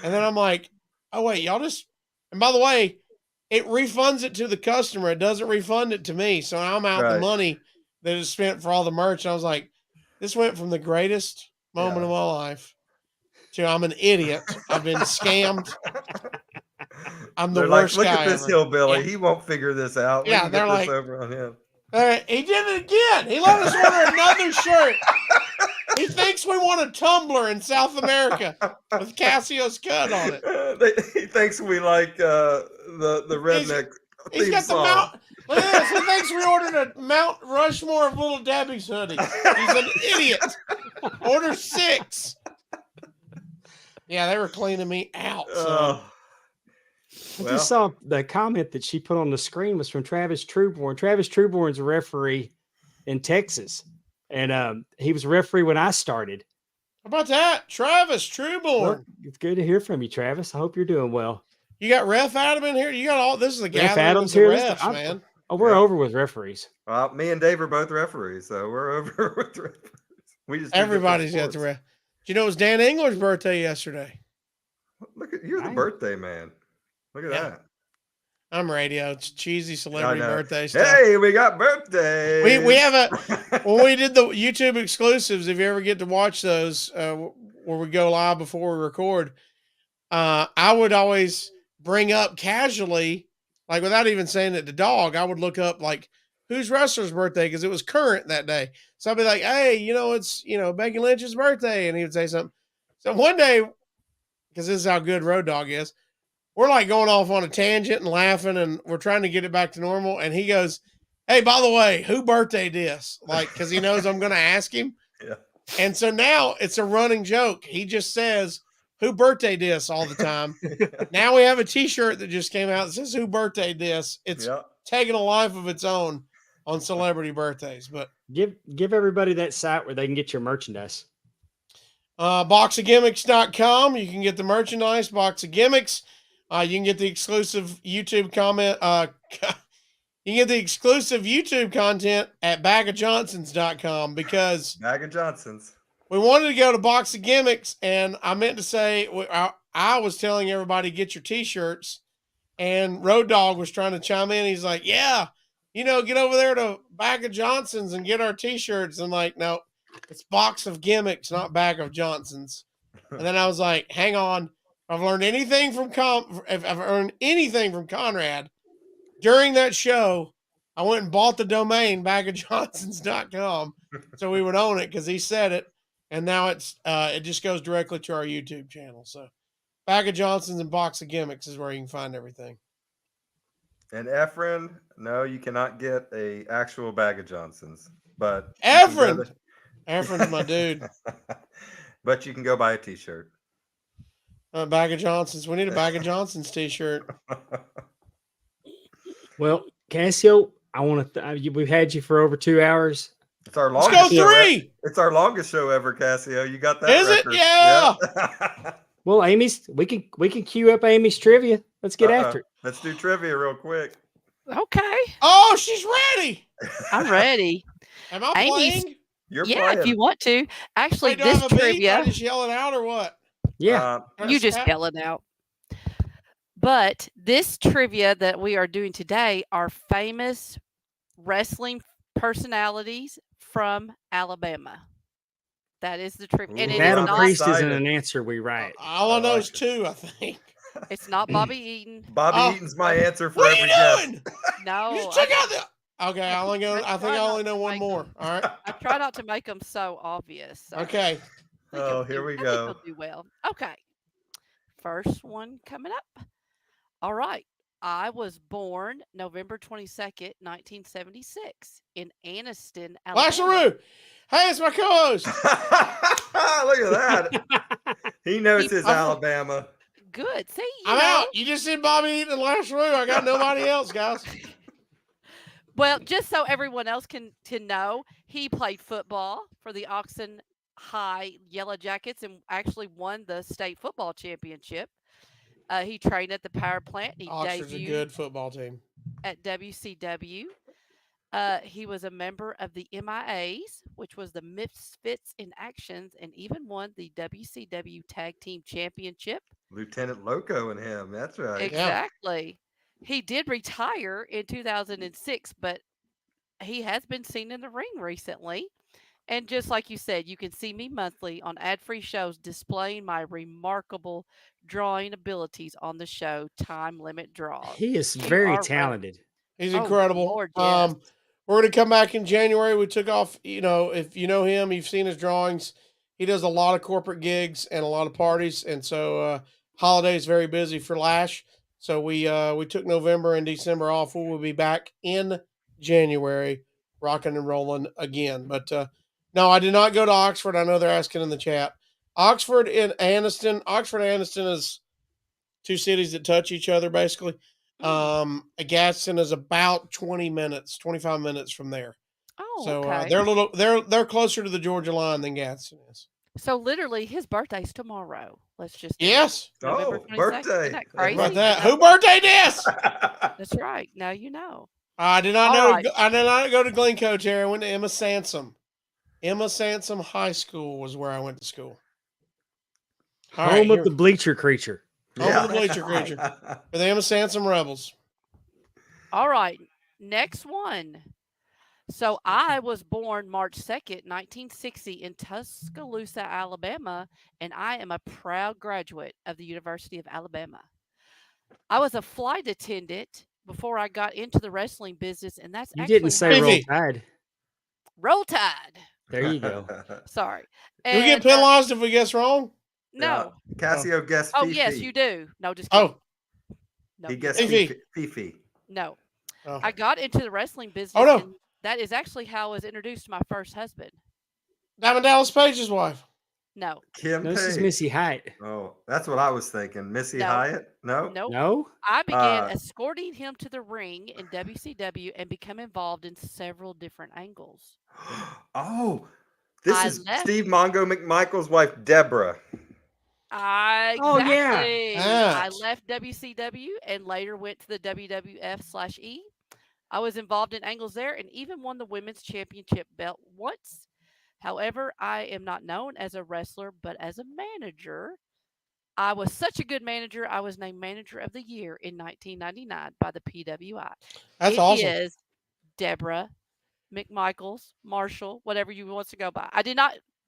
and then I'm like, oh wait, y'all just. And by the way, it refunds it to the customer. It doesn't refund it to me, so I'm out the money that is spent for all the merch. And I was like, this went from the greatest moment of my life. I'm an idiot. I've been scammed. I'm the worst look guy at this ever. hillbilly. Yeah. He won't figure this out. Yeah, they're like, over on him. He did it again. He let us order another shirt. He thinks we want a tumbler in South America with Casio's cut on it. He thinks we like the redneck. He's got song. the Mount. Look at this. He thinks we ordered a Mount Rushmore of Little Debbie's hoodies. He's an idiot. Order 6. Yeah, they were cleaning me out. So. I just saw the comment that she put on the screen was from Travis Trueborn. Travis Trueborn's a referee in Texas, and he was a referee when I started. How about that? Travis Trueborn. Well, it's good to hear from you, Travis. I hope you're doing well. You got Ref Adam in here? You got all this is the Ref gathering Adams of the here, refs, man. Oh, we're over with referees. Well, me and Dave are both referees, so we're over with referees. We just everybody's got the ref. Do you know it was Dan Engler's birthday yesterday? Look at you're the birthday man. Look at that. I'm radio. It's cheesy celebrity birthday stuff. Hey, we got birthday. We have when we did the YouTube exclusives, if you ever get to watch those where we go live before we record, I would always bring up casually, like without even saying it to Dog, I would look up like whose wrestler's birthday because it was current that day. So I'd be like, hey, it's Becky Lynch's birthday, and he would say something. So one day, because this is how good Road Dogg is, we're like going off on a tangent and laughing, and we're trying to get it back to normal. And he goes, hey, by the way, who birthday this? Like, because he knows I'm going to ask him. Yeah. And so now it's a running joke. He just says, who birthday this all the time. Now we have a t-shirt that just came out that says who birthday this. It's taking a life of its own on celebrity birthdays. But give everybody that site where they can get your merchandise. Boxofgimmicks.com. You can get the merchandise, Box of Gimmicks. You can get the exclusive YouTube comment. You can get the exclusive YouTube content at bagofjohnsons.com because Bag of Johnsons. We wanted to go to Box of Gimmicks, and I meant to say I was telling everybody get your t-shirts, and Road Dogg was trying to chime in. He's like, yeah, get over there to Bag of Johnsons and get our t-shirts. And like, no, it's Box of Gimmicks, not Bag of Johnsons. And then I was like, hang on. If I've learned anything from Conrad during that show, I went and bought the domain bagofjohnsons.com so we would own it because he said it. And now it just goes directly to our YouTube channel. So Bag of Johnsons and Box of Gimmicks is where you can find everything. And Efren, no, you cannot get a actual Bag of Johnsons. But Efren's my dude. But you can go buy a t-shirt. Bag of Johnsons. We need a Bag of Johnsons t-shirt. Well, Casio, I want to. We've had you for over 2 hours. It's our longest. Let's go 3. It's our longest show ever, Casio. You got that? Is record. It? Yeah. Well, we can queue up Amy's trivia. Let's get after it. Let's do trivia real quick. Okay. Oh, she's ready. I'm ready. Am I playing? You're Yeah, if you playing. want to. Actually, Wait, do I this have a beat? trivia, I just yell it out or what? Yeah. you just yell it out. But this trivia that we are doing today are famous wrestling personalities from Alabama. That is the trivia, and Ooh, it is Battle I'm not. Priest isn't excited. an answer we write. All I I know like is it. 2, I think. It's not Bobby Eaton. Bobby Oh, Eaton's my answer for What are every you guess. doing? You No, just took out the. Okay, I think try I not only to know one make more. 'em. All right. I try not to make them so obvious. So Okay. Oh, here we I think go. you'll do well. Okay, first one coming up. All right. I was born November 22nd, 1976 in Anniston, Flash Alabama. LaRue. Hey, it's my co-host. Look at that. He knows his I'm- Alabama. Good. See, I'm out. You just said Bobby Eaton and Flash LaRue. I got nobody else, guys. Well, just so everyone else can to know, he played football for the Oxon High Yellow Jackets and actually won the state football championship. He trained at the power plant. He Oxford's a debuted good football team. at WCW. He was a member of the MIAs, which was the Misfits in Actions, and even won the WCW Tag Team Championship. Lieutenant Loco and him. That's right. Exactly. He did retire in 2006, but he has been seen in the ring recently. And just like you said, you can see me monthly on ad free shows displaying my remarkable drawing abilities on the show Time Limit Draw. He is You very are right. talented. He's Oh, incredible. Lord, yes. We're going to come back in January. We took off, if you know him, you've seen his drawings. He does a lot of corporate gigs and a lot of parties. And so holiday is very busy for Lash. So we took November and December off. We will be back in January, rocking and rolling again. But no, I did not go to Oxford. I know they're asking in the chat. Oxford and Anniston. Oxford and Anniston is 2 cities that touch each other, basically. Gadsden is about 25 minutes from there. Oh, So okay. they're closer to the Georgia line than Gadsden is. So literally, his birthday's tomorrow. Let's just Yes. November Oh, 22nd. birthday. Isn't that How crazy? about that? You know? Who birthday this? That's right. Now you know. I did not All know. right. I did not go to Glencoe, Terry. I went to Emma Sansom. Emma Sansom High School was where I went to school. All Home right, of the bleacher creature. Home of the bleacher creature. For the Emma Sansom Rebels. All right. Next one. So I was born March 2nd, 1960 in Tuscaloosa, Alabama, and I am a proud graduate of the University of Alabama. I was a flight attendant before I got into the wrestling business, and that's You actually didn't say Roll Fifi. Tide. Roll Tide. There you go. Sorry. Do we get And, penalized if we guess wrong? no. Casio guessed Oh, Fifi. yes, you do. No, just kidding. Oh, No, He you guessed Fifi. Fifi. No. oh. I got into the wrestling business, Oh, no. and that is actually how I was introduced to my first husband. Diamond Dallas Page's wife. No. Kim No, this is Page. Missy Height. Oh, that's what I was thinking. Missy No. Hyatt? No? Nope. No? I began Uh, escorting him to the ring in WCW and become involved in several different angles. Oh, this I is left- Steve Mongo McMichael's wife, Deborah. Oh, yeah. Exactly. I Yes. left WCW and later went to the WWF/E. I was involved in angles there and even won the women's championship belt once. However, I am not known as a wrestler, but as a manager. I was such a good manager, I was named Manager of the Year in 1999 by the PWI. That's It awesome. is Deborah McMichaels, Marshall, whatever you wants to go by. I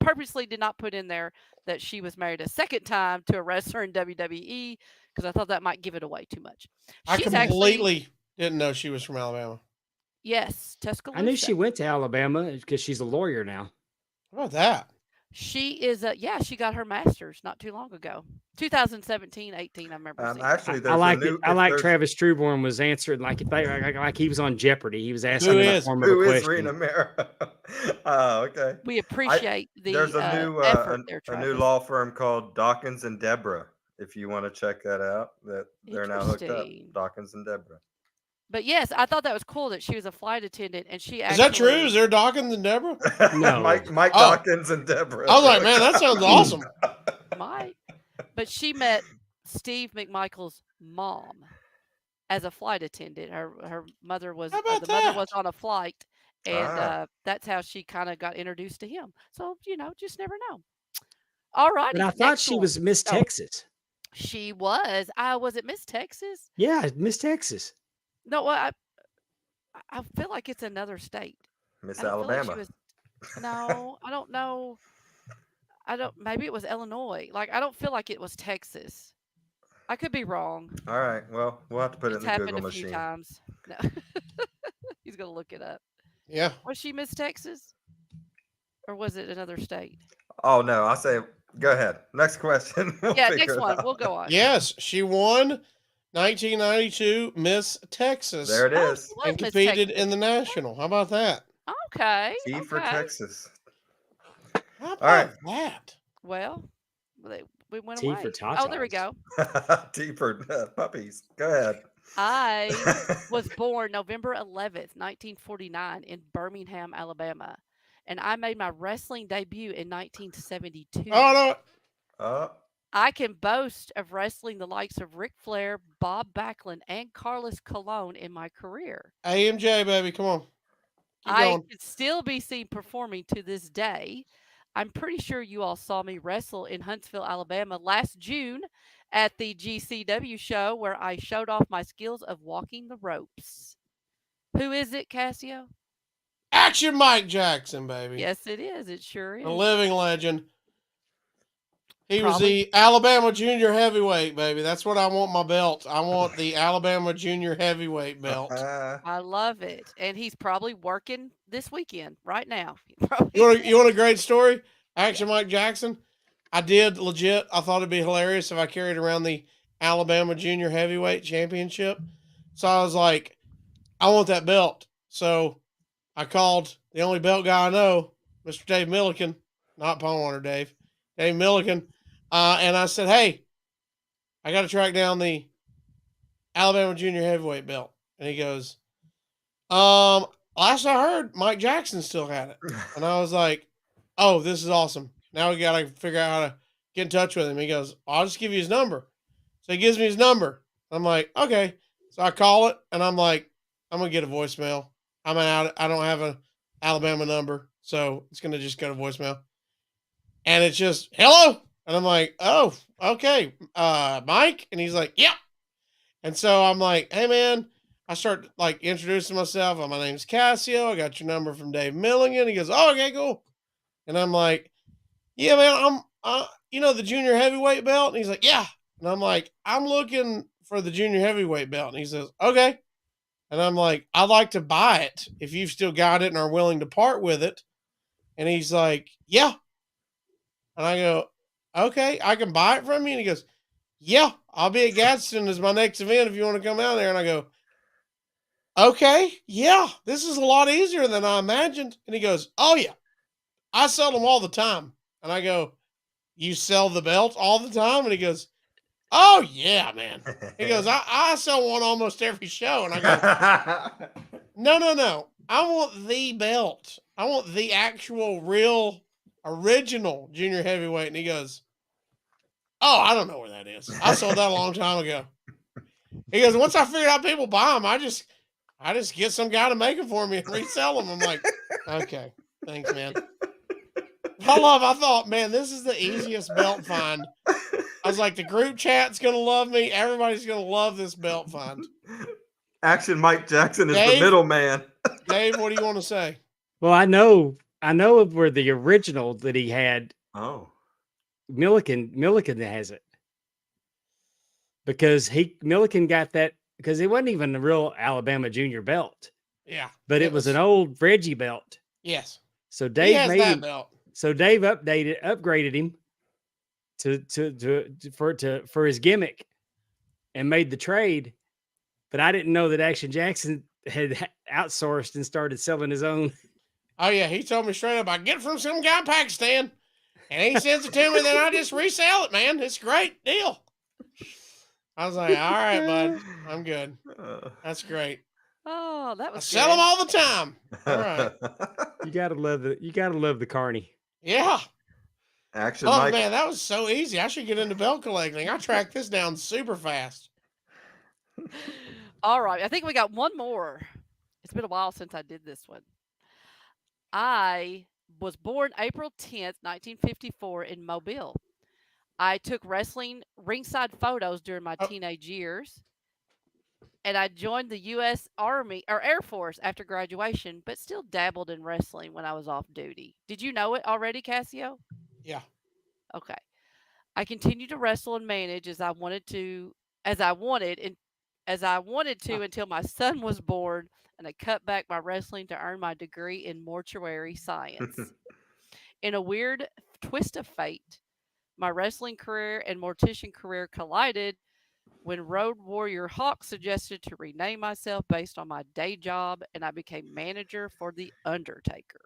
purposely did not put in there that she was married a second time to a wrestler in WWE because I thought that might give it away too much. I She's completely didn't know she was from Alabama. yes, Tuscaloosa. I knew she went to Alabama because she's a lawyer now. How about that? She is she got her master's not too long ago. 2017, 18, I remember seeing that. Actually, I there's like a new. it. I if like there's- Travis Struborn was answered like if they like he was on Jeopardy. He was asking Who in the is? form of a Who is question. Rena Mara? Oh, okay. We appreciate the There's a new effort there, a new Travis. law firm called Dawkins and Deborah. If you want to check that out, that they're now hooked up. Interesting. Dawkins and Deborah. But yes, I thought that was cool that she was a flight attendant and she Is that true? Is there Dawkins and Deborah? No. Mike Oh. Dawkins and Deborah. I was like, man, that sounds awesome. might. But she met Steve McMichael's mom as a flight attendant. Her mother was How about the mother that? was on a flight And that's how she kind of got introduced to him. So, just never know. All But righty. I thought Next she one. was Miss Oh, Texas. she was. Was it Miss Texas? Yeah, Miss Texas. No, well, I feel like it's another state. Miss I don't feel like she Alabama. was. No, I don't know. I don't. Maybe it was Illinois. Like, I don't feel like it was Texas. I could be wrong. All right. Well, we'll have to put it in It's the happened Google a few machine. times. No, he's gonna look it up. Yeah. Was she Miss Texas, or was it another state? Oh no, I say go ahead. Next question. We'll Yeah, figure next it one. out. We'll go on. Yes, she won 1992 Miss Texas There it Oh, is. she was and Miss competed Texas. in the national. How about that? Okay. T for Okay. Texas. How All right. about that? Well, we went T away. for Oh, there we tatas. go. T for puppies. Go ahead. I was born November 11th, 1949 in Birmingham, Alabama. And I made my wrestling debut in 1972. Oh no. Oh, I can boast of wrestling the likes of Ric Flair, Bob Backlund, and Carlos Colon in my career. AMJ, baby, come on. Keep I going. can still be seen performing to this day. I'm pretty sure you all saw me wrestle in Huntsville, Alabama last June at the GCW show where I showed off my skills of walking the ropes. Who is it, Casio? Action Mike Jackson, baby. Yes, it is. It sure A is. living legend. He was Probably. the Alabama junior heavyweight, baby. That's what I want my belt. I want the Alabama junior heavyweight belt. I love it. And he's probably working this weekend right now. You want a great story? Action Mike Jackson. I did legit. I thought it'd be hilarious if I carried around the Alabama junior heavyweight championship. So I was like, I want that belt. So I called the only belt guy I know, Mr. Dave Milliken, not Pondwater Dave, Dave Milliken. And I said, hey, I got to track down the Alabama junior heavyweight belt. And he goes, last I heard, Mike Jackson still had it. And I was like, oh, this is awesome. Now we got to figure out how to get in touch with him. He goes, I'll just give you his number. So he gives me his number. I'm like, okay. So I call it and I'm like, I'm going to get a voicemail. I'm out. I don't have an Alabama number. So it's going to just go to voicemail. And it's just, hello. And I'm like, oh, okay. Mike. And he's like, yep. And so I'm like, hey man, I start like introducing myself. My name's Casio. I got your number from Dave Milligan. He goes, oh, okay, cool. And I'm like, yeah, man, I'm, the junior heavyweight belt. And he's like, yeah. And I'm like, I'm looking for the junior heavyweight belt. And he says, okay. And I'm like, I'd like to buy it if you've still got it and are willing to part with it. And he's like, yeah. And I go, okay, I can buy it from you. And he goes, yeah, I'll be at Gadsden as my next event if you want to come out there. And I go, okay, yeah, this is a lot easier than I imagined. And he goes, oh yeah, I sell them all the time. And I go, you sell the belt all the time? And he goes, oh yeah, man. He goes, I sell one almost every show. And I go, no. I want the belt. I want the actual real original junior heavyweight. And he goes, oh, I don't know where that is. I sold that a long time ago. He goes, once I figured out people buy them, I just get some guy to make them for me and resell them. I'm like, okay, thanks, man. I thought, man, this is the easiest belt find. I was like, the group chat's going to love me. Everybody's going to love this belt find. Action Mike Jackson is Dave? the middleman. Dave, what do you want to say? Well, I know of where the original that he had. Oh, Milliken has it because Milliken got that because it wasn't even a real Alabama junior belt. Yeah, but it was an old Reggie belt. Yes. So Dave made that belt. So Dave upgraded him for his gimmick and made the trade. But I didn't know that Action Jackson had outsourced and started selling his own. Oh yeah, he told me straight up, I get it from some guy in Pakistan, and he sends it to me, then I just resell it, man. It's a great deal. I was like, all right, bud, I'm good. That's great. Oh, that was I sell them all the time. All right. You gotta love the carny. Yeah. Action Oh Mike. man, that was so easy. I should get into belt collecting. I tracked this down super fast. All right. I think we got one more. It's been a while since I did this one. I was born April 10th, 1954 in Mobile. I took wrestling ringside photos during my teenage years, and I joined the U.S. Army or Air Force after graduation, but still dabbled in wrestling when I was off duty. Did you know it already, Casio? Yeah. Okay. I continued to wrestle and manage as I wanted and as I wanted to until my son was born, and I cut back my wrestling to earn my degree in mortuary science. In a weird twist of fate, my wrestling career and mortician career collided when Road Warrior Hawk suggested to rename myself based on my day job, and I became manager for The Undertaker.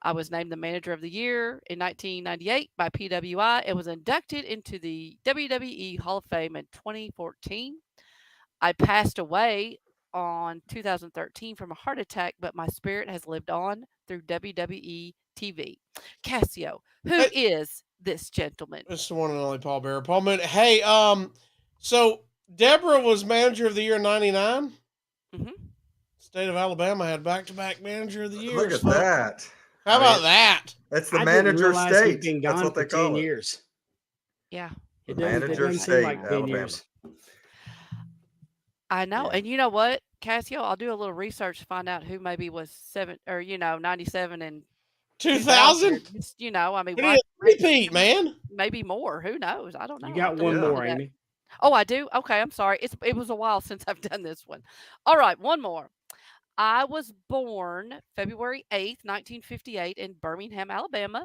I was named the Manager of the Year in 1998 by PWI and was inducted into the WWE Hall of Fame in 2014. I passed away on 2013 from a heart attack, but my spirit has lived on through WWE TV. Casio, who Hey. is this gentleman? This is the one and only Paul Bearer. Paul Moon. Hey, so Deborah was Manager of the Year in '99. Mm-hmm. State of Alabama had back-to-back Manager of the Year. Look at that. How about that? It's the I didn't manager realize state. he'd been That's gone what they for call 10 it. years. Yeah. It The doesn't, it manager doesn't state, seem like 10 Alabama. years. I know. Yeah. And you know what, Casio? I'll do a little research to find out who maybe was 97 and 2000? I mean, We need a repeat, man. maybe more. Who knows? I don't know. You I'll got have to one look more, into that. Amy. Oh, I do? Okay, I'm sorry. It was a while since I've done this one. All right, one more. I was born February 8th, 1958 in Birmingham, Alabama.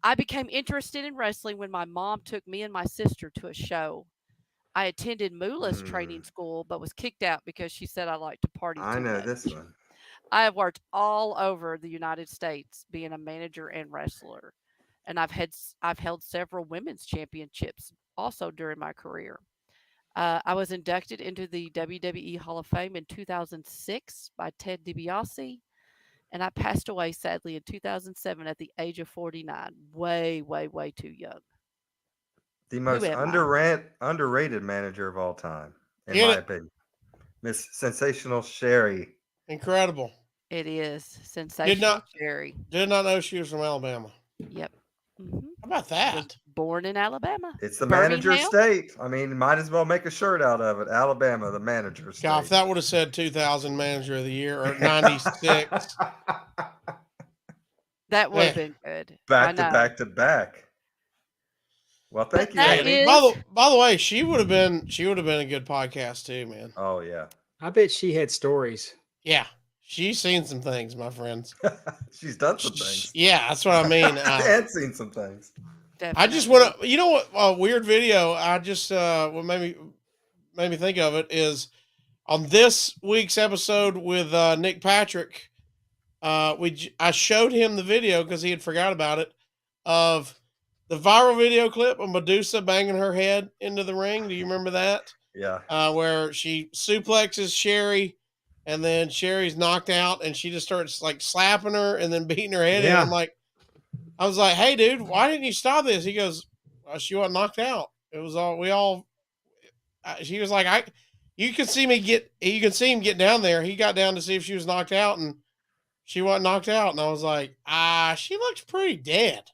I became interested in wrestling when my mom took me and my sister to a show. I attended Moolah's training school, but was kicked out because she said I liked to party I too know much. this one. I have worked all over the United States being a manager and wrestler, and I've held several women's championships also during my career. I was inducted into the WWE Hall of Fame in 2006 by Ted DiBiase, and I passed away sadly in 2007 at the age of 49. Way, way, way too young. The most am I? underrated manager of all time, in Hit my it. opinion. Miss Sensational Sherry. Incredible. It is sensational Jerry. Did not know she was from Alabama. Yep. How about that? Was born in Alabama. It's the manager Birmingham? state. I mean, might as well make a shirt out of it. Alabama, the manager state. God, if that would have said 2000 Manager of the Year or 96. That would have been good. Back to back. Well, thank you, that Amy. is- By the way, she would have been a good podcast too, man. Oh yeah. I bet she had stories. Yeah. She's seen some things, my friends. She's done some things. Yeah, that's what I mean. And seen some things. I just want to, you know what? A weird video. I just what made me think of it is on this week's episode with Nick Patrick. I showed him the video because he had forgot about it of the viral video clip of Medusa banging her head into the ring. Do you remember that? Yeah. Where she suplexes Sherry, and then Sherry's knocked out, and she just starts like slapping her and then beating her head in. Yeah. I was like, "Hey, dude, why didn't you stop this?" He goes, "She wasn't knocked out. It was all she was like, you can see him get down there. He got down to see if she was knocked out, and she wasn't knocked out. And I was like, she looks pretty dead."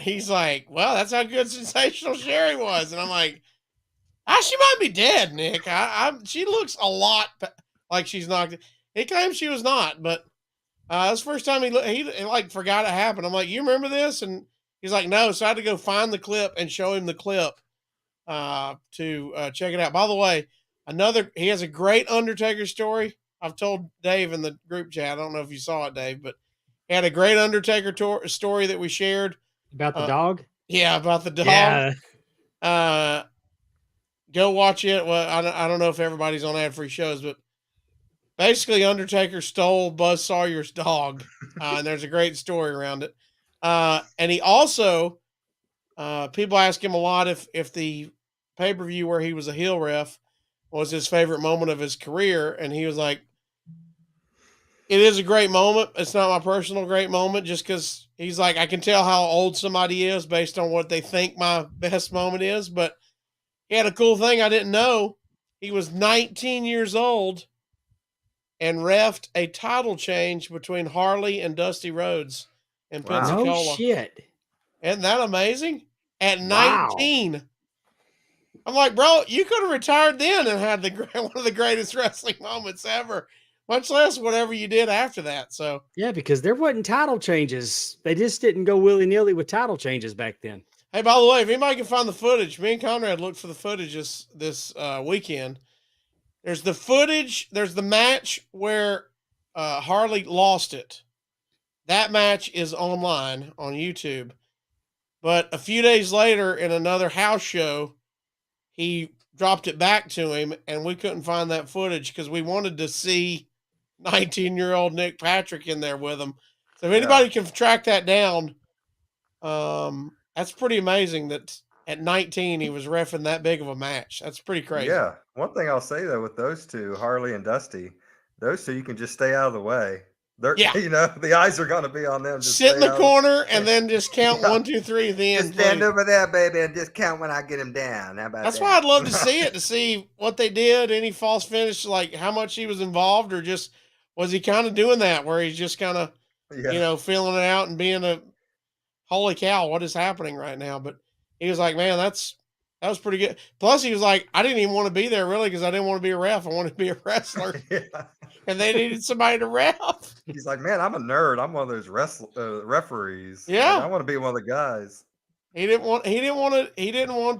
He's like, "Well, that's how good Sensational Sherry was." And I'm like, she might be dead, Nick. She looks a lot like she's knocked. He claims she was not, but that's the first time he like forgot it happened. I'm like, "You remember this?" And he's like, "No." So I had to go find the clip and show him the clip to check it out. By the way, he has a great Undertaker story. I've told Dave in the group chat. I don't know if you saw it, Dave, but he had a great Undertaker story that we shared About the dog? Yeah, about the dog. Yeah. Go watch it. Well, I don't know if everybody's on ad-free shows, but basically Undertaker stole Buzz Sawyer's dog, and there's a great story around it. And he also, people ask him a lot if the pay-per-view where he was a heel ref was his favorite moment of his career, and he was like, "It is a great moment. It's not my personal great moment," just because he's like, "I can tell how old somebody is based on what they think my best moment is." But he had a cool thing I didn't know. He was 19 years old, and reffed a title change between Harley and Dusty Rhodes in Wow. Pensacola. No shit. Isn't that amazing? At Wow. 19. I'm like, bro, you could have retired then and had one of the greatest wrestling moments ever, much less whatever you did after that. So Yeah, because there wasn't title changes. They just didn't go willy-nilly with title changes back then. hey, by the way, if anybody can find the footage, me and Conrad looked for the footage this weekend. There's the footage. There's the match where Harley lost it. That match is online on YouTube. But a few days later, in another house show, he dropped it back to him, and we couldn't find that footage because we wanted to see 19-year-old Nick Patrick in there with him. So if anybody can track that down, that's pretty amazing that at 19 he was reffing that big of a match. That's pretty crazy. Yeah. One thing I'll say though with those two, Harley and Dusty, those two you can just stay out of the way. They're the eyes are gonna be on them. Just sit in the corner and yeah. then just count 1, 2, 3 at the end. Just stand over there, baby, and just count when I get him down. How about That's that? why I'd love to see it, to see what they did, any false finish, like how much he was involved, or just was he kind of doing that where he's just kind of, feeling it out and being a holy cow, what is happening right now? But he was like, man, that was pretty good. Plus, he was like, I didn't even want to be there really because I didn't want to be a ref. I wanted to be a wrestler. And they needed somebody to ref. He's like, man, I'm a nerd. I'm one of those referees. Yeah, Like, I want to be one of the guys. He didn't want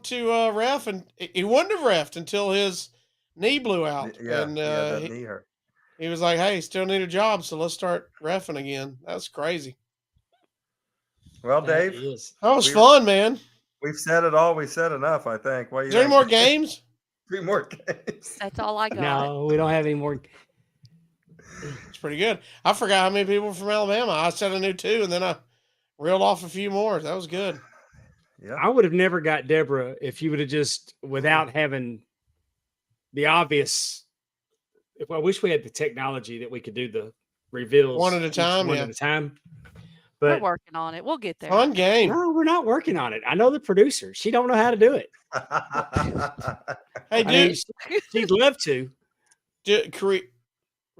to ref, and he wouldn't have refed until his knee blew out. Yeah, and that knee hurt. He was like, hey, still need a job, so let's start reffing again. That's crazy. Well, Dave, that was fun, man. We've said it all. We said enough, I think. Is there any more games? 3 more games. That's all I got. No, we don't have any more. It's pretty good. I forgot how many people were from Alabama. I said I knew 2, and then I reeled off a few more. That was good. Yeah, I would have never got Deborah if you would have just, without having the obvious. I wish we had the technology that we could do the reveals one at a time. One at a time. But we're working on it. We'll get there. Fun game. No, we're not working on it. I know the producer. She don't know how to do it. Hey, dude, she'd love to. We're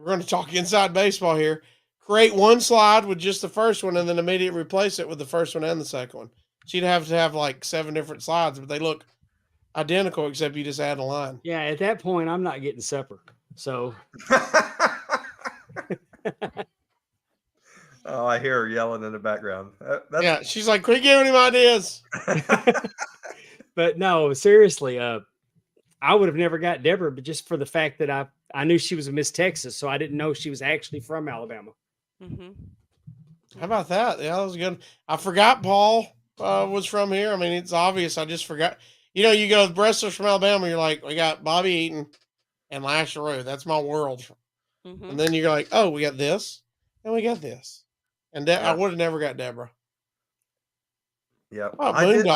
going to talk inside baseball here. Create one slide with just the first one and then immediately replace it with the first one and the second one. She'd have to have like 7 different slides, but they look identical except you just add a line. Yeah, at that point, I'm not getting supper. So. Oh, I hear her yelling in the background. Yeah, she's like, quit giving him ideas. But no, seriously, I would have never got Deborah, but just for the fact that I knew she was a Miss Texas, so I didn't know she was actually from Alabama. Mm-hmm. How about that? Yeah, that was good. I forgot Paul was from here. I mean, it's obvious. I just forgot. You know, you go to wrestlers from Alabama, you're like, we got Bobby Eaton and Lash LaRue. That's my world. Mm-hmm. And then you're like, oh, we got this and we got this. And I would have never got Deborah. Yeah. Oh, Moondog.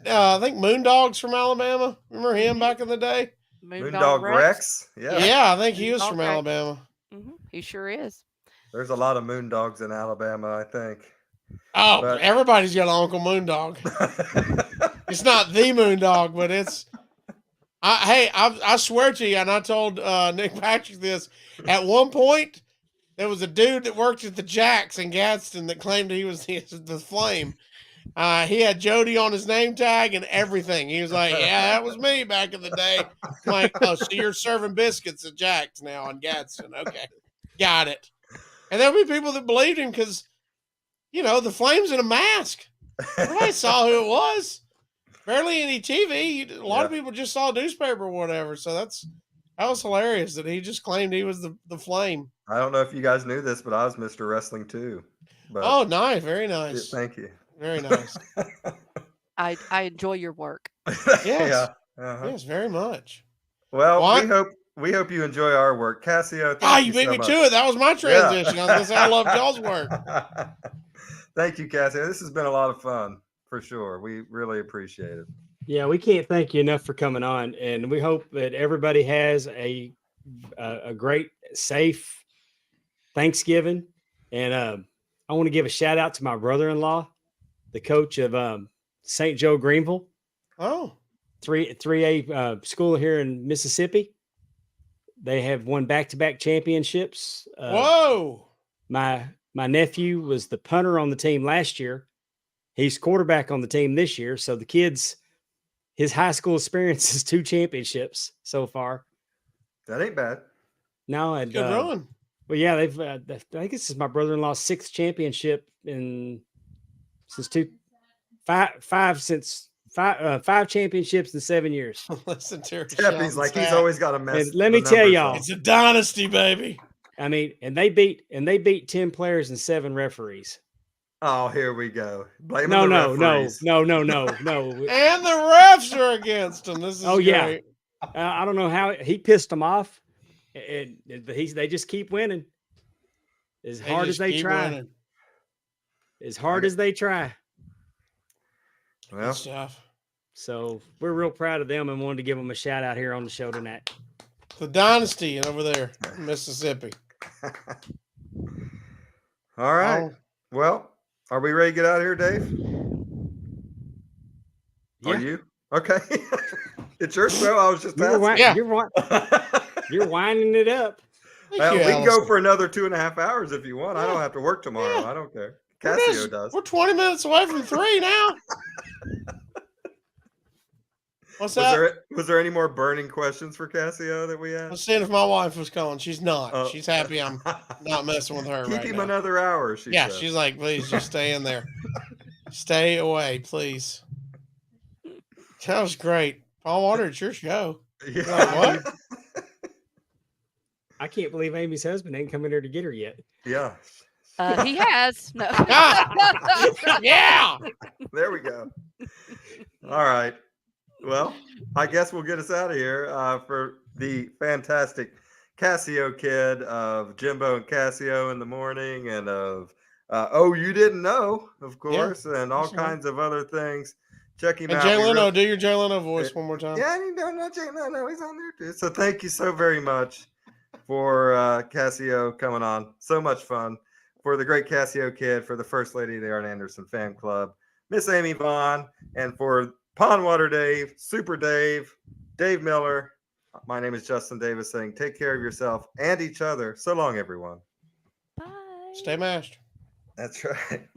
I think Moondog's from Alabama. Remember him back in the day? Moondog Rex. Yeah, I think he was from Alabama. Mm-hmm. He sure is. There's a lot of Moondogs in Alabama, I think. Oh, but everybody's got an Uncle Moondog. It's not the Moondog, but it's. I swear to you, and I told Nick Patrick this. At one point, there was a dude that worked at the Jacks in Gadsden that claimed he was the Flame. He had Jody on his name tag and everything. He was like, yeah, that was me back in the day. I'm like, oh, so you're serving biscuits at Jack's now in Gadsden. Okay, got it. And there'll be people that believed him because, the Flame's in a mask. Everybody saw who it was. Barely any TV. A lot of people just saw a newspaper or whatever. So that was hilarious that he just claimed he was the Flame. I don't know if you guys knew this, but I was Mr. Wrestling too. But oh, nice. Very nice. Yeah, thank you. Very nice. I enjoy your work. Yes. Yeah. Uh-huh. Yes, very much. Well, we hope you enjoy our work. Cassio, you beat me to it. That was my transition. Yeah. I was going to say I love y'all's work. Thank you, Cassio. This has been a lot of fun for sure. We really appreciate it. Yeah, we can't thank you enough for coming on, and we hope that everybody has a great, safe Thanksgiving. And I want to give a shout out to my brother-in-law, the coach of St. Joe Greenville. Oh, 3A school here in Mississippi. They have won back-to-back championships. Whoa! My nephew was the punter on the team last year. He's quarterback on the team this year. So the kids, his high school experience is 2 championships so far. That ain't bad. No, and Good run. well, yeah, they've. I think this is my brother-in-law's 6th championship since 5 championships in 7 years. Listen to her. Stephanie's like he's always got a mess. And let me tell y'all, It's a dynasty, baby. I mean, and they beat 10 players and 7 referees. Oh, here we go. Blaming No. And The the refs are against him. This is great. I don't know how he pissed them off, and they just keep winning as hard as they try. Winning. As hard as they try. Well, Good stuff. So we're real proud of them and wanted to give them a shout out here on the show tonight. The dynasty over there, in Mississippi. all right. Oh, Well, are we ready to get out of here, Dave? Yeah. Are you? Okay. It's your show. I was just You're, asking. you're winding it up. thank Well, you, we can go Allison. for another 2.5 hours if you want. I don't Yeah. have to work tomorrow. Yeah. I don't care. We're Casio just- does. We're 20 minutes away from 3 now. What's that? Was there any more burning questions for Casio that we I had? was seeing if my wife was calling. She's not. Oh. She's happy I'm not messing with her Keep right him now. another hour. She Yeah, said. she's like, please just stay in there. Stay away, please. That was great. Pondwater, it's your show. Yeah. Like, what? I can't believe Amy's husband ain't coming here to get her yet. Yeah. He has. No. Yeah. There we go. All right. Well, I guess we'll get us out of here for the fantastic Casio Kid of Jimbo and Casio in the morning and of Oh You Didn't Know, of course, and all that's right. kinds of other things. Check him And out. Jay We Leno, really- do your Jay Leno voice one more time. Yeah, you don't know Jay Leno. He's on there too. So thank you so very much for Casio coming on. So much fun. For the great Casio Kid, for the First Lady of the Arn Anderson Fan Club, Miss Amy Vaughn, and for Pondwater Dave, Super Dave, Dave Miller. My name is Justin Davis saying take care of yourself and each other. So long, everyone. Bye. Stay mashed. That's right.